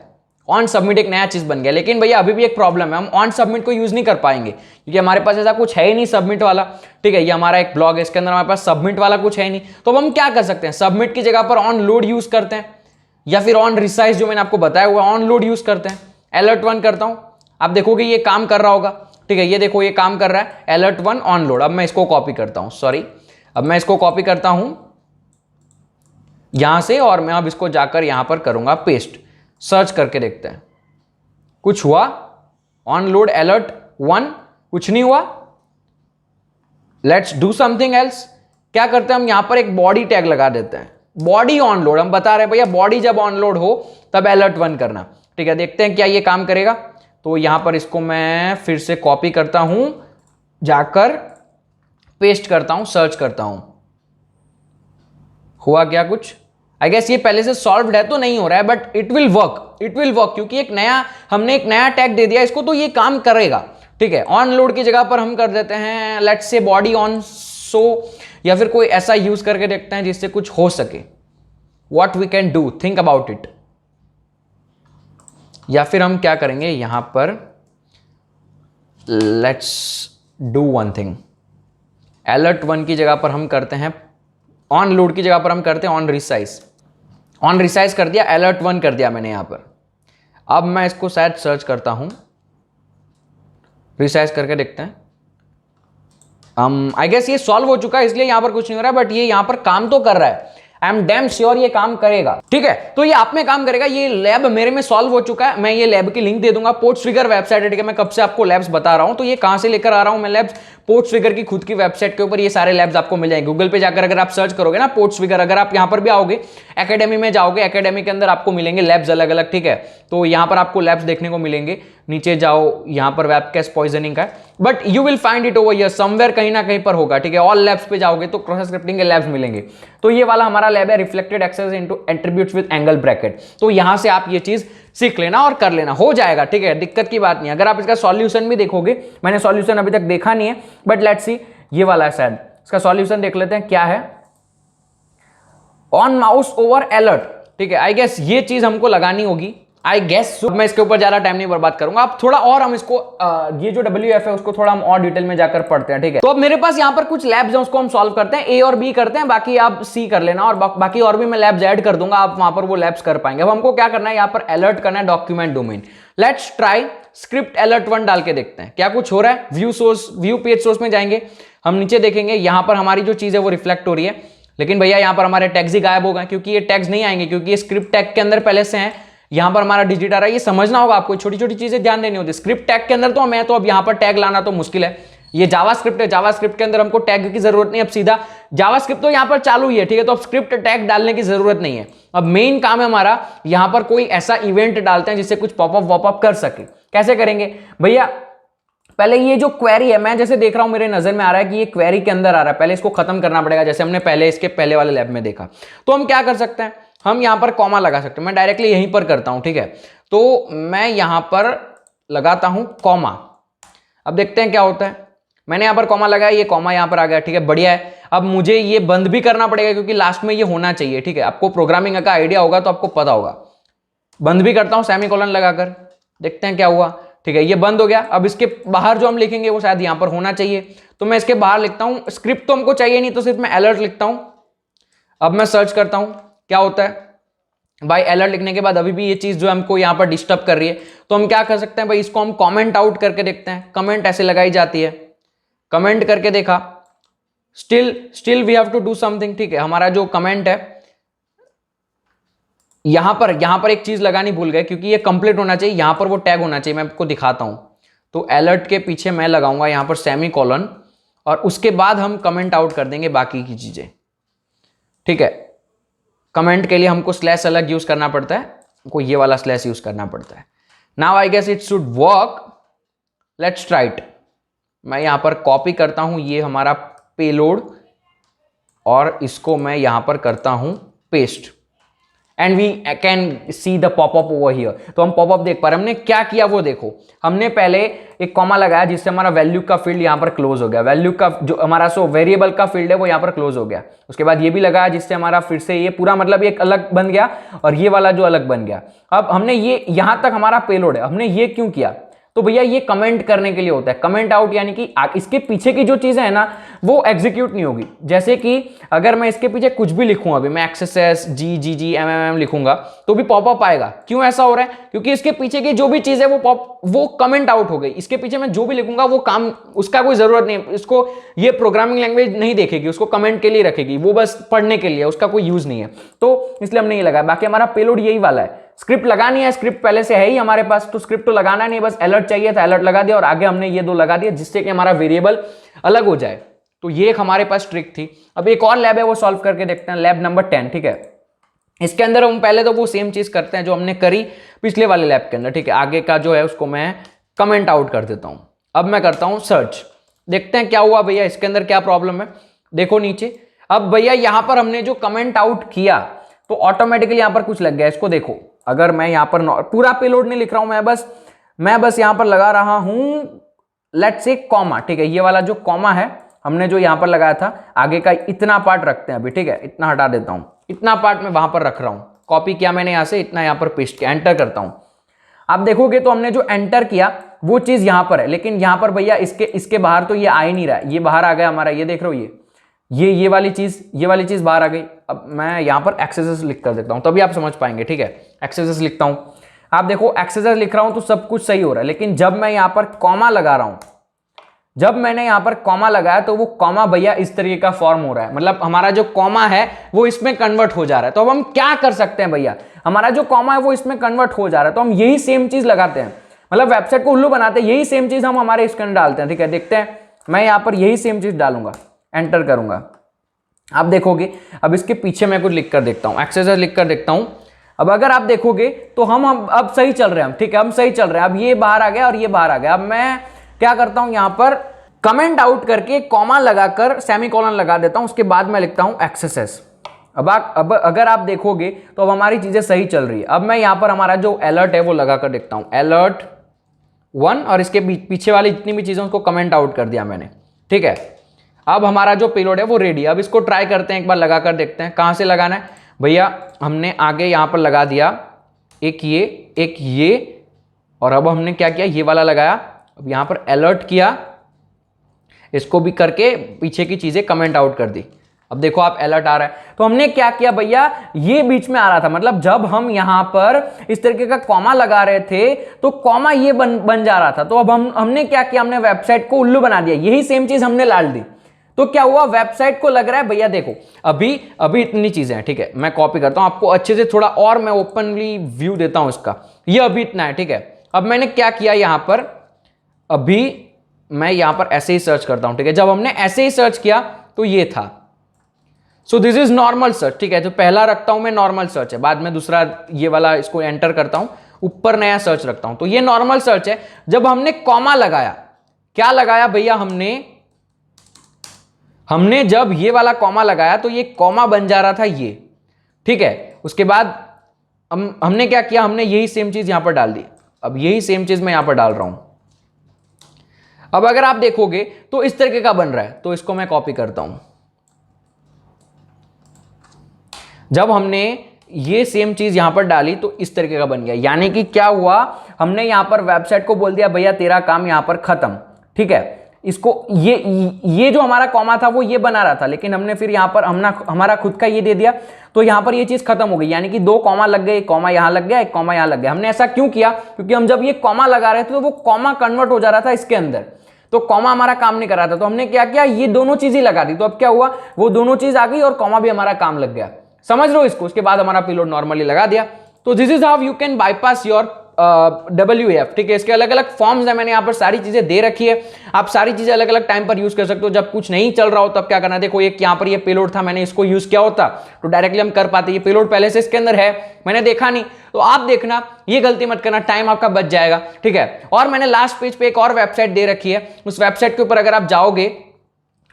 ऑन सबमिट एक नया चीज बन गया। लेकिन भैया अभी भी एक प्रॉब्लम है, हम ऑन सबमिट को यूज नहीं कर पाएंगे क्योंकि हमारे पास ऐसा कुछ है ही नहीं सबमिट वाला। ठीक है, ये हमारा एक ब्लॉग है, इसके अंदर हमारे पास सबमिट वाला कुछ है ही नहीं। तो अब हम क्या कर सकते हैं, सबमिट की जगह पर ऑन लोड यूज करते हैं या फिर ऑन रिसाइज जो मैंने आपको बताया हुआ ऑन लोड यूज करते हैं। अलर्ट 1 करता हूं, आप देखोगे ये काम कर रहा होगा। ठीक है, ये देखो ये काम कर रहा है, अलर्ट 1 ऑन लोड। अब मैं इसको कॉपी करता हूं, सॉरी, अब मैं इसको कॉपी करता हूं यहां से और मैं अब इसको जाकर यहां पर करूंगा पेस्ट। सर्च करके देखते हैं कुछ हुआ, ऑन लोड अलर्ट 1 कुछ नहीं हुआ। Let's do something else. क्या करते हैं हम यहां पर एक बॉडी टैग लगा देते हैं, बॉडी ऑन लोड। हम बता रहे हैं भैया बॉडी जब ऑन लोड हो तब अलर्ट 1 करना। ठीक है, देखते हैं क्या ये काम करेगा। तो यहां पर इसको मैं फिर से कॉपी करता हूं, जाकर पेस्ट करता हूं, सर्च करता हूं, हुआ क्या कुछ। आई गेस ये पहले से सॉल्व्ड है तो नहीं हो रहा है, but it will work, it will work, क्योंकि हमने एक नया टैग दे दिया इसको, तो ये काम करेगा। ठीक है, ऑन लोड की जगह पर हम कर देते हैं let's say body on so, या फिर कोई ऐसा यूज करके देखते हैं जिससे कुछ हो सके। What we can do, think about it. या फिर हम क्या करेंगे यहां पर, let's do one thing, alert 1 की जगह पर हम करते हैं, ऑन लोड की जगह पर हम करते हैं ऑन रिसाइज। ऑन रिसाइज कर दिया, अलर्ट 1 कर दिया मैंने यहां पर। अब मैं इसको शायद सर्च करता हूं, रिसाइज करके देखते हैं। आई गेस ये सॉल्व हो चुका है, इसलिए यहां पर कुछ नहीं हो रहा है, बट ये यहां पर काम तो कर रहा है। आई एम डैम श्योर ये काम करेगा। ठीक है, तो ये आप में काम करेगा। ये लैब मेरे में सॉल्व हो चुका है, मैं ये लैब की लिंक दे दूंगा। पोर्ट्सफिगर वेबसाइट है, ठीक है, मैं कब से आपको लैब्स बता रहा हूं, तो ये कहां से लेकर आ रहा हूं मैं लैब्स, पोर्ट्सफिगर की खुद की वेबसाइट के ऊपर ये सारे लैब्स आपको मिल जाएंगे। गूगल पे जाकर अगर आप सर्च करोगे ना पोर्ट्सफिगर, अगर आप यहां पर भी आओगे एकेडमी में जाओगे, एकेडमी के अंदर आपको मिलेंगे लैब्स अलग अलग। ठीक है, तो यहां पर आपको लैब्स देखने को मिलेंगे। नीचे जाओ, यहां पर वेब कैश पॉइजनिंग का है, but you will find it over here somewhere, कहीं ना कहीं पर होगा। ठीक है, ऑल लैब्स पे जाओगे तो क्रॉस स्क्रिप्टिंग के लैब्स मिलेंगे। तो ये वाला हमारा लैब है, reflected XSS into attributes with angle brackets. तो यहां से आप ये चीज सीख लेना और कर लेना, हो जाएगा। ठीक है, दिक्कत की बात नहीं। अगर आप इसका सॉल्यूशन भी देखोगे, मैंने सॉल्यूशन अभी तक देखा नहीं है, बट लेट्स सी, ये वाला है शायद, इसका सॉल्यूशन देख लेते हैं क्या है। On mouse over alert. ठीक है, आई गेस ये चीज हमको लगानी होगी, आई गेस। मैं इसके ऊपर ज्यादा टाइम नहीं बर्बाद करूंगा। अब थोड़ा और हम इसको ये जो WF है उसको थोड़ा हम और डिटेल में जाकर पढ़ते हैं। ठीक है, तो अब मेरे पास यहाँ पर कुछ लैब्स हैं, उसको हम सॉल्व करते हैं। A और B करते हैं, बाकी आप C कर लेना, और बाकी और भी मैं लैब्स ऐड कर दूंगा, आप वहां पर वो लैब्स कर पाएंगे। अब हमको क्या करना है, यहाँ पर अलर्ट करना है document domain. Let's try script alert 1 डाल के देखते हैं क्या कुछ हो रहा है। View source, view page source में जाएंगे, हम नीचे देखेंगे, यहां पर हमारी जो चीज है वो रिफ्लेक्ट हो रही है। लेकिन भैया यहां पर हमारे टैग्स ही गायब हो गए, क्योंकि ये टैग्स नहीं आएंगे, क्योंकि ये स्क्रिप्ट टैग के अंदर पहले से है। यहां पर हमारा डिजिट आ रहा है, ये समझना होगा आपको, छोटी छोटी चीजें ध्यान देनी होती है। स्क्रिप्ट टैग के अंदर तो मैं तो अब यहां पर टैग लाना तो मुश्किल है। ये जावास्क्रिप्ट है, जावास्क्रिप्ट के अंदर हमको टैग की जरूरत नहीं। अब सीधा जावास्क्रिप्ट तो यहां पर चालू ही है, ठीक है, तो अब स्क्रिप्ट टैग डालने की जरूरत नहीं है। अब मेन काम है हमारा यहां पर कोई ऐसा इवेंट डालते हैं जिससे कुछ पॉपअप वॉपअप कर सके। कैसे करेंगे भैया, पहले ये जो क्वेरी है, मैं जैसे देख रहा हूं, मेरे नजर में आ रहा है कि ये क्वेरी के अंदर आ रहा है, पहले इसको खत्म करना पड़ेगा, जैसे हमने पहले इसके पहले वाले लैब में देखा। तो हम क्या कर सकते हैं, हम यहां पर कॉमा लगा सकते हैं। मैं डायरेक्टली यहीं पर करता हूं, ठीक है, तो मैं यहां पर लगाता हूं कॉमा। अब देखते हैं क्या होता है। मैंने यहां पर कॉमा लगाया, ये कॉमा यहां पर आ गया, ठीक है, बढ़िया है। अब मुझे ये बंद भी करना पड़ेगा, क्योंकि लास्ट में ये होना चाहिए। ठीक है, आपको प्रोग्रामिंग का आइडिया होगा तो आपको पता होगा। बंद भी करता हूं सेमीकोलन लगाकर, देखते हैं क्या हुआ। ठीक है, ये बंद हो गया। अब इसके बाहर जो हम लिखेंगे वो शायद यहां पर होना चाहिए, तो मैं इसके बाहर लिखता हूं। स्क्रिप्ट तो हमको चाहिए नहीं, तो सिर्फ मैं अलर्ट लिखता हूं। अब मैं सर्च करता हूं क्या होता है। भाई अलर्ट लिखने के बाद अभी भी ये चीज जो हमको यहां पर डिस्टर्ब कर रही है, तो हम क्या कर सकते हैं भाई, इसको हम कमेंट आउट करके देखते हैं। कमेंट ऐसे लगाई जाती है, कमेंट करके देखा, still we have to do something. ठीक है, हमारा जो कमेंट है यहां पर एक चीज लगानी भूल गए, क्योंकि ये कंप्लीट होना चाहिए, यहां पर वो टैग होना चाहिए। मैं आपको दिखाता हूं, तो अलर्ट के पीछे मैं लगाऊंगा यहां पर सेमीकोलन, और उसके बाद हम कमेंट आउट कर देंगे बाकी की चीजें। ठीक है, कमेंट के लिए हमको स्लैश अलग यूज करना पड़ता है, हमको ये वाला स्लैश यूज करना पड़ता है। Now I guess it should work, let's try it. मैं यहां पर कॉपी करता हूं ये हमारा पेलोड, और इसको मैं यहां पर करता हूं paste. And we can see the popup over here. तो हम पॉपअप देख पा रहे हैं। हमने क्या किया वो देखो, हमने पहले एक कॉमा लगाया जिससे हमारा वैल्यू का फील्ड यहाँ पर क्लोज हो गया, वैल्यू का जो हमारा वेरिएबल का फील्ड है वो यहाँ पर क्लोज हो गया। उसके बाद ये भी लगाया जिससे हमारा फिर से ये पूरा मतलब एक अलग बन गया और ये वाला जो अलग बन गया। अब हमने ये यहां तक हमारा पेलोड है, हमने ये क्यों किया? तो भैया ये कमेंट करने के लिए होता है। कमेंट आउट यानी कि इसके पीछे की जो चीजें है ना वो एग्जीक्यूट नहीं होगी। जैसे कि अगर मैं इसके पीछे कुछ भी लिखूं, अभी मैं एक्सएसएस जी जी जी एम लिखूंगा तो भी पॉपअप आएगा। क्यों ऐसा हो रहा है? क्योंकि इसके पीछे की जो भी चीज है वो कमेंट आउट हो गई। इसके पीछे मैं जो भी लिखूंगा वो काम, उसका कोई जरूरत नहीं है, इसको ये प्रोग्रामिंग लैंग्वेज नहीं देखेगी, उसको कमेंट के लिए रखेगी, वो बस पढ़ने के लिए, उसका कोई यूज नहीं है। तो इसलिए हमने ये लगाया। बाकी हमारा पेलोड यही वाला है। स्क्रिप्ट लगानी है, स्क्रिप्ट पहले से है ही हमारे पास, तो स्क्रिप्ट तो लगाना नहीं, बस अलर्ट चाहिए था, अलर्ट लगा दिया और आगे हमने ये दो लगा दिया जिससे कि हमारा वेरिएबल अलग हो जाए। तो ये एक हमारे पास ट्रिक थी। अब एक और लैब है वो सॉल्व करके देखते हैं, लैब नंबर 10। ठीक है, इसके अंदर हम पहले तो वो सेम चीज करते हैं जो हमने करी पिछले वाले लैब के अंदर। ठीक है, आगे का जो है उसको मैं कमेंट आउट कर देता हूं। अब मैं करता हूं सर्च, देखते हैं क्या हुआ भैया, इसके अंदर क्या प्रॉब्लम है। देखो नीचे, अब भैया यहां पर हमने जो कमेंट आउट किया तो ऑटोमेटिकली यहां पर कुछ लग गया। इसको देखो, अगर मैं यहां पर पूरा पेलोड नहीं लिख रहा हूं, मैं बस यहां पर लगा रहा हूं लेट्स से कॉमा। ठीक है, ये वाला जो कॉमा है हमने जो यहां पर लगाया था, आगे का इतना पार्ट रखते हैं अभी। ठीक है, इतना हटा देता हूं, इतना पार्ट मैं वहां पर रख रहा हूं, कॉपी किया मैंने यहां से, इतना यहां पर पेस्ट किया, एंटर करता हूं। आप देखोगे तो हमने जो एंटर किया वो चीज यहां पर है, लेकिन यहां पर भैया इसके बाहर तो ये आ ही नहीं रहा है, ये बाहर आ गया हमारा, ये देख रहे हो, ये वाली चीज बाहर आ गई। अब मैं यहां पर एक्सेसेस लिख कर देता हूं तभी आप समझ पाएंगे। ठीक है, एक्सेसेस लिखता हूं, आप देखो एक्सेसेस लिख रहा हूं तो सब कुछ सही हो रहा है, लेकिन जब मैं यहां पर कॉमा लगा रहा हूं, जब मैंने यहां पर कॉमा लगाया तो वो कॉमा भैया इस तरीके का फॉर्म हो रहा है, मतलब हमारा जो कॉमा है वो इसमें कन्वर्ट हो जा रहा है। तो अब हम क्या कर सकते हैं भैया, हमारा जो कॉमा है वो इसमें कन्वर्ट हो जा रहा है, तो हम यही सेम चीज लगाते हैं, मतलब वेबसाइट को उल्लू बनाते हैं, यही सेम चीज हम हमारे इसके अंदर डालते हैं। ठीक है, देखते हैं, मैं यहां पर यही सेम चीज डालूंगा, एंटर करूंगा, आप देखोगे। अब इसके पीछे मैं कुछ लिख कर देखता हूं, एक्सेसर लिख कर देखता हूं। अब अगर आप देखोगे तो हम अब सही चल रहे हैं, ठीक है, हम सही चल रहे हैं। अब ये बाहर आ गया और ये बाहर आ गया। अब मैं क्या करता हूं, यहां पर कमेंट आउट करके कॉमा लगाकर सेमीकोलन लगा देता हूं, उसके बाद मैं लिखता हूं एक्सेसेस। अब अगर आप देखोगे तो अब हमारी चीजें सही चल रही है। अब मैं यहां पर हमारा जो अलर्ट है वो लगाकर देखता हूं, अलर्ट 1, और इसके पीछे वाली जितनी भी चीजें उसको कमेंट आउट कर दिया मैंने। ठीक है, अब हमारा जो पेलोड है वो रेडी है। अब इसको ट्राई करते हैं, एक बार लगाकर देखते हैं। कहां से लगाना है भैया, हमने आगे यहां पर लगा दिया एक ये, और अब हमने क्या किया, ये वाला लगाया। अब यहां पर अलर्ट किया, इसको भी करके पीछे की चीजें कमेंट आउट कर दी। अब देखो आप अलर्ट आ रहा है। तो हमने क्या किया भैया, ये बीच में आ रहा था, मतलब जब हम यहां पर इस तरीके का कॉमा लगा रहे थे तो कॉमा ये बन जा रहा था। तो अब हमने क्या किया, हमने वेबसाइट को उल्लू बना दिया, यही सेम चीज हमने डाल दी। तो क्या हुआ, वेबसाइट को लग रहा है भैया देखो अभी इतनी चीजें हैं। ठीक है, मैं कॉपी करता हूं आपको अच्छे से, थोड़ा और मैं ओपनली व्यू देता हूं इसका। ये अभी इतना है। ठीक है, अब मैंने क्या किया यहां पर, अभी मैं यहां पर ऐसे ही सर्च करता हूं। ठीक है, जब हमने ऐसे ही सर्च किया तो ये था। So this is normal search. ठीक है, तो पहला रखता हूं मैं नॉर्मल सर्च है, बाद में दूसरा ये वाला इसको एंटर करता हूं, ऊपर नया सर्च रखता हूं। तो ये नॉर्मल सर्च है। जब हमने कॉमा लगाया, क्या लगाया भैया, हमने जब ये वाला कॉमा लगाया तो ये कॉमा बन जा रहा था ये। ठीक है, उसके बाद हमने क्या किया, हमने यही सेम चीज यहां पर डाल दी। अब यही सेम चीज मैं यहां पर डाल रहा हूं। अब अगर आप देखोगे तो इस तरीके का बन रहा है। तो इसको मैं कॉपी करता हूं। जब हमने ये सेम चीज यहां पर डाली तो इस तरीके का बन गया। यानी कि क्या हुआ, हमने यहां पर वेबसाइट को बोल दिया भैया तेरा काम यहां पर खत्म। ठीक है, इसको ये जो हमारा कॉमा था वो ये बना रहा था, लेकिन हमने फिर यहां पर हमारा खुद का ये दे दिया, तो यहां पर ये चीज खत्म हो गई। यानी कि 2 कॉमा लग गए, एक कॉमा यहां लग गया, एक कॉमा यहां लग गया। हमने ऐसा क्यों किया, क्योंकि हम जब ये कॉमा लगा रहे थे तो वो कॉमा कन्वर्ट हो जा रहा था इसके अंदर, तो कॉमा हमारा काम नहीं कर रहा था। तो हमने क्या किया, ये दोनों चीजें लगा दी। तो अब क्या हुआ, वो दोनों चीज आ गई और कॉमा भी हमारा काम लग गया। समझ लो इसको। उसके बाद हमारा पेलोड नॉर्मली लगा दिया। तो this is how you can bypass your WAF। ठीक है, इसके अलग अलग फॉर्म्स है, मैंने यहाँ पर सारी चीजें दे रखी है। आप सारी चीजें अलग अलग टाइम पर यूज कर सकते हो। जब कुछ नहीं चल रहा हो तब क्या करना, देखो एक यहाँ पर ये पेलोड था, मैंने इसको यूज किया होता तो डायरेक्टली हम कर पाते। ये पेलोड पहले से इसके अंदर है, मैंने देखा नहीं, तो आप देखना, ये गलती मत करना, टाइम आपका बच जाएगा। ठीक है, और मैंने लास्ट पेज पे एक और वेबसाइट दे रखी है। उस वेबसाइट के ऊपर अगर आप जाओगे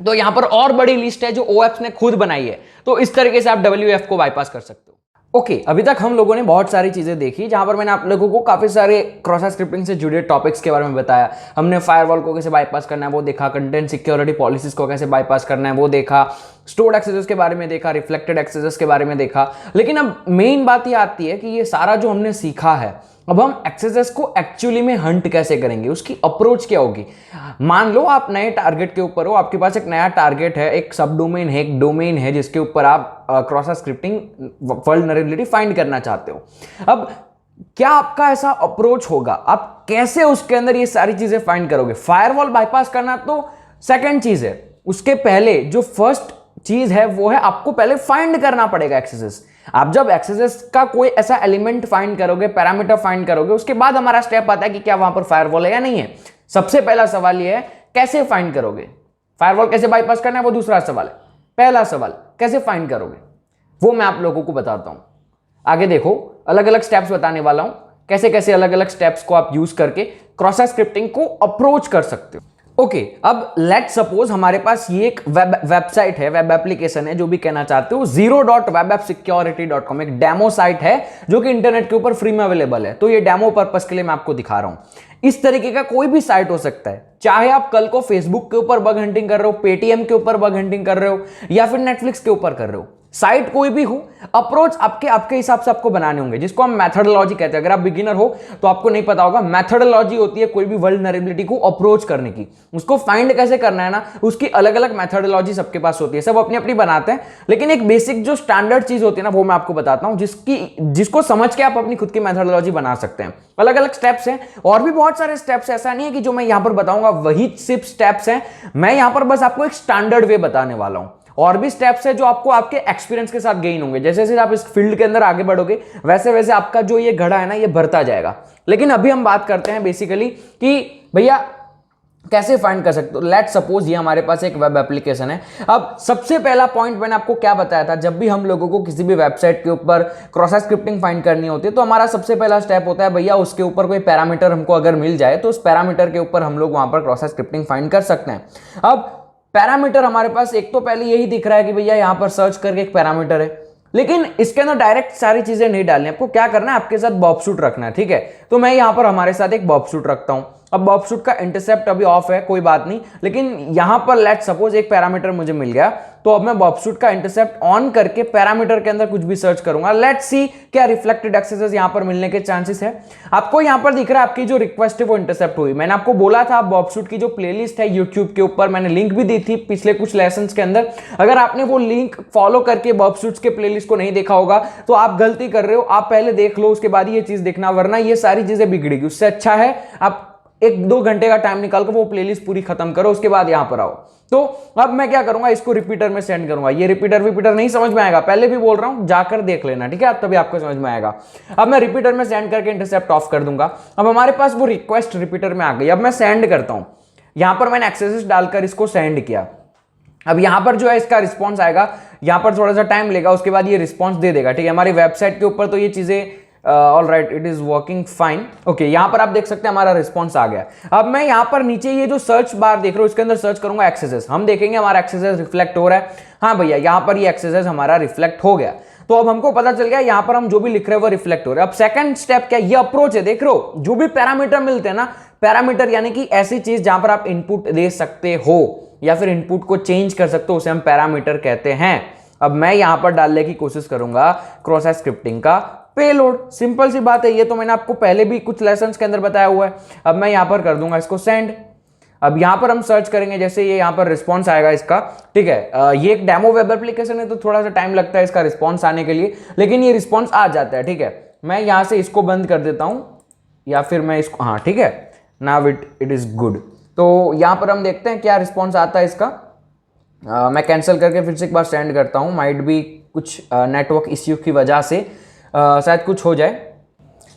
तो यहां पर और बड़ी लिस्ट है जो OAuth ने खुद बनाई है। तो इस तरीके से आप WAF को बाईपास कर सकते हो। ओके अभी तक हम लोगों ने बहुत सारी चीजें देखी जहां पर मैंने आप लोगों को काफी सारे क्रॉस साइट स्क्रिप्टिंग से जुड़े टॉपिक्स के बारे में बताया। हमने फायरवॉल को कैसे बाईपास करना है वो देखा, कंटेंट सिक्योरिटी पॉलिसीज को कैसे बाईपास करना है वो देखा, स्टोर्ड एक्सेसेस के बारे में देखा, रिफ्लेक्टेड एक्सेसेस के बारे में देखा। लेकिन अब मेन बात ये आती है कि ये सारा जो हमने सीखा है, अब हम एक्सेसेस को एक्चुअली में हंट कैसे करेंगे, उसकी अप्रोच क्या होगी। मान लो आप नए टारगेट के ऊपर हो, आपके पास एक नया टारगेट है, एक सब डोमेन है, एक डोमेन है जिसके ऊपर आप cross site scripting vulnerability find करना चाहते हो। अब क्या आपका ऐसा अप्रोच होगा, आप कैसे उसके अंदर ये सारी चीजें फाइंड करोगे। फायरवॉल बाईपास करना तो सेकंड चीज है, उसके पहले जो फर्स्ट चीज है वो है आपको पहले फाइंड करना पड़ेगा एक्सेसेस। आप जब एक्सेसेस का कोई ऐसा एलिमेंट फाइंड करोगे, पैरामीटर फाइंड करोगे, उसके बाद हमारा स्टेप आता है कि क्या वहां पर फायरवॉल है या नहीं है। सबसे पहला सवाल ये है कैसे फाइंड करोगे, फायरवॉल कैसे बाईपास करना है वो दूसरा सवाल है। पहला सवाल कैसे फाइंड करोगे वो मैं आप लोगों को बताता हूं। आगे देखो अलग अलग स्टेप्स बताने वाला हूं, कैसे कैसे अलग अलग स्टेप्स को आप यूज करके क्रॉस साइट स्क्रिप्टिंग को अप्रोच कर सकते हो। ओके अब लेट सपोज हमारे पास ये एक वेबसाइट है, वेब एप्लीकेशन है, जो भी कहना चाहते हो, zero.webappsecurity.com एक डेमो साइट है जो कि इंटरनेट के ऊपर फ्री में अवेलेबल है। तो ये डेमो पर्पस के लिए मैं आपको दिखा रहा हूं। इस तरीके का कोई भी साइट हो सकता है, चाहे आप कल को फेसबुक के ऊपर बग हंटिंग कर रहे हो, पेटीएम के ऊपर बग हंटिंग कर रहे हो, या फिर नेटफ्लिक्स के ऊपर कर रहे हो। साइट कोई भी हो, अप्रोच आपके हिसाब से आपको बनाने होंगे, जिसको हम मेथोडोलॉजी कहते हैं। अगर आप बिगिनर हो तो आपको नहीं पता होगा, मेथोडोलॉजी होती है कोई भी वल्नरेबिलिटी को अप्रोच करने की। उसको फाइंड कैसे करना है ना, उसकी अलग अलग मेथोडोलॉजी सबके पास होती है, सब अपनी अपनी बनाते हैं। लेकिन एक बेसिक जो स्टैंडर्ड चीज होती है ना वो मैं आपको बताता हूं, जिसको समझ के आप अपनी खुद की मेथोडोलॉजी बना सकते हैं। अलग अलग स्टेप्स हैं और भी बहुत सारे स्टेप्स, ऐसा नहीं है कि जो मैं यहां पर बताऊंगा वही सिर्फ स्टेप्स हैं। मैं यहां पर बस आपको एक स्टैंडर्ड वे बताने वाला हूं। और भी स्टेप्स है जो आपको आपके एक्सपीरियंस के साथ गेन होंगे। जैसे जैसे आप इस फील्ड के अंदर आगे बढ़ोगे वैसे वैसे आपका जो ये घड़ा है ना ये भरता जाएगा। लेकिन अभी हम बात करते हैं बेसिकली कि भैया कैसे फाइंड कर सकते हो। लेट सपोज ये हमारे पास एक वेब एप्लीकेशन है। अब सबसे पहला पॉइंट मैंने आपको क्या बताया था, जब भी हम लोगों को किसी भी वेबसाइट के ऊपर क्रॉस साइट स्क्रिप्टिंग फाइंड करनी होती है तो हमारा सबसे पहला स्टेप होता है भैया उसके ऊपर कोई पैरामीटर हमको अगर मिल जाए तो उस पैरामीटर के ऊपर हम लोग वहां पर क्रॉस साइट स्क्रिप्टिंग फाइंड कर सकते हैं। अब पैरामीटर हमारे पास एक तो पहले यही दिख रहा है कि भैया यहां पर सर्च करके एक पैरामीटर है, लेकिन इसके अंदर डायरेक्ट सारी चीजें नहीं डालनी। आपको क्या करना है, आपके साथ बॉबशूट रखना है, ठीक है। तो मैं यहां पर हमारे साथ एक बॉबशूट रखता हूं। अब बॉबशूट का इंटरसेप्ट अभी ऑफ है, कोई बात नहीं, लेकिन यहां पर लेट सपोज एक पैरामीटर मुझे मिल गया तो अब मैं बॉबशूट का इंटरसेप्ट ऑन करके पैरामीटर के अंदर कुछ भी सर्च करूंगा। लेट्स सी क्या रिफ्लेक्टेड एक्सेसेस यहां पर मिलने के चांसेस है। आपको यहां पर दिख रहा है आपकी जो रिक्वेस्ट है वो इंटरसेप्ट हुई। मैंने आपको बोला था बॉबशूट की जो प्लेलिस्ट है यूट्यूब के ऊपर, मैंने लिंक भी दी थी पिछले कुछ लेसन्स के अंदर। अगर आपने वो लिंक फॉलो करके बॉबशूट्स के प्लेलिस्ट को नहीं देखा होगा तो आप गलती कर रहे हो। आप पहले देख लो उसके बाद ये चीज देखना, वरना ये सारी चीजें बिगड़ेगी। उससे अच्छा है आप 1-2 घंटे का टाइम निकाल कर वो प्लेलिस्ट पूरी खत्म करो, उसके बाद यहां पर आओ। तो अब मैं क्या करूंगा, इसको रिपीटर में सेंड करूंगा। ये रिपीटर नहीं समझ में आएगा, पहले भी बोल रहा हूं जाकर देख लेना, ठीक है, तभी आपको समझ में आएगा। अब मैं रिपीटर में सेंड करके इंटरसेप्ट ऑफ कर दूंगा। अब हमारे पास वो रिक्वेस्ट रिपीटर में आ गई। अब मैं सेंड करता हूं, यहां पर मैंने एक्सेसेस डालकर इसको सेंड किया। अब यहां पर जो है इसका रिस्पॉन्स आएगा, यहां पर थोड़ा सा टाइम लेगा, उसके बाद ये रिस्पॉन्स दे देगा, ठीक है। हमारी वेबसाइट के ऊपर तो ये चीजें all right, it is working fine. Okay, यहां पर आप देख सकते हैं हमारा रिस्पॉन्स आ गया। अब मैं यहां पर नीचे ये जो सर्च बार देख रहे हो इसके अंदर सर्च करूंगा एक्सेसेस। हम देखेंगे हमारा एक्सेसेस रिफ्लेक्ट हो रहा है। हाँ भैया, यहां पर ये एक्सेसेस हमारा रिफ्लेक्ट हो गया। तो अब हमको पता चल गया यहां पर हम जो भी लिख रहे हैं वो रिफ्लेक्ट हो रहा है। अब सेकंड स्टेप क्या, ये अप्रोच है। देख रहे हो जो भी पैरामीटर मिलते हैं ना, पैरामीटर यानी कि ऐसी चीज जहां पर आप इनपुट दे सकते हो या फिर इनपुट को चेंज कर सकते हो, उसे हम पैरामीटर कहते हैं। अब मैं यहां पर डालने की कोशिश करूंगा क्रॉस साइट स्क्रिप्टिंग का पेलोड। सिंपल सी बात है, ये तो मैंने आपको पहले भी कुछ लेसन्स के अंदर बताया हुआ है। अब मैं यहां पर कर दूंगा इसको सेंड। अब यहां पर हम सर्च करेंगे, जैसे ये यहां पर रिस्पॉन्स आएगा इसका, ठीक है। ये एक डेमो वेब एप्लीकेशन है तो थोड़ा सा टाइम लगता है इसका रिस्पॉन्स आने के लिए, लेकिन ये रिस्पॉन्स आ जाता है, ठीक है। मैं यहां से इसको बंद कर देता हूं या फिर मैं इसको, हाँ ठीक है, नाउ इट इज गुड। तो यहां पर हम देखते हैं क्या रिस्पॉन्स आता है इसका। मैं कैंसिल करके फिर से एक बार सेंड करता हूं, माइट भी कुछ नेटवर्क इश्यू की वजह से शायद कुछ हो जाए।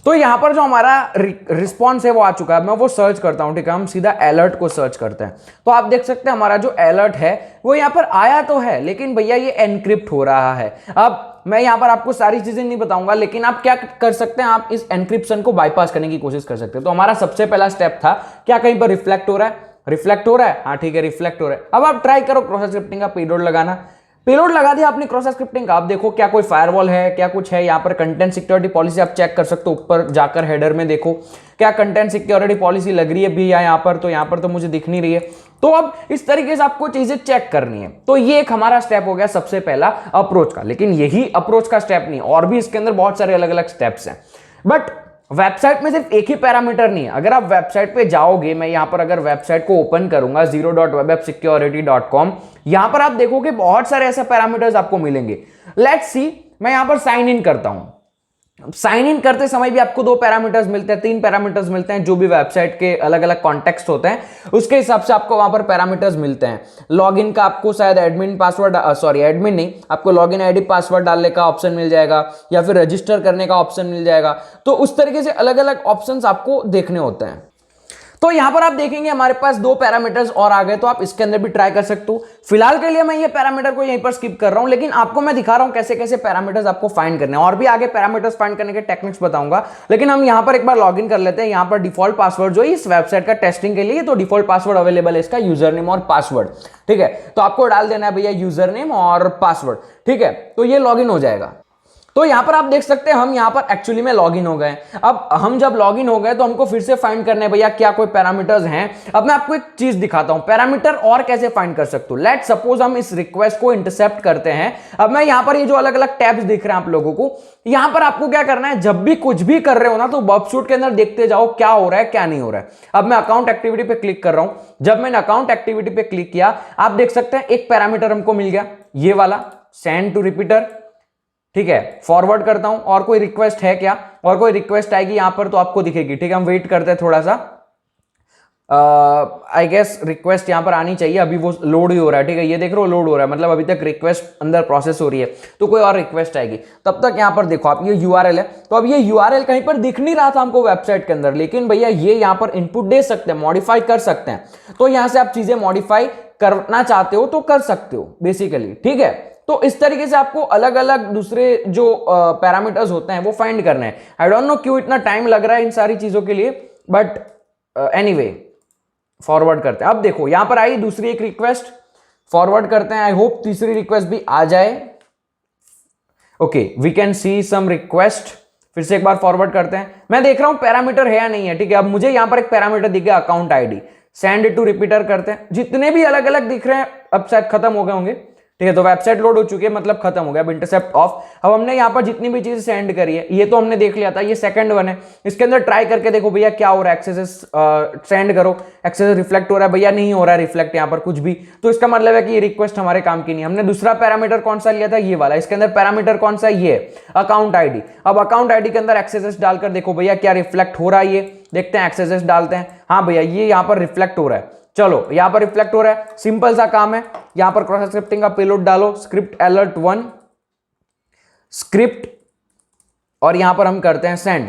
तो यहां पर जो हमारा रिस्पॉन्स है वो आ चुका है। मैं वो सर्च करता हूं, ठीक है। हम सीधा अलर्ट को सर्च करते हैं तो आप देख सकते हैं हमारा जो अलर्ट है वो यहां पर आया तो है, लेकिन भैया ये एनक्रिप्ट हो रहा है। अब मैं यहां पर आपको सारी चीजें नहीं बताऊंगा, लेकिन आप क्या कर सकते हैं, आप इस एनक्रिप्शन को बाईपास करने की कोशिश कर सकते हैं। तो हमारा सबसे पहला स्टेप था, क्या कहीं पर रिफ्लेक्ट हो रहा है, रिफ्लेक्ट हो रहा है, हाँ ठीक है रिफ्लेक्ट हो रहा है। अब आप ट्राई करो क्रॉस साइट स्क्रिप्टिंग का पेलोड लगाना। पेलोड लगा दिया आपने क्रॉस स्क्रिप्टिंग का। आप देखो क्या कोई फायरवॉल है, क्या कुछ है यहाँ पर। कंटेंट सिक्योरिटी पॉलिसी आप चेक कर सकते हो, ऊपर जाकर हेडर में देखो क्या कंटेंट सिक्योरिटी पॉलिसी लग रही है भी यहाँ पर। तो यहाँ पर तो मुझे दिख नहीं रही है। तो अब इस तरीके से आपको चीजें चेक करनी है। तो ये एक हमारा स्टेप हो गया सबसे पहला अप्रोच का। लेकिन यही अप्रोच का स्टेप नहीं, और भी इसके अंदर बहुत सारे अलग अलग स्टेप्स हैं। बट वेबसाइट में सिर्फ एक ही पैरामीटर नहीं है। अगर आप वेबसाइट पे जाओगे, मैं यहां पर अगर वेबसाइट को ओपन करूंगा zero.webappsecurity.com, यहां पर आप देखोगे बहुत सारे ऐसे पैरामीटर्स आपको मिलेंगे। लेट्स सी, मैं यहां पर साइन इन करता हूं। साइन इन करते समय भी आपको 2 पैरामीटर्स मिलते हैं, 3 पैरामीटर्स मिलते हैं। जो भी वेबसाइट के अलग अलग कॉन्टेक्स्ट होते हैं उसके हिसाब से आपको वहां पर पैरामीटर्स मिलते हैं। लॉगिन का आपको शायद एडमिन पासवर्ड, सॉरी एडमिन नहीं, आपको लॉगिन आईडी पासवर्ड डालने का ऑप्शन मिल जाएगा, या फिर रजिस्टर करने का ऑप्शन मिल जाएगा। तो उस तरीके से अलग अलग ऑप्शंस आपको देखने होते हैं। तो यहां पर आप देखेंगे हमारे पास 2 पैरामीटर्स और आ गए। तो आप इसके अंदर भी ट्राई कर सकते हो। फिलहाल के लिए मैं ये पैरामीटर को यहीं पर स्किप कर रहा हूं, लेकिन आपको मैं दिखा रहा हूं कैसे कैसे पैरामीटर्स आपको फाइंड करने हैं। और भी आगे पैरामीटर्स फाइंड करने के टेक्निक्स बताऊंगा, लेकिन हम यहां पर एक बार लॉगिन कर लेते हैं। यहां पर डिफॉल्ट पासवर्ड जो है इस वेबसाइट का टेस्टिंग के लिए, तो डिफॉल्ट पासवर्ड अवेलेबल है इसका, यूजर नेम और पासवर्ड। ठीक है, तो आपको डाल देना है भैया यूजर नेम और पासवर्ड। ठीक है, तो ये लॉगिन हो जाएगा। तो यहां पर आप देख सकते हैं हम यहां पर एक्चुअली में लॉगिन हो गए। अब हम जब लॉगिन हो गए तो हमको फिर से फाइंड करना है भैया क्या कोई पैरामीटर्स हैं। अब मैं आपको एक चीज दिखाता हूं, पैरामीटर और कैसे फाइंड कर सकते हो। लेट सपोज हम इस रिक्वेस्ट को इंटरसेप्ट करते हैं। अब मैं यहां पर ये जो अलग अलग टैब्स दिख रहे हैं आप लोगों को, यहां पर आपको क्या करना है, जब भी कुछ भी कर रहे हो ना तो बर्बशूट के अंदर देखते जाओ क्या हो रहा है क्या नहीं हो रहा है। अब मैं अकाउंट एक्टिविटी पे क्लिक कर रहा हूं। जब मैंने अकाउंट एक्टिविटी पे क्लिक किया, आप देख सकते हैं एक पैरामीटर हमको मिल गया, ये वाला सेंड टू रिपीटर। ठीक है, फॉरवर्ड करता हूं। और कोई रिक्वेस्ट है क्या, और कोई रिक्वेस्ट आएगी यहां पर तो आपको दिखेगी। ठीक है, हम वेट करते हैं थोड़ा सा। आई गेस रिक्वेस्ट यहां पर आनी चाहिए, अभी वो लोड ही हो रहा है। ठीक है, ये देख रहे हो लोड हो रहा है, मतलब अभी तक रिक्वेस्ट अंदर प्रोसेस हो रही है। तो कोई और रिक्वेस्ट आएगी, तब तक यहां पर देखो आप, ये यूआरएल है। तो अब ये यूआरएल कहीं पर दिख नहीं रहा था हमको वेबसाइट के अंदर, लेकिन भैया ये यहां पर इनपुट दे सकते हैं, मॉडिफाई कर सकते हैं। तो यहां से आप चीजें मॉडिफाई करना चाहते हो तो कर सकते हो बेसिकली। ठीक है, तो इस तरीके से आपको अलग अलग दूसरे जो पैरामीटर्स होते हैं वो फाइंड करने हैं। आई डोंट नो क्यों इतना टाइम लग रहा है इन सारी चीजों के लिए, बट एनीवे फॉरवर्ड करते हैं। अब देखो यहां पर आई दूसरी एक रिक्वेस्ट, फॉरवर्ड करते हैं। आई होप तीसरी रिक्वेस्ट भी आ जाए। Okay, we can see some request. फिर से एक बार फॉरवर्ड करते हैं। मैं देख रहा हूं पैरामीटर है या नहीं है। ठीक है, अब मुझे यहां पर एक पैरामीटर दिख गया, account ID. Send to repeater करते हैं। जितने भी अलग अलग दिख रहे हैं अब शायद खत्म हो गए होंगे। ठीक है, तो वेबसाइट लोड हो चुकी है, मतलब खत्म हो गया, अब इंटरसेप्ट ऑफ। अब हमने यहाँ पर जितनी भी चीज सेंड करी है ये तो हमने देख लिया था, ये सेकंड वन है। इसके अंदर ट्राई करके देखो भैया क्या हो रहा है। एक्सेस सेंड करो, एक्सेस रिफ्लेक्ट हो रहा है भैया, नहीं हो रहा है रिफ्लेक्ट यहाँ पर कुछ भी। तो इसका मतलब है कि ये रिक्वेस्ट हमारे काम की नहीं। हमने दूसरा पैरामीटर कौन सा लिया था, ये वाला। इसके अंदर पैरामीटर कौन सा, ये अकाउंट आईडी। अब अकाउंट आईडी के अंदर एक्सेस डालकर देखो भैया क्या रिफ्लेक्ट हो रहा है। ये देखते हैं, एक्सेस डालते हैं। हाँ भैया ये यहाँ पर रिफ्लेक्ट हो रहा है। चलो यहां पर रिफ्लेक्ट हो रहा है, सिंपल सा काम है। यहां पर क्रॉस स्क्रिप्टिंग का पेलोड डालो, स्क्रिप्ट अलर्ट 1 स्क्रिप्ट, और यहां पर हम करते हैं सेंड।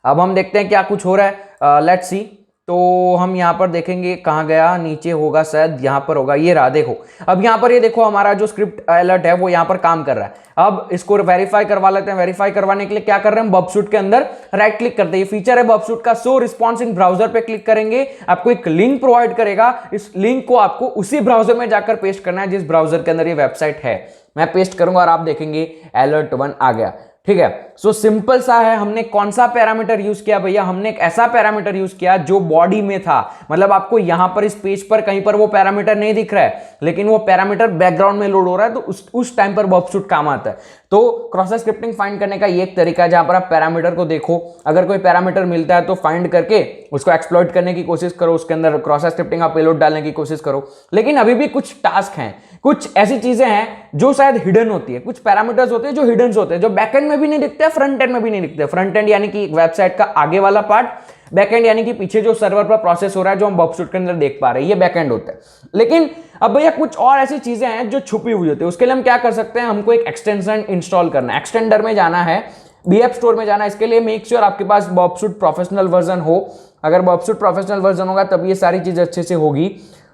अब हम देखते हैं क्या कुछ हो रहा है। Let's see. तो हम यहां पर देखेंगे कहां गया, नीचे होगा शायद, यहां पर होगा, ये रहा। देखो अब यहां पर ये देखो हमारा जो स्क्रिप्ट अलर्ट है वो यहां पर काम कर रहा है। अब इसको वेरीफाई करवा लेते हैं। वेरीफाई करवाने के लिए क्या कर रहे हैं, बर्बशूट के अंदर राइट क्लिक करते हैं। ये फीचर है बर्बशूट का, शो रिस्पॉन्स इन ब्राउजर पे क्लिक करेंगे, आपको एक लिंक प्रोवाइड करेगा। इस लिंक को आपको उसी ब्राउजर में जाकर पेस्ट करना है जिस ब्राउजर के अंदर ये वेबसाइट है। मैं पेस्ट करूंगा और आप देखेंगे अलर्ट 1 आ गया। ठीक है, सो सिंपल सा है। हमने कौन सा पैरामीटर यूज किया भैया, हमने एक ऐसा पैरामीटर यूज किया जो बॉडी में था। मतलब आपको यहां पर इस पेज पर कहीं पर वो पैरामीटर नहीं दिख रहा है, लेकिन वो पैरामीटर बैकग्राउंड में लोड हो रहा है, तो उस टाइम पर बर्बशूट काम आता है। तो क्रॉस स्क्रिप्टिंग फाइंड करने का ये एक तरीका है जहां पर आप पैरामीटर को देखो, अगर कोई पैरामीटर मिलता है तो फाइंड करके उसको एक्सप्लॉइट करने की कोशिश करो, उसके अंदर क्रॉस स्क्रिप्टिंग का पेलोड डालने की कोशिश करो। लेकिन अभी भी कुछ टास्क हैं, कुछ ऐसी चीजें हैं जो शायद हिडन होती है, कुछ पैरामीटर्स होते हैं जो हिडन होते हैं, जो बैकएंड में भी नहीं दिखते, फ्रंट एंड में भी नहीं दिखते। फ्रंट एंड यानी कि वेबसाइट का आगे वाला पार्ट, बैकएंड यानी कि पीछे जो सर्वर पर प्रोसेस हो रहा है जो हम बर्बशूट के अंदर देख पा रहे हैं, ये बैकएंड होता है। लेकिन अब भैया कुछ और ऐसी चीजें हैं जो छुपी हुई होती है। उसके लिए हम क्या कर सकते हैं, हमको एक एक्सटेंशन इंस्टॉल करना है। एक्सटेंडर में जाना है, बीएफ स्टोर में जाना है। इसके लिए मेक श्योर आपके पास बर्बशूट प्रोफेशनल वर्जन हो। अगर बर्बशूट प्रोफेशनल वर्जन होगा तब ये सारी चीजें अच्छे से होगी।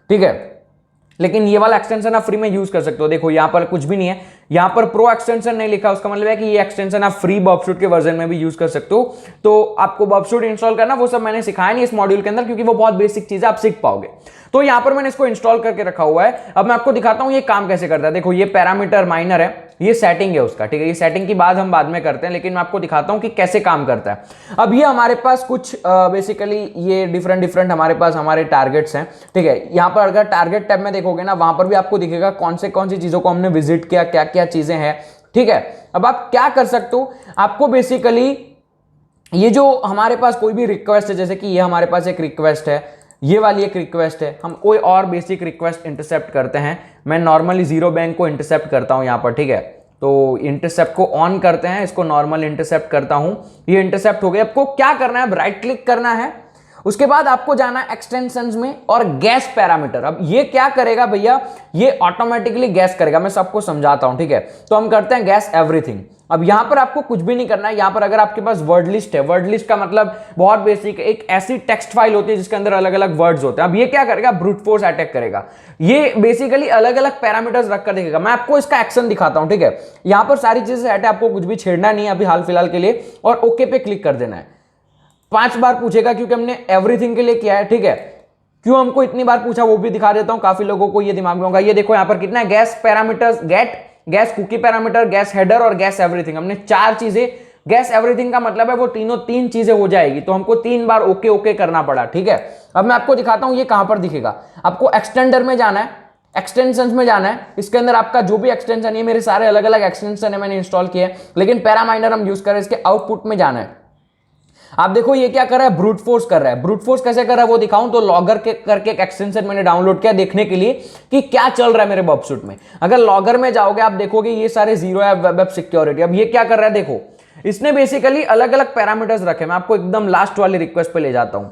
ठीक है, लेकिन ये वाला एक्सटेंशन आप फ्री में यूज कर सकते हो। देखो यहाँ पर कुछ भी नहीं है, यहाँ पर प्रो एक्सटेंशन नहीं लिखा, उसका मतलब है कि ये एक्सटेंशन आप फ्री बॉबशूट के वर्जन में भी यूज कर सकते हो। तो आपको बॉबशूट इंस्टॉल करना वो सब मैंने सिखाया नहीं इस मॉड्यूल के अंदर, क्योंकि वो बहुत बेसिक चीज है, आप सीख पाओगे। तो यहाँ पर मैंने इसको इंस्टॉल करके रखा हुआ है। अब मैं आपको दिखाता हूँ ये काम कैसे करता है। देखो ये पैरामीटर माइनर है, ये सेटिंग है उसका, ठीक है। ये सेटिंग की बात हम बाद में करते हैं, लेकिन मैं आपको दिखाता हूं कि कैसे काम करता है। अब ये हमारे पास कुछ बेसिकली ये डिफरेंट हमारे पास हमारे टारगेट्स हैं, ठीक है। यहां पर अगर टारगेट टैब में देखोगे ना, वहां पर भी आपको दिखेगा कौन सी चीजों को हमने विजिट किया, क्या क्या चीजें हैं, ठीक है। अब आप क्या कर सकते हो, आपको बेसिकली ये जो हमारे पास कोई भी रिक्वेस्ट है, जैसे कि ये हमारे पास एक रिक्वेस्ट है, ये वाली एक रिक्वेस्ट है, हम कोई और बेसिक रिक्वेस्ट इंटरसेप्ट करते हैं। मैं नॉर्मली जीरो बैंक को इंटरसेप्ट करता हूं यहां पर, ठीक है। तो इंटरसेप्ट को ऑन करते हैं, इसको नॉर्मल इंटरसेप्ट करता हूं, ये इंटरसेप्ट हो गया। आपको क्या करना है, अब राइट क्लिक करना है, उसके बाद आपको जाना है एक्सटेंशंस में और गैस पैरामीटर। अब ये क्या करेगा भैया, ये ऑटोमेटिकली गैस करेगा, मैं सबको समझाता हूं, ठीक है। तो हम करते हैं गैस एवरीथिंग। अब यहां पर आपको कुछ भी नहीं करना है। यहां पर अगर आपके पास वर्ड लिस्ट है, वर्ड लिस्ट का मतलब बहुत बेसिक, एक ऐसी टेक्स्ट फाइल होती है जिसके अंदर अलग अलग वर्ड्स होते हैं। अब ये क्या करेगा, ब्रूट फोर्स अटैक करेगा। ये बेसिकली अलग अलग पैरामीटर्स रखकर देखेगा। मैं आपको इसका एक्शन दिखाता हूं, ठीक है। यहां पर सारी चीजें सेट है, आपको कुछ भी छेड़ना नहीं है अभी हाल फिलहाल के लिए, और ओके पे क्लिक कर देना है। 5 बार पूछेगा क्योंकि हमने एवरीथिंग के लिए किया है, ठीक है। क्यों हमको इतनी बार पूछा वो भी दिखा देता हूं, काफी लोगों को ये दिमाग में होगा। ये देखो यहां पर कितना है, guess parameters, get, guess cookie parameter, guess header और गैस एवरीथिंग। हमने 4 चीजें, गैस एवरीथिंग का मतलब है वो तीन चीजें हो जाएगी, तो हमको 3 बार ओके ओके करना पड़ा, ठीक है। अब मैं आपको दिखाता हूं ये कहां पर दिखेगा। आपको एक्सटेंडर में जाना है, एक्सटेंशंस में जाना है। इसके अंदर आपका जो भी एक्सटेंशन है, मेरे सारे अलग अलग एक्सटेंशन है, मैंने इंस्टॉल किए हैं, लेकिन पैरामाइनर हम यूज कर रहे हैं। इसके आउटपुट में जाना है। आप देखो ये क्या कर रहा है, ब्रूट फोर्स कर रहा है। ब्रूट फोर्स कैसे कर रहा है वो दिखाऊं तो लॉगर के करके एक एक्सटेंशन मैंने डाउनलोड किया देखने के लिए कि क्या चल रहा है मेरे बॉबशूट में। अगर लॉगर में जाओगे आप देखोगे ये सारे जीरो है, वेब सिक्योरिटी। अब ये क्या कर रहा है, देखो इसने बेसिकली अलग अलग पैरामीटर्स रखे। मैं आपको एकदम लास्ट वाली रिक्वेस्ट पे ले जाता हूं।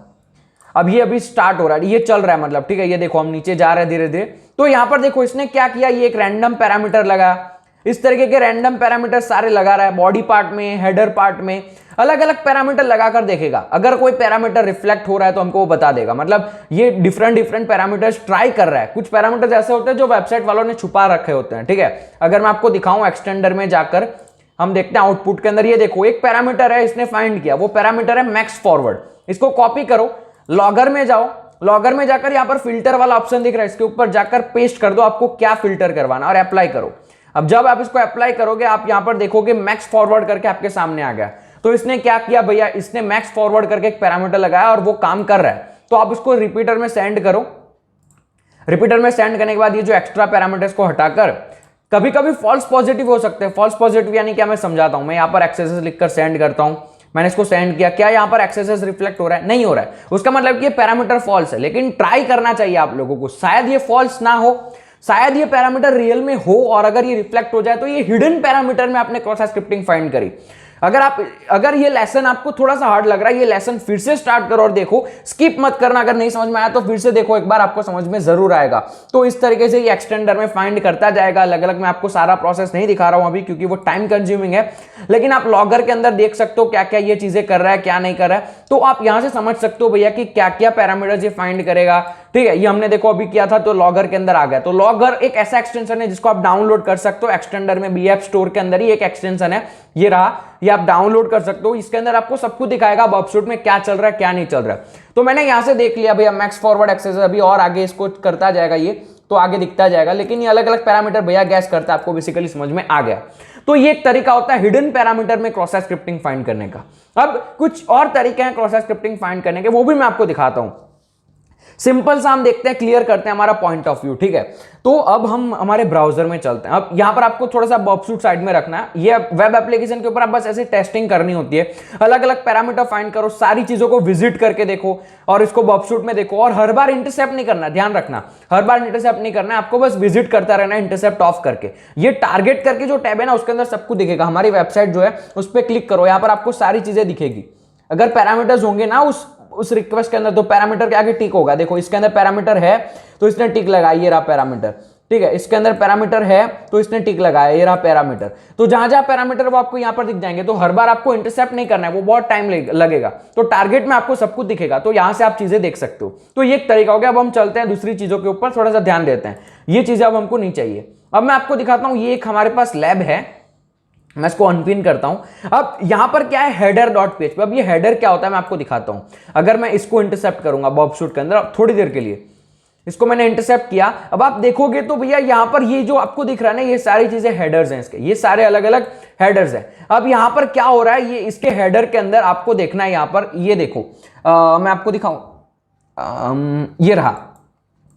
अब ये अभी स्टार्ट हो रहा है, ये चल रहा है मतलब, ठीक है। ये देखो हम नीचे जा रहे हैं धीरे धीरे। तो यहां पर देखो इसने क्या किया, ये एक रैंडम पैरामीटर लगा, इस तरीके के रैंडम पैरामीटर सारे लगा रहा है। बॉडी पार्ट में, हेडर पार्ट में अलग अलग पैरामीटर लगाकर देखेगा। अगर कोई पैरामीटर रिफ्लेक्ट हो रहा है तो हमको वो बता देगा। मतलब ये डिफरेंट पैरामीटर्स ट्राई कर रहा है। कुछ पैरामीटर्स ऐसे होते हैं जो वेबसाइट वालों ने छुपा रखे होते हैं, ठीक है। अगर मैं आपको दिखाऊं एक्सटेंडर में जाकर, हम देखते हैं आउटपुट के अंदर, ये देखो एक पैरामीटर है इसने फाइंड किया, वो पैरामीटर है मैक्स फॉरवर्ड। इसको कॉपी करो, लॉगर में जाओ, लॉगर में जाकर यहां पर फिल्टर वाला ऑप्शन दिख रहा है, इसके ऊपर जाकर पेस्ट कर दो आपको क्या फिल्टर करवाना और अप्लाई करो। अब जब आप इसको अप्लाई करोगे आप यहां पर देखोगे मैक्स फॉरवर्ड करके आपके सामने आ गया। तो इसने क्या किया भैया, इसने मैक्स फॉरवर्ड करके एक पैरामीटर लगाया और वो काम कर रहा है। तो आप इसको रिपीटर में सेंड करो। रिपीटर में सेंड करने के बाद ये जो एक्स्ट्रा पैरामीटर्स को हटाकर, कभी कभी फॉल्स पॉजिटिव हो सकते हैं। फॉल्स पॉजिटिव यानी क्या, मैं समझाता हूं। मैं यहां पर एक्सेसेस लिखकर सेंड करता हूं, मैंने इसको सेंड किया, क्या यहां पर एक्सेसेस रिफ्लेक्ट हो रहा है, नहीं हो रहा है। उसका मतलब कि ये पैरामीटर फॉल्स है, लेकिन ट्राई करना चाहिए आप लोगों को। शायद ये फॉल्स ना हो, शायद ये पैरामीटर रियल में हो, और अगर ये रिफ्लेक्ट हो जाए तो ये हिडन पैरामीटर में आपने क्रॉस स्क्रिप्टिंग फाइंड करी। अगर ये लेसन आपको थोड़ा सा हार्ड लग रहा है, ये लेसन फिर से स्टार्ट करो और देखो, स्किप मत करना। अगर नहीं समझ में आया तो फिर से देखो एक बार, आपको समझ में जरूर आएगा। तो इस तरीके से ये एक्सटेंडर में फाइंड करता जाएगा अलग अलग। मैं आपको सारा प्रोसेस नहीं दिखा रहा हूं अभी क्योंकि वो टाइम कंज्यूमिंग है, लेकिन आप लॉगर के अंदर देख सकते हो क्या क्या ये चीजें कर रहा है, क्या नहीं कर रहा है। तो आप यहां से समझ सकते हो भैया कि क्या क्या पैरामीटर्स ये फाइंड करेगा, ठीक है। ये हमने देखो अभी किया था तो लॉगर के अंदर आ गया। तो लॉगर एक ऐसा एक्सटेंशन है जिसको आप डाउनलोड कर सकते हो एक्सटेंडर में, बी ऐप स्टोर के अंदर ही एक एक्सटेंशन है, ये रहा, ये आप डाउनलोड कर सकते हो। इसके अंदर आपको सब कुछ दिखाएगा बॉबशूट में क्या चल रहा है क्या नहीं चल रहा है। तो मैंने यहां से देख लिया भैया मैक्स फॉरवर्ड एक्सेस, अभी और आगे इसको करता जाएगा ये, तो आगे दिखता जाएगा। लेकिन ये अलग अलग पैरामीटर भैया गैस करता है, आपको बेसिकली समझ में आ गया। तो ये एक तरीका होता है हिडन पैरामीटर में क्रॉस स्क्रिप्टिंग फाइंड करने का। अब कुछ और तरीके हैं क्रॉस स्क्रिप्टिंग फाइंड करने के, वो भी मैं आपको दिखाता हूं। सिंपल सा हम देखते हैं, क्लियर करते हैं हमारा पॉइंट ऑफ व्यू, ठीक है। तो अब हम हमारे ब्राउजर में चलते हैं। अब यहां पर आपको थोड़ा सा बॉबशूट साइड में रखना है। ये वेब एप्लीकेशन के ऊपर आप बस ऐसे टेस्टिंग करनी होती है, अलग अलग पैरामीटर फाइंड करो, सारी चीजों को विजिट करके देखो और इसको बॉबशूट में देखो। और हर बार इंटरसेप्ट नहीं करना, ध्यान रखना, हर बार इंटरसेप्ट नहीं करना है आपको, बस विजिट करता रहना है इंटरसेप्ट ऑफ करके। ये टारगेट करके जो टैब है ना, उसके अंदर सब कुछ दिखेगा। हमारी वेबसाइट जो है उस पर क्लिक करो, यहां पर आपको सारी चीजें दिखेगी। अगर पैरामीटर्स होंगे ना उस रिक्वेस्ट के अंदर, तो पैरामीटर के आगे टिक होगा। देखो इसके अंदर पैरामीटर है तो इसने टिक लगाई, ये रहा पैरामीटर, ठीक है, इसके अंदर पैरामीटर है तो इसने टिक लगाया, ये रहा पैरामीटर। तो जहां जहां पैरामीटर वो आपको यहां पर दिख जाएंगे, तो हर बार आपको इंटरसेप्ट नहीं करना है, वो बहुत टाइम लगेगा। तो टारगेट में आपको सब कुछ दिखेगा, तो यहां से आप चीजें देख सकते हो। तो ये एक तरीका हो गया। अब हम चलते हैं दूसरी चीजों के ऊपर, थोड़ा सा ध्यान देते हैं। ये चीजें अब हमको नहीं चाहिए। अब मैं आपको दिखाता हूं, ये एक हमारे पास लैब है, मैं इसको अनपिन करता हूं। अब यहां पर क्या है, हेडर डॉट पीएचपी। अब ये हेडर क्या होता है मैं आपको दिखाता हूं। अगर मैं इसको इंटरसेप्ट करूंगा बॉबशूट के अंदर थोड़ी देर के लिए, इसको मैंने इंटरसेप्ट किया, अब आप देखोगे तो भैया यहां पर ये जो आपको दिख रहा है ना, ये सारी चीजें हेडर्स हैं इसके, ये सारे अलग अलग हेडर्स हैं। अब यहां पर क्या हो रहा है, ये इसके हेडर के अंदर आपको देखना है, यहां पर ये देखो, मैं आपको दिखाऊं, ये रहा,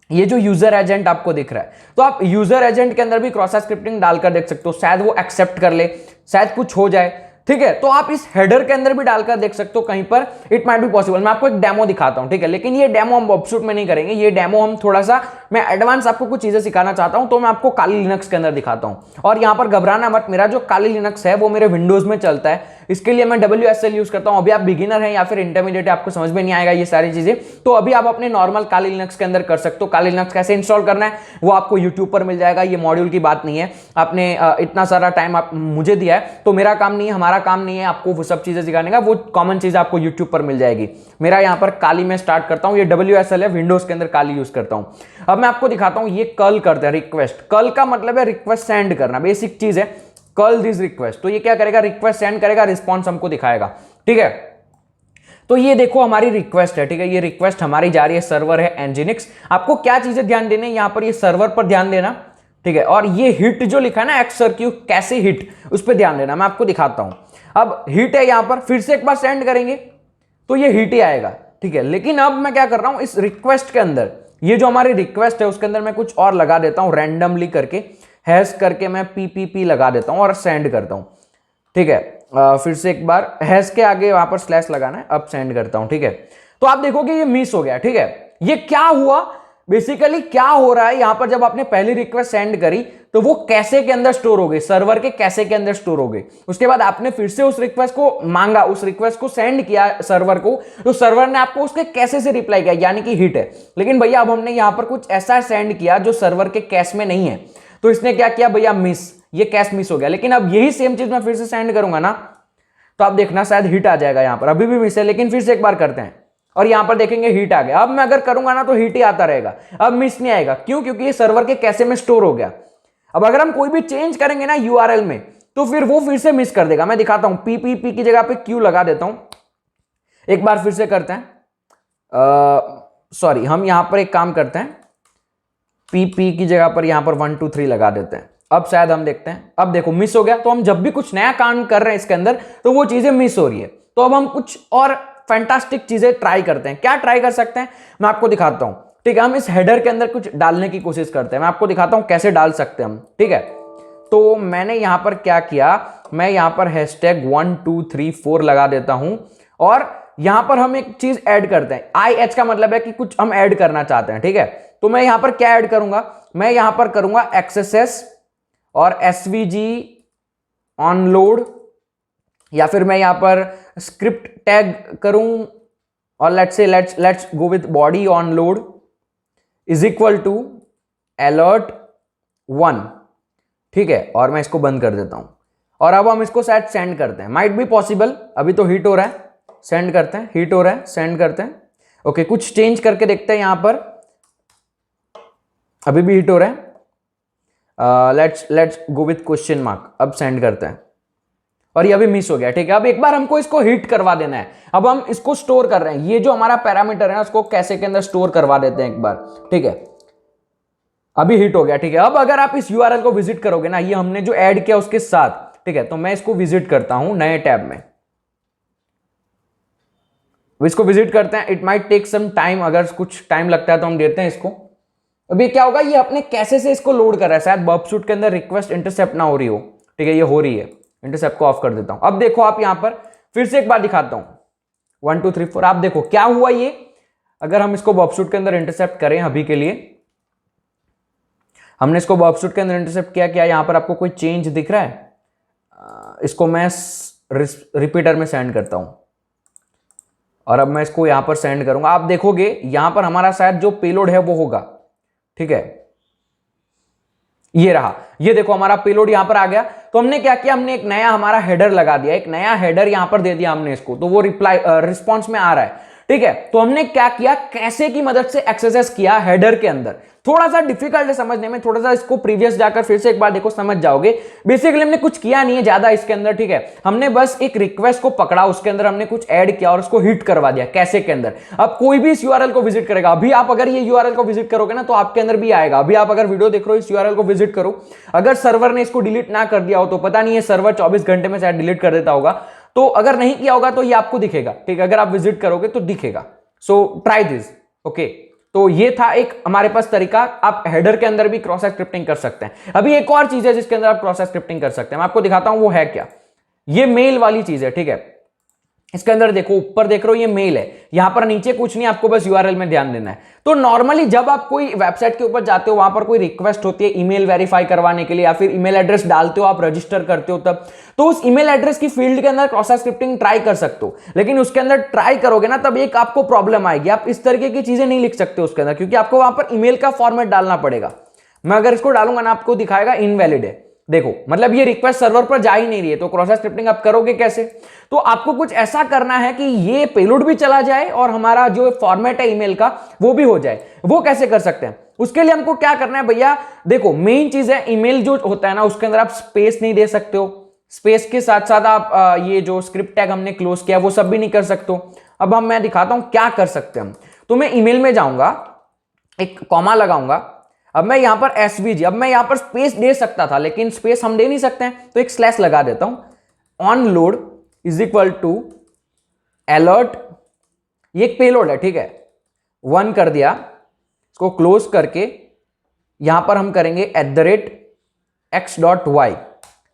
ये जो यूजर एजेंट आपको दिख रहा है, तो आप यूजर एजेंट के अंदर भी क्रॉस साइट स्क्रिप्टिंग डालकर देख सकते हो, शायद वो एक्सेप्ट कर ले, शायद कुछ हो जाए। ठीक है, तो आप इस हेडर के अंदर भी डालकर देख सकते हो, कहीं पर इट माइट बी पॉसिबल। मैं आपको एक डेमो दिखाता हूं, ठीक है, लेकिन ये डेमो हम बॉबशूट में नहीं करेंगे, ये डेमो हम थोड़ा सा, मैं एडवांस आपको कुछ चीजें सिखाना चाहता हूं, तो मैं आपको काली लिनक्स के अंदर दिखाता हूं। और यहां पर घबराना मत, मेरा जो काली लिनक्स है वो मेरे विंडोज में चलता है, इसके लिए मैं WSL यूज करता हूं। अभी आप बिगिनर हैं या फिर इंटरमीडिएट, आपको समझ में नहीं आएगा ये सारी चीजें, तो अभी आप अपने नॉर्मल काली लिनक्स के अंदर कर सकते हो। काली लिनक्स कैसे इंस्टॉल करना है वो आपको यूट्यूब पर मिल जाएगा, ये मॉड्यूल की बात नहीं है। आपने इतना सारा टाइम आप मुझे दिया है, तो मेरा काम नहीं है, हमारा काम नहीं है आपको वो सब चीजें सिखाने का, वो कॉमन चीज आपको यूट्यूब पर मिल जाएगी। मेरा यहाँ पर काली में स्टार्ट करता हूँ, ये WSL है, विंडोज के अंदर काली यूज करता हूँ। अब मैं आपको दिखाता हूँ, ये कर्ल करते हैं, रिक्वेस्ट। कर्ल का मतलब है रिक्वेस्ट सेंड करना, बेसिक चीज है, कर्ल दिस रिक्वेस्ट। तो ये क्या करेगा, रिक्वेस्ट सेंड करेगा, रिस्पॉन्स हमको दिखाएगा। ठीक है, तो ये देखो हमारी रिक्वेस्ट है, ठीक है, ये रिक्वेस्ट हमारी जा रही है, सर्वर है एनजिनिक्स। आपको क्या चीजें ध्यान देने, यहां पर ये सर्वर पर ध्यान देना, ठीक है, और ये हिट जो लिखा है ना, एक्सरक्यू कैसे हिट, उस पर ध्यान देना, मैं आपको दिखाता हूं। अब हिट है यहां पर, फिर से एक बार सेंड करेंगे तो ये हिट ही आएगा, ठीक है। लेकिन अब मैं क्या कर रहा हूं, इस रिक्वेस्ट के अंदर, ये जो हमारी रिक्वेस्ट है उसके अंदर मैं कुछ और लगा देता हूं, रैंडमली करके हैश करके मैं PPP लगा देता हूं और सेंड करता हूं, ठीक है। फिर से एक बार हैश के आगे वहां पर स्लैश लगाना है, अब सेंड करता हूं, ठीक है। तो आप देखोगे ये मिस हो गया, ठीक है। ये क्या हुआ, बेसिकली क्या हो रहा है यहां पर, जब आपने पहली रिक्वेस्ट सेंड करी तो वो कैसे के अंदर स्टोर हो गई, सर्वर के कैसे के अंदर स्टोर हो गई। उसके बाद आपने फिर से उस रिक्वेस्ट को मांगा, उस रिक्वेस्ट को सेंड किया सर्वर को, तो सर्वर ने आपको उसके कैसे से रिप्लाई किया, यानी कि हिट है। लेकिन भैया अब हमने यहां पर कुछ ऐसा सेंड किया जो सर्वर के कैश में नहीं है, तो इसने क्या किया भैया, मिस, ये कैश मिस हो गया। लेकिन अब यही सेम चीज मैं फिर से सेंड करूंगा ना, तो आप देखना शायद हिट आ जाएगा। यहां पर अभी भी मिस है, लेकिन फिर से एक बार करते हैं और यहां पर देखेंगे हिट आ गया। अब मैं अगर करूंगा ना तो हिट ही आता रहेगा, अब मिस नहीं आएगा। क्यों, क्योंकि ये सर्वर के कैशे में स्टोर हो गया। अब अगर हम कोई भी चेंज करेंगे ना URL में, तो फिर वो फिर से मिस कर देगा। मैं दिखाता हूं, PPP की जगह पे Q लगा देता हूं, एक बार फिर से करते हैं। सॉरी, हम यहां पर एक काम करते हैं, PP की जगह पर यहां पर 1 2 3 लगा देते हैं। अब शायद हम देखते हैं, अब देखो मिस हो गया। तो हम जब भी कुछ नया काम कर रहे हैं इसके अंदर, तो वो चीजें मिस हो रही है। तो अब हम कुछ और फैंटास्टिक चीजें ट्राई करते हैं। क्या ट्राई कर सकते हैं, मैं आपको दिखाता हूं, ठीक है। हम इस हेडर के अंदर कुछ डालने की कोशिश करते हैं, मैं आपको दिखाता हूं कैसे डाल सकते हैं हम, ठीक है। तो मैंने यहां पर क्या किया, मैं यहां पर हैशटैग 1 2 3 4 लगा देता हूं, और यहां पर हम एक चीज ऐड करते हैं। IH का मतलब है कि कुछ हम ऐड करना चाहते हैं, ठीक है। तो मैं यहां पर क्या ऐड करूंगा, मैं यहां पर करूंगा XSS और SVG ऑन लोड, या फिर मैं यहां पर स्क्रिप्ट टैग करूं, और let's go with body on load is equal to alert 1, ठीक है। और मैं इसको बंद कर देता हूं, और अब हम इसको शायद सेंड करते हैं, माइट बी पॉसिबल। अभी तो हिट हो रहा है, सेंड करते हैं, हिट हो रहा है, सेंड करते हैं। ओके, कुछ चेंज करके देखते हैं यहां पर, अभी भी हिट हो रहा है। Let's go with question mark, अब सेंड करते हैं, और ये अभी मिस हो गया, ठीक है। अब एक बार हमको इसको हिट करवा देना है। अब हम इसको स्टोर कर रहे हैं, ये जो हमारा पैरामीटर है उसको कैसे के अंदर स्टोर करवा देते हैं एक बार, ठीक है। अभी हिट हो गया, ठीक है। अब अगर आप इस URL को विजिट करोगे ना, ये हमने जो ऐड किया उसके साथ, ठीक है, तो मैं इसको विजिट करता हूं नए टैब में, इसको विजिट करते हैं। It might take some time, अगर कुछ टाइम लगता है तो हम देते हैं इसको। अभी क्या होगा, ये अपने कैसे से इसको लोड कर रहा है, शायद बॉबशूट के अंदर रिक्वेस्ट इंटरसेप्ट ना हो रही हो, ठीक है, ये हो रही है। इंटरसेप्ट को ऑफ कर देता हूं। अब देखो आप यहां पर फिर से एक बार दिखाता हूं, 1 2 3 4, आप देखो क्या हुआ। ये अगर हम इसको बॉबशूट के अंदर इंटरसेप्ट करें, अभी के लिए हमने इसको बॉबशूट के अंदर इंटरसेप्ट किया, क्या यहां पर आपको कोई चेंज दिख रहा है? इसको मैं रिपीटर में सेंड करता हूं, और अब मैं इसको यहां पर सेंड करूंगा। आप देखोगे यहां पर हमारा शायद जो पेलोड है वो होगा, ठीक है। ये रहा, ये देखो हमारा पेलोड यहां पर आ गया। तो हमने क्या किया, हमने एक नया हमारा हेडर लगा दिया, एक नया हेडर यहां पर दे दिया हमने इसको, तो वो रिप्लाई रिस्पॉन्स में आ रहा है, ठीक है। तो हमने क्या किया, कैसे की मदद से एक्सेस किया हेडर के अंदर। थोड़ा सा डिफिकल्ट है समझने में, थोड़ा सा इसको प्रीवियस जाकर फिर से एक बार देखो, समझ जाओगे। बेसिकली हमने कुछ किया नहीं है ज्यादा इसके अंदर, ठीक है। हमने बस एक रिक्वेस्ट को पकड़ा, उसके अंदर हमने कुछ ऐड किया और उसको हिट करवा दिया कैसे के अंदर। अब कोई भी इस यूआरएल को विजिट करेगा, अभी आप अगर ये यूआरएल को विजिट करोगे ना तो आपके अंदर भी आएगा। अभी आप अगर वीडियो देख रहे हो, इस यूआरएल को विजिट करो, अगर सर्वर ने इसको डिलीट ना कर दिया हो तो पता नहीं है, सर्वर 24 घंटे में शायद डिलीट कर देता होगा, तो अगर नहीं किया होगा तो ये आपको दिखेगा, ठीक है। अगर आप विजिट करोगे तो दिखेगा। So try this, okay. तो ये था एक हमारे पास तरीका, आप हेडर के अंदर भी क्रॉस साइट स्क्रिप्टिंग कर सकते हैं। अभी एक और चीज है जिसके अंदर आप क्रॉस साइट स्क्रिप्टिंग कर सकते हैं, मैं आपको दिखाता हूं वो है क्या। ये मेल वाली चीज है, ठीक है। इसके अंदर देखो, ऊपर देख रहे हो ये मेल है, यहां पर नीचे कुछ नहीं, आपको बस यूआरएल में ध्यान देना है। तो नॉर्मली जब आप कोई वेबसाइट के ऊपर जाते हो, वहां पर कोई रिक्वेस्ट होती है ईमेल वेरीफाई करवाने के लिए, या फिर ईमेल एड्रेस डालते हो, आप रजिस्टर करते हो तब, तो उस ईमेल एड्रेस की फील्ड के अंदर क्रॉस साइट स्क्रिप्टिंग ट्राई कर सकते हो। लेकिन उसके अंदर ट्राई करोगे ना, तब एक आपको प्रॉब्लम आएगी, आप इस तरीके की चीजें नहीं लिख सकते उसके अंदर, क्योंकि आपको वहां पर ईमेल का फॉर्मेट डालना पड़ेगा। मैं अगर इसको डालूंगा ना, आपको दिखाएगा इनवैलिड है, देखो, मतलब ये रिक्वेस्ट सर्वर पर जा ही नहीं रही है। तो क्रॉस साइट स्क्रिप्टिंग आप करोगे कैसे? तो आपको कुछ ऐसा करना है कि ये पेलोड भी चला जाए और हमारा जो फॉर्मेट है ईमेल का वो भी हो जाए। वो कैसे कर सकते हैं? उसके लिए हमको क्या करना है भैया, देखो मेन चीज है, ईमेल जो होता है ना उसके अंदर आप स्पेस नहीं दे सकते हो, स्पेस के साथ साथ आप ये जो स्क्रिप्ट टैग हमने क्लोज किया वो सब भी नहीं कर सकते हो। अब मैं दिखाता हूं क्या कर सकते हैं हम। तो मैं ईमेल में जाऊंगा, एक कॉमा लगाऊंगा, अब मैं यहां पर एसवीजी, अब मैं यहां पर स्पेस दे सकता था लेकिन स्पेस हम दे नहीं सकते हैं, तो एक स्लैश लगा देता हूं। On load is equal to alert, ये एक पेलोड है, ठीक है, 1 कर दिया, इसको क्लोज करके यहां पर हम करेंगे @x.y,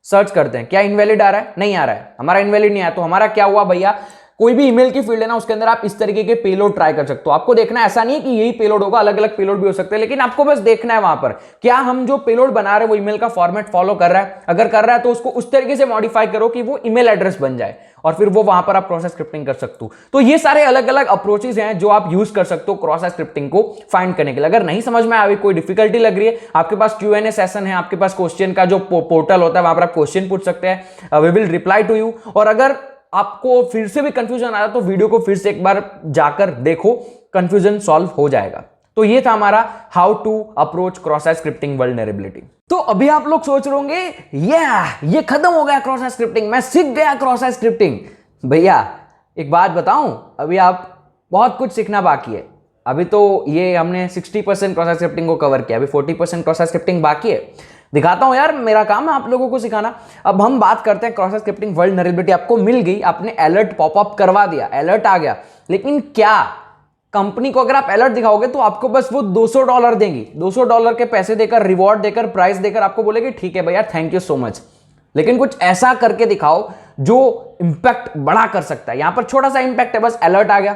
सर्च करते हैं, क्या इनवैलिड आ रहा है? नहीं आ रहा है, हमारा इनवैलिड नहीं आया। तो हमारा क्या हुआ भैया, कोई भी ईमेल की फील्ड है ना उसके अंदर आप इस तरीके के पेलोड ट्राई कर सकते हो। आपको देखना है, ऐसा नहीं है कि यही पेलोड होगा, अलग अलग पेलोड भी हो सकते हैं, लेकिन आपको बस देखना है वहां पर क्या हम जो पेलोड बना रहे हैं वो ईमेल का फॉर्मेट फॉलो कर रहा है। अगर कर रहा है तो उसको उस तरीके से मॉडिफाई करो कि वो ईमेल एड्रेस बन जाए, और फिर वो वहां पर आप क्रॉस साइट स्क्रिप्टिंग कर सकते हो। तो ये सारे अलग अलग अप्रोचेस हैं जो आप यूज कर सकते हो क्रॉस साइट स्क्रिप्टिंग को फाइंड करने के लिए। अगर नहीं समझ में आया, कोई डिफिकल्टी लग रही है, आपके पास Q&A सेशन है, आपके पास क्वेश्चन का जो पोर्टल होता है वहां पर आप क्वेश्चन पूछ सकते हैं, we will reply to you. और अगर आपको फिर से भी कंफ्यूजन आया तो वीडियो को फिर से एक बार जाकर देखो, कंफ्यूजन सॉल्व हो जाएगा। तो ये था हमारा how to approach cross site scripting vulnerability. तो अभी आप लोग सोच रहे होंगे ये खत्म हो गया क्रॉस साइट स्क्रिप्टिंग, मैं सीख गया क्रॉस साइट स्क्रिप्टिंग। भैया एक बात बताऊं, अभी आप बहुत कुछ सीखना बाकी है। अभी तो ये हमने 60% क्रॉस साइट स्क्रिप्टिंग को कवर किया, अभी 40% क्रॉस साइट स्क्रिप्टिंग बाकी है। दिखाता हूं यार, मेरा काम है आप लोगों को सिखाना। अब हम बात करते हैं क्रॉस साइट स्क्रिप्टिंग वल्नरेबिलिटी। आपको मिल गई, आपने अलर्ट पॉपअप करवा दिया, अलर्ट आ गया, लेकिन क्या कंपनी को अगर आप अलर्ट दिखाओगे तो आपको बस वो $200 देंगी, $200 के पैसे देकर, रिवॉर्ड देकर, प्राइस देकर आपको बोलेगी ठीक है भैया, थैंक यू सो मच। लेकिन कुछ ऐसा करके दिखाओ जो इंपैक्ट बड़ा कर सकता है। यहां पर छोटा सा इंपैक्ट है, बस अलर्ट आ गया।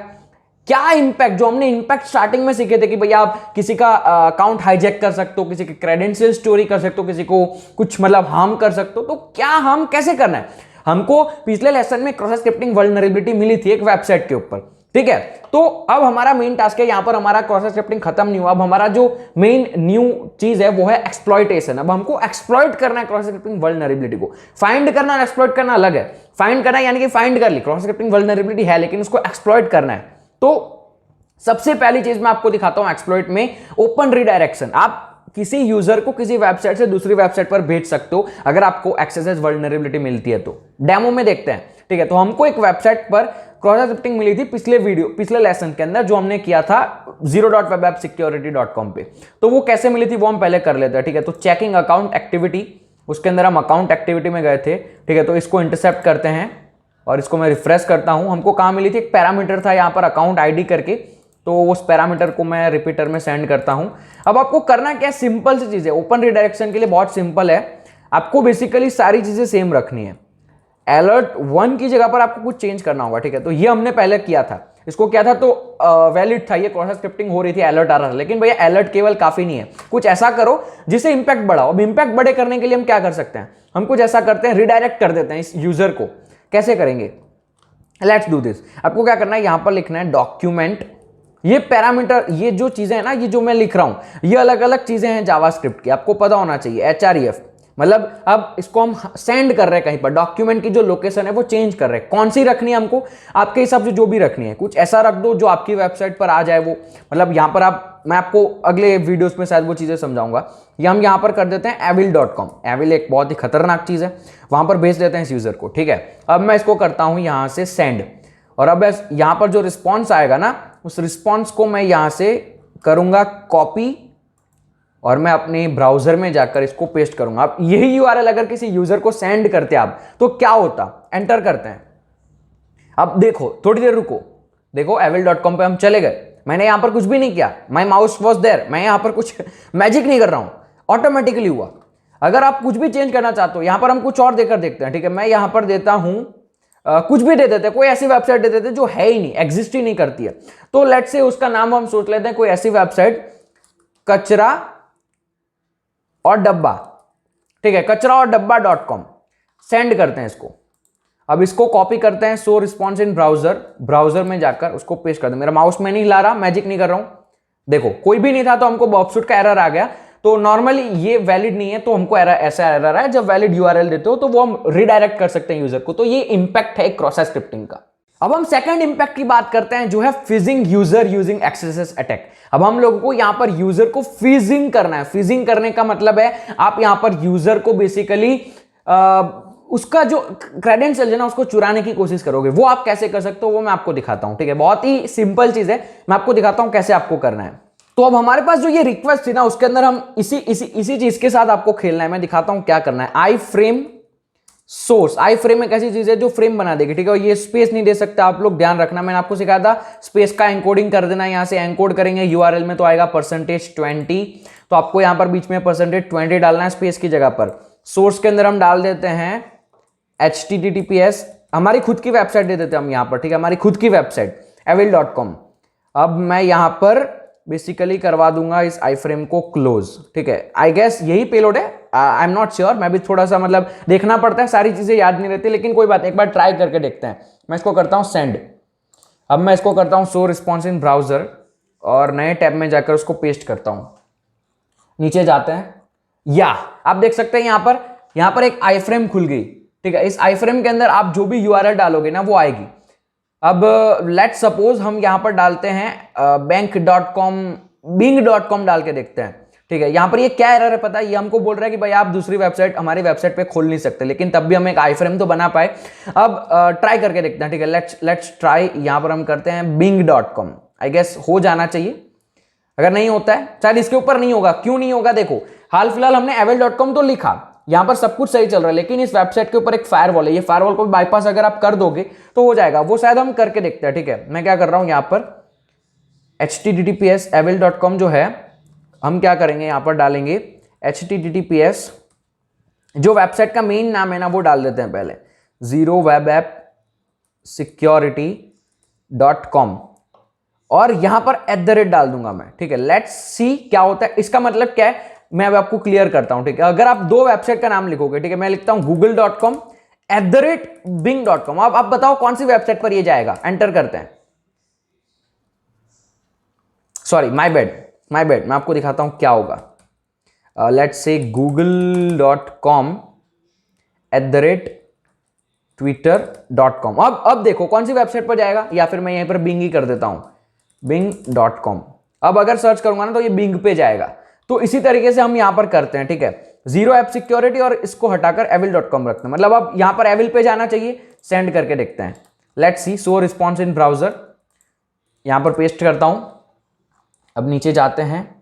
क्या इंपैक्ट, जो हमने इंपैक्ट स्टार्टिंग में सीखे थे कि भैया आप किसी का अकाउंट हाईजैक कर सकते हो, किसी की क्रेडेंशियल स्टोरी कर सकते हो, किसी को कुछ मतलब हार्म कर सकते हो, तो क्या हम कैसे करना है? हमको पिछले लेसन में क्रॉस साइट स्क्रिप्टिंग वल्नरेबिलिटी मिली थी एक वेबसाइट के ऊपर, ठीक है। तो अब हमारा मेन टास्क है, यहां पर हमारा क्रॉस साइट स्क्रिप्टिंग खत्म नहीं हुआ। अब हमारा जो मेन न्यू चीज है वो है एक्सप्लॉइटेशन। अब हमको एक्सप्लॉइट करना है क्रॉस साइट स्क्रिप्टिंग वल्नरेबिलिटी को। फाइंड करना और एक्सप्लॉइट करना अलग है। फाइंड करना यानी कि फाइंड कर ली क्रॉस साइट स्क्रिप्टिंग वल्नरेबिलिटी है, लेकिन उसको एक्सप्लॉइट करना है। तो सबसे पहली चीज मैं आपको दिखाता हूं एक्सप्लॉइट में, ओपन रिडायरेक्शन। आप किसी यूजर को किसी वेबसाइट से दूसरी वेबसाइट पर भेज सकते हो अगर आपको एक्सेस वल्नरेबिलिटी मिलती है तो। डेमो में देखते हैं, ठीक है। तो हमको एक वेबसाइट पर क्रॉस साइट स्क्रिप्टिंग मिली थी पिछले लेसन के अंदर, जो हमने किया था zero.webappsecurity.com पे। तो वो कैसे मिली थी वो हम पहले कर लेते हैं, ठीक है। तो चेकिंग अकाउंट एक्टिविटी, उसके अंदर हम अकाउंट एक्टिविटी में गए थे, ठीक है। तो इसको इंटरसेप्ट करते हैं और इसको मैं रिफ्रेश करता हूं। हमको कहां मिली थी? एक पैरामीटर था यहां पर अकाउंट आईडी करके, तो उस पैरामीटर को मैं रिपीटर में सेंड करता हूं। अब आपको करना क्या, सिंपल सी चीज है ओपन रिडायरेक्शन के लिए, बहुत सिंपल है। आपको बेसिकली सारी चीजें सेम रखनी है। अलर्ट 1 की जगह पर आपको कुछ चेंज करना होगा, ठीक है। तो ये हमने पहले किया था, इसको क्या था तो वैलिड था, ये क्रॉस साइट स्क्रिप्टिंग हो रही थी, अलर्ट आ रहा था। लेकिन भैया अलर्ट केवल काफी नहीं है, कुछ ऐसा करो जिससे इंपैक्ट बढ़ाओ। अब इंपैक्ट बड़े करने के लिए हम क्या कर सकते हैं? हम कुछ ऐसा करते हैं, रिडायरेक्ट कर देते हैं इस यूजर को। कैसे करेंगे? Let's do this. आपको क्या करना है, यहां पर लिखना है डॉक्यूमेंट, ये पैरामीटर, ये जो चीजें हैं ना, ये जो मैं लिख रहा हूं, ये अलग अलग चीजें हैं जावास्क्रिप्ट की, आपको पता होना चाहिए। href मतलब अब इसको हम सेंड कर रहे हैं कहीं पर, डॉक्यूमेंट की जो लोकेशन है वो चेंज कर रहे हैं, कौन सी रखनी है हमको, आपके हिसाब से जो भी रखनी है, कुछ ऐसा रख दो जो आपकी वेबसाइट पर आ जाए वो, मतलब यहां पर मैं आपको अगले वीडियोस में शायद वो चीजें समझाऊंगा। ये हम यहां पर कर देते हैं avil.com। एविल एक बहुत ही खतरनाक चीज है, वहां पर भेज देते हैं इस यूजर को, ठीक है। अब मैं इसको करता हूं यहां से सेंड, और अब यहां पर जो रिस्पॉन्स आएगा ना, उस रिस्पॉन्स को मैं यहां से करूंगा कॉपी, और मैं अपने ब्राउजर में जाकर इसको पेस्ट करूंगा। अब यही यूआरएल अगर किसी यूजर को सेंड करते आप तो क्या होता, एंटर करते हैं। अब देखो, थोड़ी देर रुको, देखो avil.com पे हम चले गए, मैंने यहां पर कुछ भी नहीं किया, माई माउस वॉज देयर, मैं यहां पर कुछ मैजिक नहीं कर रहा हूं, ऑटोमेटिकली हुआ। अगर आप कुछ भी चेंज करना चाहते हो, यहां पर हम कुछ और देकर देखते हैं, ठीक है। मैं यहां पर देता हूं कुछ भी दे देते हैं, कोई ऐसी वेबसाइट दे देते हैं जो है ही नहीं, एग्जिस्ट ही नहीं करती है। तो लेट्स से उसका नाम हम सोच लेते हैं कोई ऐसी वेबसाइट, कचरा और डब्बा, ठीक है, कचरा और डब्बा.com। सेंड करते हैं इसको। अब इसको कॉपी करते हैं, show response in browser, browser में जाकर उसको पेस्ट कर दे। मेरा माउस में नहीं ला रहा, मैजिक नहीं कर रहा हूं, देखो कोई भी नहीं था तो हमको बॉक्सशूट का एरर आ गया। तो नॉर्मली ये वैलिड नहीं है तो हमको एरर, ऐसा एरर है। जब वैलिड यूआरएल देते हो तो वो हम रिडायरेक्ट कर सकते हैं यूजर को। तो ये इंपैक्ट है क्रॉस साइट स्क्रिप्टिंग का। अब हम सेकंड इंपैक्ट की बात करते हैं, जो है fizzing user using XSS attack. अब हम लोगों को यहां पर यूजर को फिजिंग करना है। फिजिंग करने का मतलब है आप यहां पर यूजर को बेसिकली उसका जो क्रेडेंशियल है ना, उसको चुराने की कोशिश करोगे। वो आप कैसे कर सकते हो वो मैं आपको दिखाता हूं, ठीक है। बहुत ही सिंपल चीज है, मैं आपको दिखाता हूं कैसे आपको करना है। तो अब हमारे पास जो ये रिक्वेस्ट थी ना, उसके अंदर हम इसी चीज के साथ आपको खेलना है। मैं दिखाता हूं क्या करना है। आई फ्रेम सोर्स, आई फ्रेम एक ऐसी चीज है जो फ्रेम बना देगी, ठीक है। ये स्पेस नहीं दे सकते आप लोग, ध्यान रखना। मैंने आपको सिखाया था स्पेस का एनकोडिंग कर देना। यहां से एनकोड करेंगे यूआरएल में तो आएगा %20, तो आपको यहां पर बीच में %20 डालना है स्पेस की जगह पर। सोर्स के अंदर हम डाल देते हैं https, हमारी खुद की वेबसाइट दे देते हैं हम यहां पर, ठीक है, हमारी खुद की वेबसाइट avil.com। अब मैं यहां पर बेसिकली करवा दूंगा इस आई फ्रेम को क्लोज, ठीक है। आई गेस यही पेलोड है, आई एम नॉट श्योर, मैं भी थोड़ा सा मतलब देखना पड़ता है, सारी चीजें याद नहीं रहती, लेकिन कोई बात, एक बार ट्राई करके देखते हैं। मैं इसको करता हूं सेंड। अब मैं इसको करता हूं शो रिस्पॉन्स इन ब्राउजर, और नए टैब में जाकर उसको पेस्ट करता हूं। नीचे जाते हैं, या आप देख सकते हैं यहां पर एक आई फ्रेम खुल गई, ठीक है। इस आई फ्रेम के अंदर आप जो भी यूआरएल डालोगे ना वो आएगी। अब लेट्स सपोज हम यहां पर डालते हैं बैंक.com, bing.com डाल के देखते हैं, ठीक है। यहां पर ये क्या एरर है पता है, ये हमको बोल रहा है कि भाई आप दूसरी वेबसाइट हमारी वेबसाइट पे खोल नहीं सकते, लेकिन तब भी हम एक आई फ्रेम तो बना पाए। अब ट्राई करके देखते हैं, ठीक है। Let's try. यहां पर हम करते हैं bing.com, आई गेस हो जाना चाहिए। अगर नहीं होता है, शायद इसके ऊपर नहीं होगा। क्यों नहीं होगा, देखो हाल फिलहाल हमने avil.com तो लिखा, यहां पर सब कुछ सही चल रहा है, लेकिन इस वेबसाइट के ऊपर एक फायरवॉल है। ये फायरवॉल को बाईपास अगर आप कर दोगे तो हो जाएगा, वो शायद हम करके देखते हैं, ठीक है। मैं क्या कर रहा हूं यहां पर https avil.com जो है, हम क्या करेंगे यहां पर डालेंगे https, जो वेबसाइट का मेन नाम है ना वो डाल देते हैं पहले, zerowebappsecurity.com, और यहां पर @ डाल दूंगा मैं, ठीक है। लेट्स सी क्या होता है। इसका मतलब क्या है मैं अब आपको क्लियर करता हूं, ठीक है। अगर आप दो वेबसाइट का नाम लिखोगे, ठीक है, मैं लिखता हूं google.com @bing.com। अब आप बताओ कौन सी वेबसाइट पर ये जाएगा, एंटर करते हैं। सॉरी, माय बैड, मैं आपको दिखाता हूं क्या होगा। Let's say google.com @twitter.com। अब देखो कौन सी वेबसाइट पर जाएगा, या फिर मैं यहीं पर बिंग ही कर देता हूं, bing.com। अब अगर सर्च करूंगा ना तो ये बिंग पे जाएगा। तो इसी तरीके से हम यहां पर करते हैं, ठीक है। जीरो ऐप सिक्योरिटी और इसको हटाकर avil.com रखते हैं, मतलब अब यहां पर avil पे जाना चाहिए। सेंड करके देखते हैं। Let's see show response in browser, यहां पर पेस्ट करता हूं। अब नीचे जाते हैं,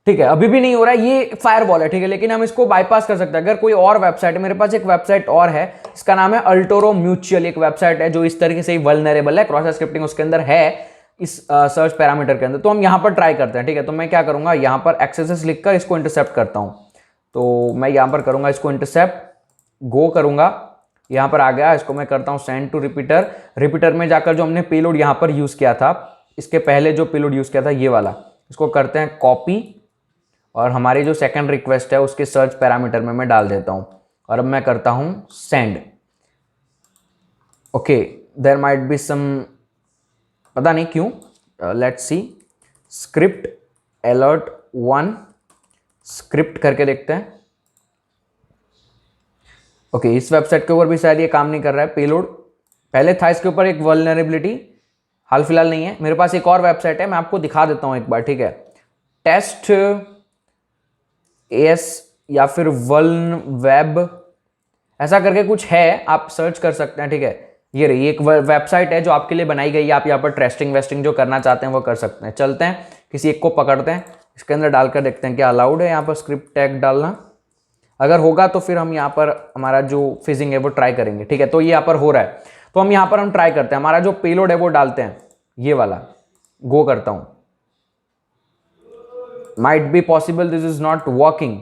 ठीक है, अभी भी नहीं हो रहा है, ये फायरवॉल है, ठीक है, लेकिन हम इसको बाईपास कर सकते हैं। अगर कोई और वेबसाइट है, मेरे पास एक वेबसाइट और है, इसका नाम है अल्टोरो म्यूचुअल, एक वेबसाइट है जो इस तरीके से वल्नरेबल है, क्रॉस स्क्रिप्टिंग उसके अंदर है इस सर्च पैरामीटर के अंदर। तो हम यहां पर ट्राई करते हैं, ठीक है। तो मैं क्या करूंगा, यहां पर एक्सेस लिखकर इसको इंटरसेप्ट करता हूं। तो मैं यहां पर करूंगा इसको इंटरसेप्ट, गो करूंगा, यहां पर आ गया। इसको मैं करता हूं सेंड टू रिपीटर। रिपीटर में जाकर जो हमने पेलोड यहां पर यूज किया था, इसके पहले जो पेलोड यूज किया था ये वाला, इसको करते हैं कॉपी, और हमारी जो सेकंड रिक्वेस्ट है उसके सर्च पैरामीटर में मैं डाल देता हूं, और अब मैं करता हूं send. Okay, there might be some, पता नहीं क्यों let's see script alert 1 script करके देखते हैं। ओके, इस वेबसाइट के ऊपर भी शायद ये काम नहीं कर रहा है। पेलोड पहले था इसके ऊपर एक वल्नरेबिलिटी, हाल फिलहाल नहीं है। मेरे पास एक और वेबसाइट है, मैं आपको दिखा देता हूं एक बार, ठीक है। टेस्ट एस या फिर वल्न वेब ऐसा करके कुछ है, आप सर्च कर सकते हैं, ठीक है। ये रही एक वेबसाइट है जो आपके लिए बनाई गई है। आप यहाँ पर टेस्टिंग वेस्टिंग जो करना चाहते हैं वो कर सकते हैं। चलते हैं किसी एक को पकड़ते हैं, इसके अंदर डालकर देखते हैं क्या अलाउड है यहाँ पर स्क्रिप्ट टैग डालना। अगर होगा तो फिर हम यहाँ पर हमारा जो फिजिंग है वो ट्राई करेंगे, ठीक है। तो ये यहाँ पर हो रहा है, तो हम यहाँ पर हम ट्राई करते हैं। हमारा जो पेलोड है वो डालते हैं, ये वाला गो करता हूं। Might be possible this is not working.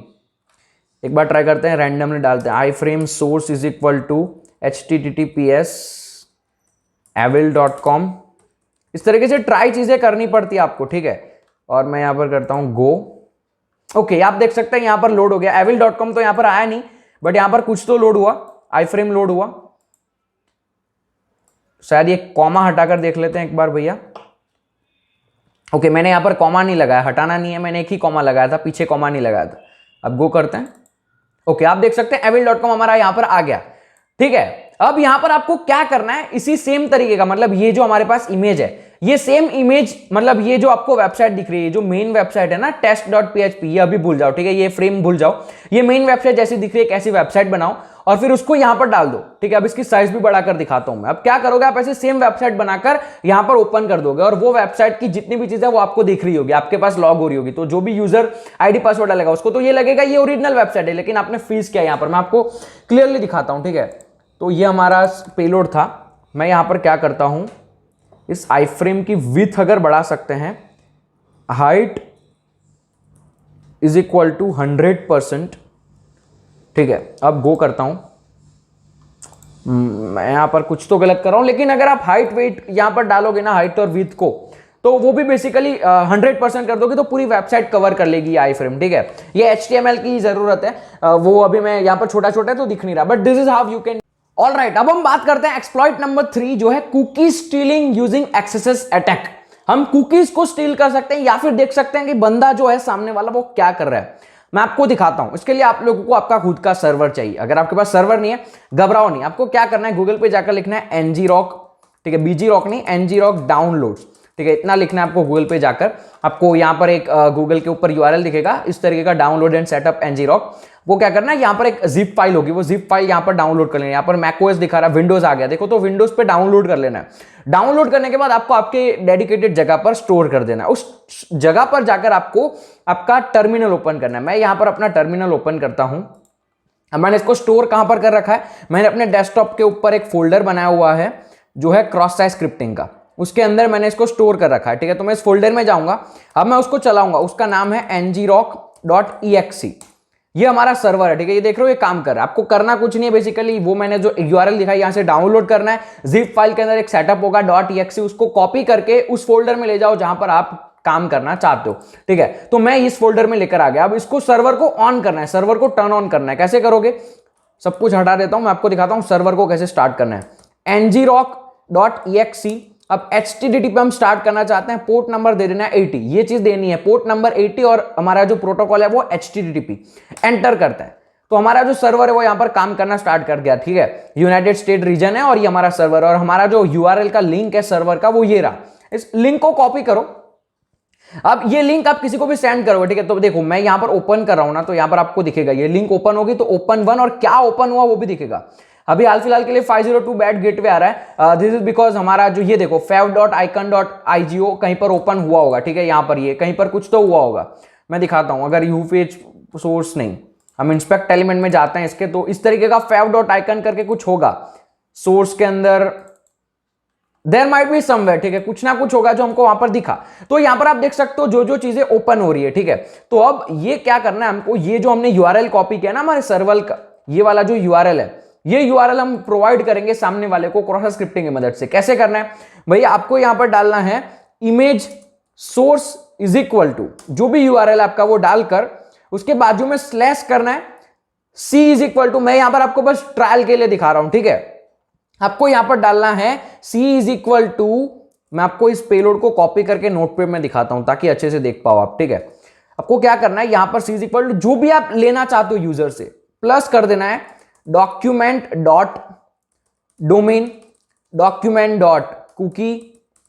एक बार ट्राई करते हैं, रैंडमली डालते हैं iframe source is equal to https avil.com। इस तरीके से ट्राई चीजें करनी पड़ती है आपको, ठीक है। और मैं यहां पर करता हूं गो। ओके, आप देख सकते हैं यहां पर लोड हो गया। avil.com तो यहां पर आया नहीं, बट यहां पर कुछ तो लोड हुआ, आई फ्रेम लोड हुआ। शायद ये कॉमा हटाकर देख लेते हैं एक बार भैया। ओके, मैंने यहां पर कॉमा नहीं लगाया, हटाना नहीं है, मैंने एक ही कॉमा लगाया था, पीछे कॉमा नहीं लगाया था। अब गो करते हैं। ओके, आप देख सकते हैं avil.com हमारा यहां पर आ गया, ठीक है। अब यहां पर आपको क्या करना है, इसी सेम तरीके का, मतलब ये जो हमारे पास इमेज है, ये सेम इमेज, मतलब ये जो आपको वेबसाइट दिख रही है, जो मेन वेबसाइट है ना test.php, ये अभी भूल जाओ, ठीक है। ये फ्रेम भूल जाओ, ये मेन वेबसाइट जैसी दिख रही है, एक ऐसी वेबसाइट बनाओ और फिर उसको यहां पर डाल दो, ठीक है। अब इसकी साइज भी बढ़ाकर दिखाता हूं मैं। अब क्या करोगे, आप ऐसे सेम वेबसाइट बनाकर यहां पर ओपन कर दोगे और वो वेबसाइट की जितनी भी चीजें वो आपको दिख रही होगी, आपके पास लॉग हो रही होगी। तो जो भी यूजर आईडी पासवर्ड डालेगा उसको तो ये लगेगा ये ओरिजिनल वेबसाइट है, लेकिन आपने फीस किया। यहां पर मैं आपको क्लियरली दिखाता हूं, ठीक है। तो ये हमारा पेलोड था। मैं यहां पर क्या करता हूं, इस आई फ्रेम की विड्थ अगर बढ़ा सकते हैं, हाइट इज इक्वल टू 100%, ठीक है। अब गो करता हूं। मैं यहां पर कुछ तो गलत कर रहा हूं, लेकिन अगर आप हाइट वेट यहां पर डालोगे ना, हाइट और विड्थ को, तो वो भी बेसिकली 100% कर दोगे तो पूरी वेबसाइट कवर कर लेगी आई फ्रेम, ठीक है। ये HTML की जरूरत है, वो अभी मैं यहां पर छोटा छोटा है तो दिख नहीं रहा, but this is how you can. Alright, अब हम बात करते हैं एक्सप्लॉइट नंबर 3, जो है cookie stealing using XSS attack. हम कुकीज को स्टील कर सकते हैं या फिर देख सकते हैं कि बंदा जो है सामने वाला वो क्या कर रहा है। मैं आपको दिखाता हूं। इसके लिए आप लोगों को आपका खुद का सर्वर चाहिए। अगर आपके पास सर्वर नहीं है, घबराओ नहीं, आपको क्या करना है, गूगल पे जाकर लिखना है ngrok, ठीक है, bgrok नहीं, ngrok डाउनलोड्स, ठीक है। इतना लिखना है आपको गूगल पे जाकर। आपको यहां पर एक गूगल के ऊपर URL दिखेगा इस तरीके का, डाउनलोड एंड सेटअप ngrok। वो क्या करना है, यहां पर एक जिप फाइल होगी, वो जिप फाइल यहां पर डाउनलोड कर लेना है। यहां पर मैकओएस दिखा रहा है, विंडोज आ गया, देखो तो विंडोज पे डाउनलोड कर लेना है। डाउनलोड करने के बाद आपको आपके डेडिकेटेड जगह पर स्टोर कर देना है। उस जगह पर जाकर आपको आपका टर्मिनल ओपन करना है। मैं यहां पर अपना टर्मिनल ओपन करता हूं। अब मैंने इसको स्टोर कहां पर कर रखा है, मैंने अपने डेस्कटॉप के ऊपर एक फोल्डर बनाया हुआ है जो है क्रॉस साइट स्क्रिप्टिंग का, उसके अंदर मैंने इसको स्टोर कर रखा है, ठीक है। तो मैं इस फोल्डर में जाऊंगा, अब मैं उसको चलाऊंगा। उसका नाम है ngrok.exe। ये हमारा सर्वर है, ठीक है। ये देख रहे हो, ये काम कर रहा है। आपको करना कुछ नहीं है बेसिकली, वो मैंने जो URL दिखाई यहां से डाउनलोड करना है। जिप फाइल के अंदर एक सेटअप होगा .exe, उसको कॉपी करके उस फोल्डर में ले जाओ जहां पर आप काम करना चाहते हो, ठीक है। तो मैं इस फोल्डर में लेकर आ गया। अब इसको सर्वर को ऑन करना है, सर्वर को टर्न ऑन करना है। कैसे करोगे, सब कुछ हटा देता हूं, मैं आपको दिखाता हूं सर्वर को कैसे स्टार्ट करना है। ngrok.exe। अब HTTP पे हम स्टार्ट करना चाहते हैं, पोर्ट नंबर दे देना है 80, ये चीज देनी है, पोर्ट नंबर 80, और हमारा जो प्रोटोकॉल है वो HTTP। एंटर करता है तो हमारा जो सर्वर है वो यहां पर काम करना स्टार्ट कर गया, ठीक है। यूनाइटेड स्टेट रीजन है और ये हमारा सर्वर, और हमारा जो URL का लिंक है सर्वर का वो ये रहा। इस लिंक को कॉपी करो। अब ये लिंक आप किसी को भी सेंड करोगे, ठीक है। तो देखो मैं यहां पर ओपन कर रहा हूं ना, तो यहां पर आपको दिखेगा ये लिंक ओपन होगी तो ओपन 1 और क्या ओपन हुआ वो भी दिखेगा। अभी हाल फिलहाल के लिए 502 बैड गेटवे आ रहा है। दिस इज बिकॉज हमारा जो ये देखो fav.icon.igo कहीं पर ओपन हुआ होगा, ठीक है। यहां पर ये कहीं पर कुछ तो हुआ होगा, मैं दिखाता हूं। अगर यूपेज सोर्स नहीं, हम इंस्पेक्ट एलिमेंट में जाते हैं इसके, तो इस तरीके का fav.icon करके कुछ होगा सोर्स के अंदर, देयर माइट बी समवेयर, ठीक है। कुछ ना कुछ होगा जो हमको वहां पर दिखा। तो यहां पर आप देख सकते हो जो जो चीजें ओपन हो रही है, ठीक है। तो अब ये क्या करना है हमको, ये जो हमने URL कॉपी किया ना हमारे सर्वर का, ये वाला जो URL है, ये URL हम प्रोवाइड करेंगे सामने वाले को क्रॉस स्क्रिप्टिंग की मदद से। कैसे करना है भैया, आपको यहां पर डालना है image source is equal to जो भी URL आपका वो डालकर उसके बाजू में स्लैश करना है C इज इक्वल टू, मैं यहां पर आपको बस ट्रायल के लिए दिखा रहा हूं, ठीक है। आपको यहां पर डालना है C इज इक्वल टू मैं आपको इस पेलोड को कॉपी करके नोटपैड में दिखाता हूं ताकि अच्छे से देख पाओ आप, ठीक है। आपको क्या करना है, यहां पर सी इज इक्वल टू जो भी आप लेना चाहते हो यूजर से प्लस कर देना है document dot domain, document dot cookie,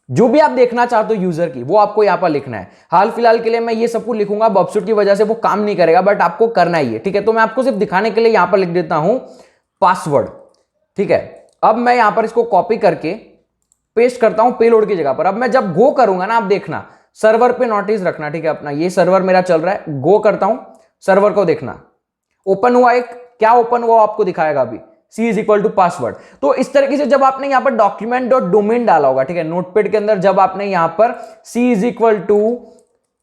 जो भी आप देखना चाहते हो यूजर की वो आपको यहां पर लिखना है। हाल फिलहाल के लिए मैं ये सब कुछ लिखूंगा, बबसूट की वजह से वो काम नहीं करेगा, बट आपको करना ही है, ठीक है। तो मैं आपको सिर्फ दिखाने के लिए यहां पर लिख देता हूं पासवर्ड, ठीक है। अब मैं यहां पर इसको कॉपी करके पेस्ट करता हूं पेलोड की जगह पर। अब मैं जब गो करूंगा ना, आप देखना सर्वर पे नोटिस रखना, ठीक है। अपना ये सर्वर मेरा चल रहा है, गो करता हूं, सर्वर को देखना, ओपन हुआ, एक क्या ओपन हुआ आपको दिखाएगा अभी, C is equal to password. तो इस तरीके से जब आपने यहां पर डॉक्यूमेंट डॉट डोमेन डाला होगा, ठीक है, नोटपैड के अंदर जब आपने यहां पर C is equal two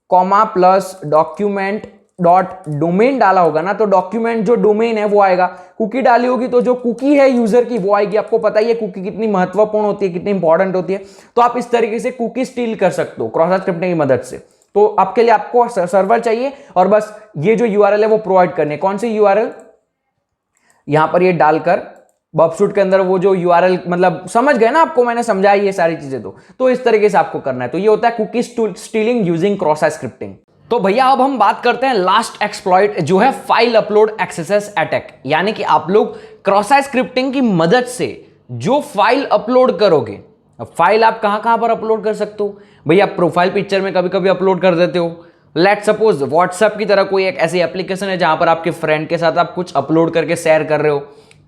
comma plus document dot domain डाला होगा ना, तो डॉक्यूमेंट जो डोमेन है वो आएगा। कुकी डाली होगी तो जो कुकी है यूजर की वो आएगी। आपको पता ही है कुकी कितनी महत्वपूर्ण होती है, कितनी इंपॉर्टेंट होती है। तो आप इस तरीके से कुकी स्टील कर सकते हो क्रॉस स्क्रिप्टिंग की मदद से। तो आपके लिए आपको सर्वर चाहिए और बस ये जो यूआरएल है वो प्रोवाइड करनी है। कौन सी यूआरएल, यहां पर ये डालकर बबसूट के अंदर वो जो यूआरएल, मतलब समझ गए ना, आपको मैंने समझाई ये सारी चीजें। तो इस तरीके से आपको करना है। तो ये होता है cookie stealing using cross scripting. तो भैया अब हम बात करते हैं लास्ट एक्सप्लॉइट, जो है फाइल अपलोड एक्सेस अटैक। यानी कि आप लोग क्रॉस स्क्रिप्टिंग की मदद से जो फाइल अपलोड करोगे, अब फाइल आप कहां पर अपलोड कर सकते हो भैया, प्रोफाइल पिक्चर में कभी कभी अपलोड कर देते हो। लेट सपोज व्हाट्सएप की तरह कोई एक ऐसी एप्लीकेशन है जहां पर आपके फ्रेंड के साथ आप कुछ अपलोड करके शेयर कर रहे हो,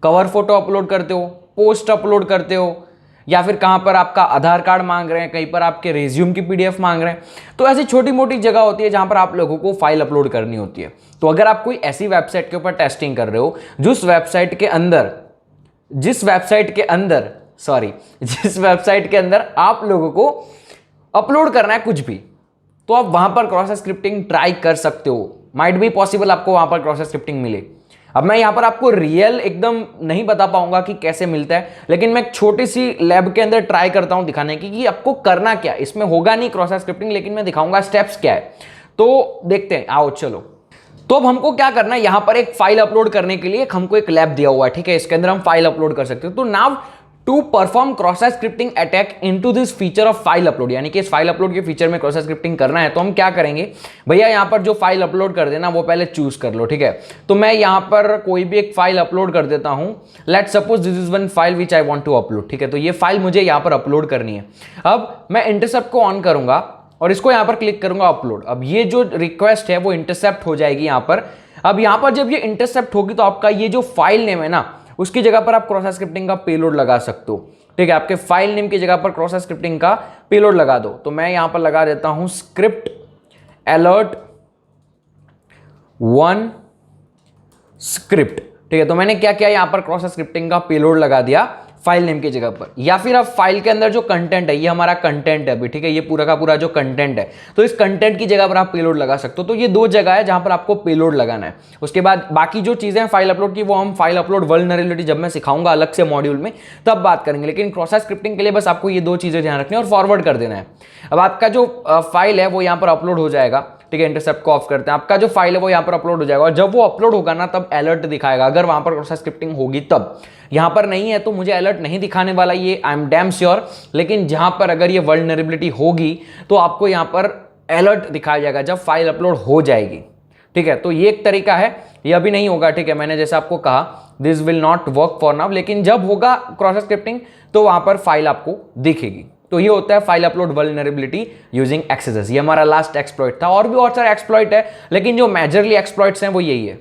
कवर फोटो अपलोड करते हो, पोस्ट अपलोड करते हो, या फिर कहां पर आपका आधार कार्ड मांग रहे हैं, कहीं पर आपके रेज्यूम की पीडीएफ मांग रहे हैं। तो ऐसी छोटी मोटी जगह होती है जहां पर आप लोगों को फाइल अपलोड करनी होती है। तो अगर आप कोई ऐसी वेबसाइट के ऊपर टेस्टिंग कर रहे हो जिस वेबसाइट के अंदर आप लोगों को अपलोड करना है कुछ भी, तो आप वहां पर क्रॉस स्क्रिप्टिंग ट्राई कर सकते हो। माइट बी पॉसिबल आपको वहां पर क्रॉस स्क्रिप्टिंग मिले। अब मैं यहां पर आपको रियल एकदम नहीं बता पाऊंगा कि कैसे मिलता है, लेकिन मैं एक छोटी सी लैब के अंदर ट्राई करता हूं दिखाने की कि आपको करना क्या। इसमें होगा नहीं क्रॉस स्क्रिप्टिंग, लेकिन मैं दिखाऊंगा स्टेप्स क्या है। तो देखते हैं, आओ चलो। तो अब हमको क्या करना है, यहां पर एक फाइल अपलोड करने के लिए हमको एक लैब दिया हुआ है, ठीक है। इसके अंदर हम फाइल अपलोड कर सकते हो। तो now to perform cross scripting attack into this feature of file upload, यानी कि इस फाइल अपलोड के फीचर में क्रॉस स्क्रिप्टिंग करना है, तो हम क्या करेंगे भैया, यहां पर जो फाइल अपलोड कर देना वो पहले चूज कर लो, ठीक है। तो मैं यहां पर कोई भी एक फाइल अपलोड कर देता हूं। Let suppose this is one file which I want to upload, ठीक है। तो ये फाइल मुझे यहां पर अपलोड करनी है। अब मैं इंटरसेप्ट को ऑन करूंगा और इसको यहां पर क्लिक करूंगा अपलोड। अब ये जो रिक्वेस्ट है वो इंटरसेप्ट हो जाएगी यहां पर। अब यहां पर जब ये इंटरसेप्ट होगी तो आपका ये जो फाइल नेम है ना, उसकी जगह पर आप क्रॉस स्क्रिप्टिंग का पेलोड लगा सकते हो, ठीक है। आपके फाइल नेम की जगह पर क्रॉस स्क्रिप्टिंग का पेलोड लगा दो। तो मैं यहां पर लगा देता हूं स्क्रिप्ट अलर्ट 1 स्क्रिप्ट, ठीक है। तो मैंने क्या किया, यहां पर क्रॉस स्क्रिप्टिंग का पेलोड लगा दिया फाइल नेम की जगह पर। या फिर अब फाइल के अंदर जो कंटेंट है, ये हमारा कंटेंट है अभी, ठीक है, ये पूरा का पूरा जो कंटेंट है, तो इस कंटेंट की जगह पर आप पेलोड लगा सकते हो। तो ये दो जगह है जहां पर आपको पेलोड लगाना है। उसके बाद बाकी जो चीजें हैं फाइल अपलोड की, वो हम फाइल अपलोड वल्नरेबिलिटी जब मैं सिखाऊंगा अलग से मॉड्यूल में तब बात करेंगे। लेकिन क्रॉस स्क्रिप्टिंग के लिए बस आपको ये दो चीजें ध्यान रखनी है और फॉरवर्ड कर देना है। अब आपका जो फाइल है वो यहाँ पर अपलोड हो जाएगा, ठीक है। इंटरसेप्ट को ऑफ करते हैं। आपका जो फाइल है वो यहाँ पर अपलोड हो जाएगा और जब वो अपलोड होगा ना तब अलर्ट दिखाएगा। अगर वहां पर क्रॉस स्क्रिप्टिंग होगी तब, यहां पर नहीं है तो मुझे अलर्ट नहीं दिखाने वाला, ये आई एम डैम श्योर। लेकिन जहां पर अगर ये वल्नरेबिलिटी होगी तो आपको यहां पर अलर्ट दिखाया जाएगा जब फाइल अपलोड हो जाएगी, ठीक है। तो ये एक तरीका है, ये अभी नहीं होगा, ठीक है। मैंने जैसे आपको कहा this will not work for now, लेकिन जब होगा क्रॉस स्क्रिप्टिंग तो वहां पर फाइल आपको दिखेगी। तो ये होता है file upload vulnerability using XSS. ये हमारा लास्ट एक्सप्लॉइट था। और भी बहुत सारे एक्सप्लॉइट है, लेकिन जो मेजरली एक्सप्लॉइट्स हैं वो यही है।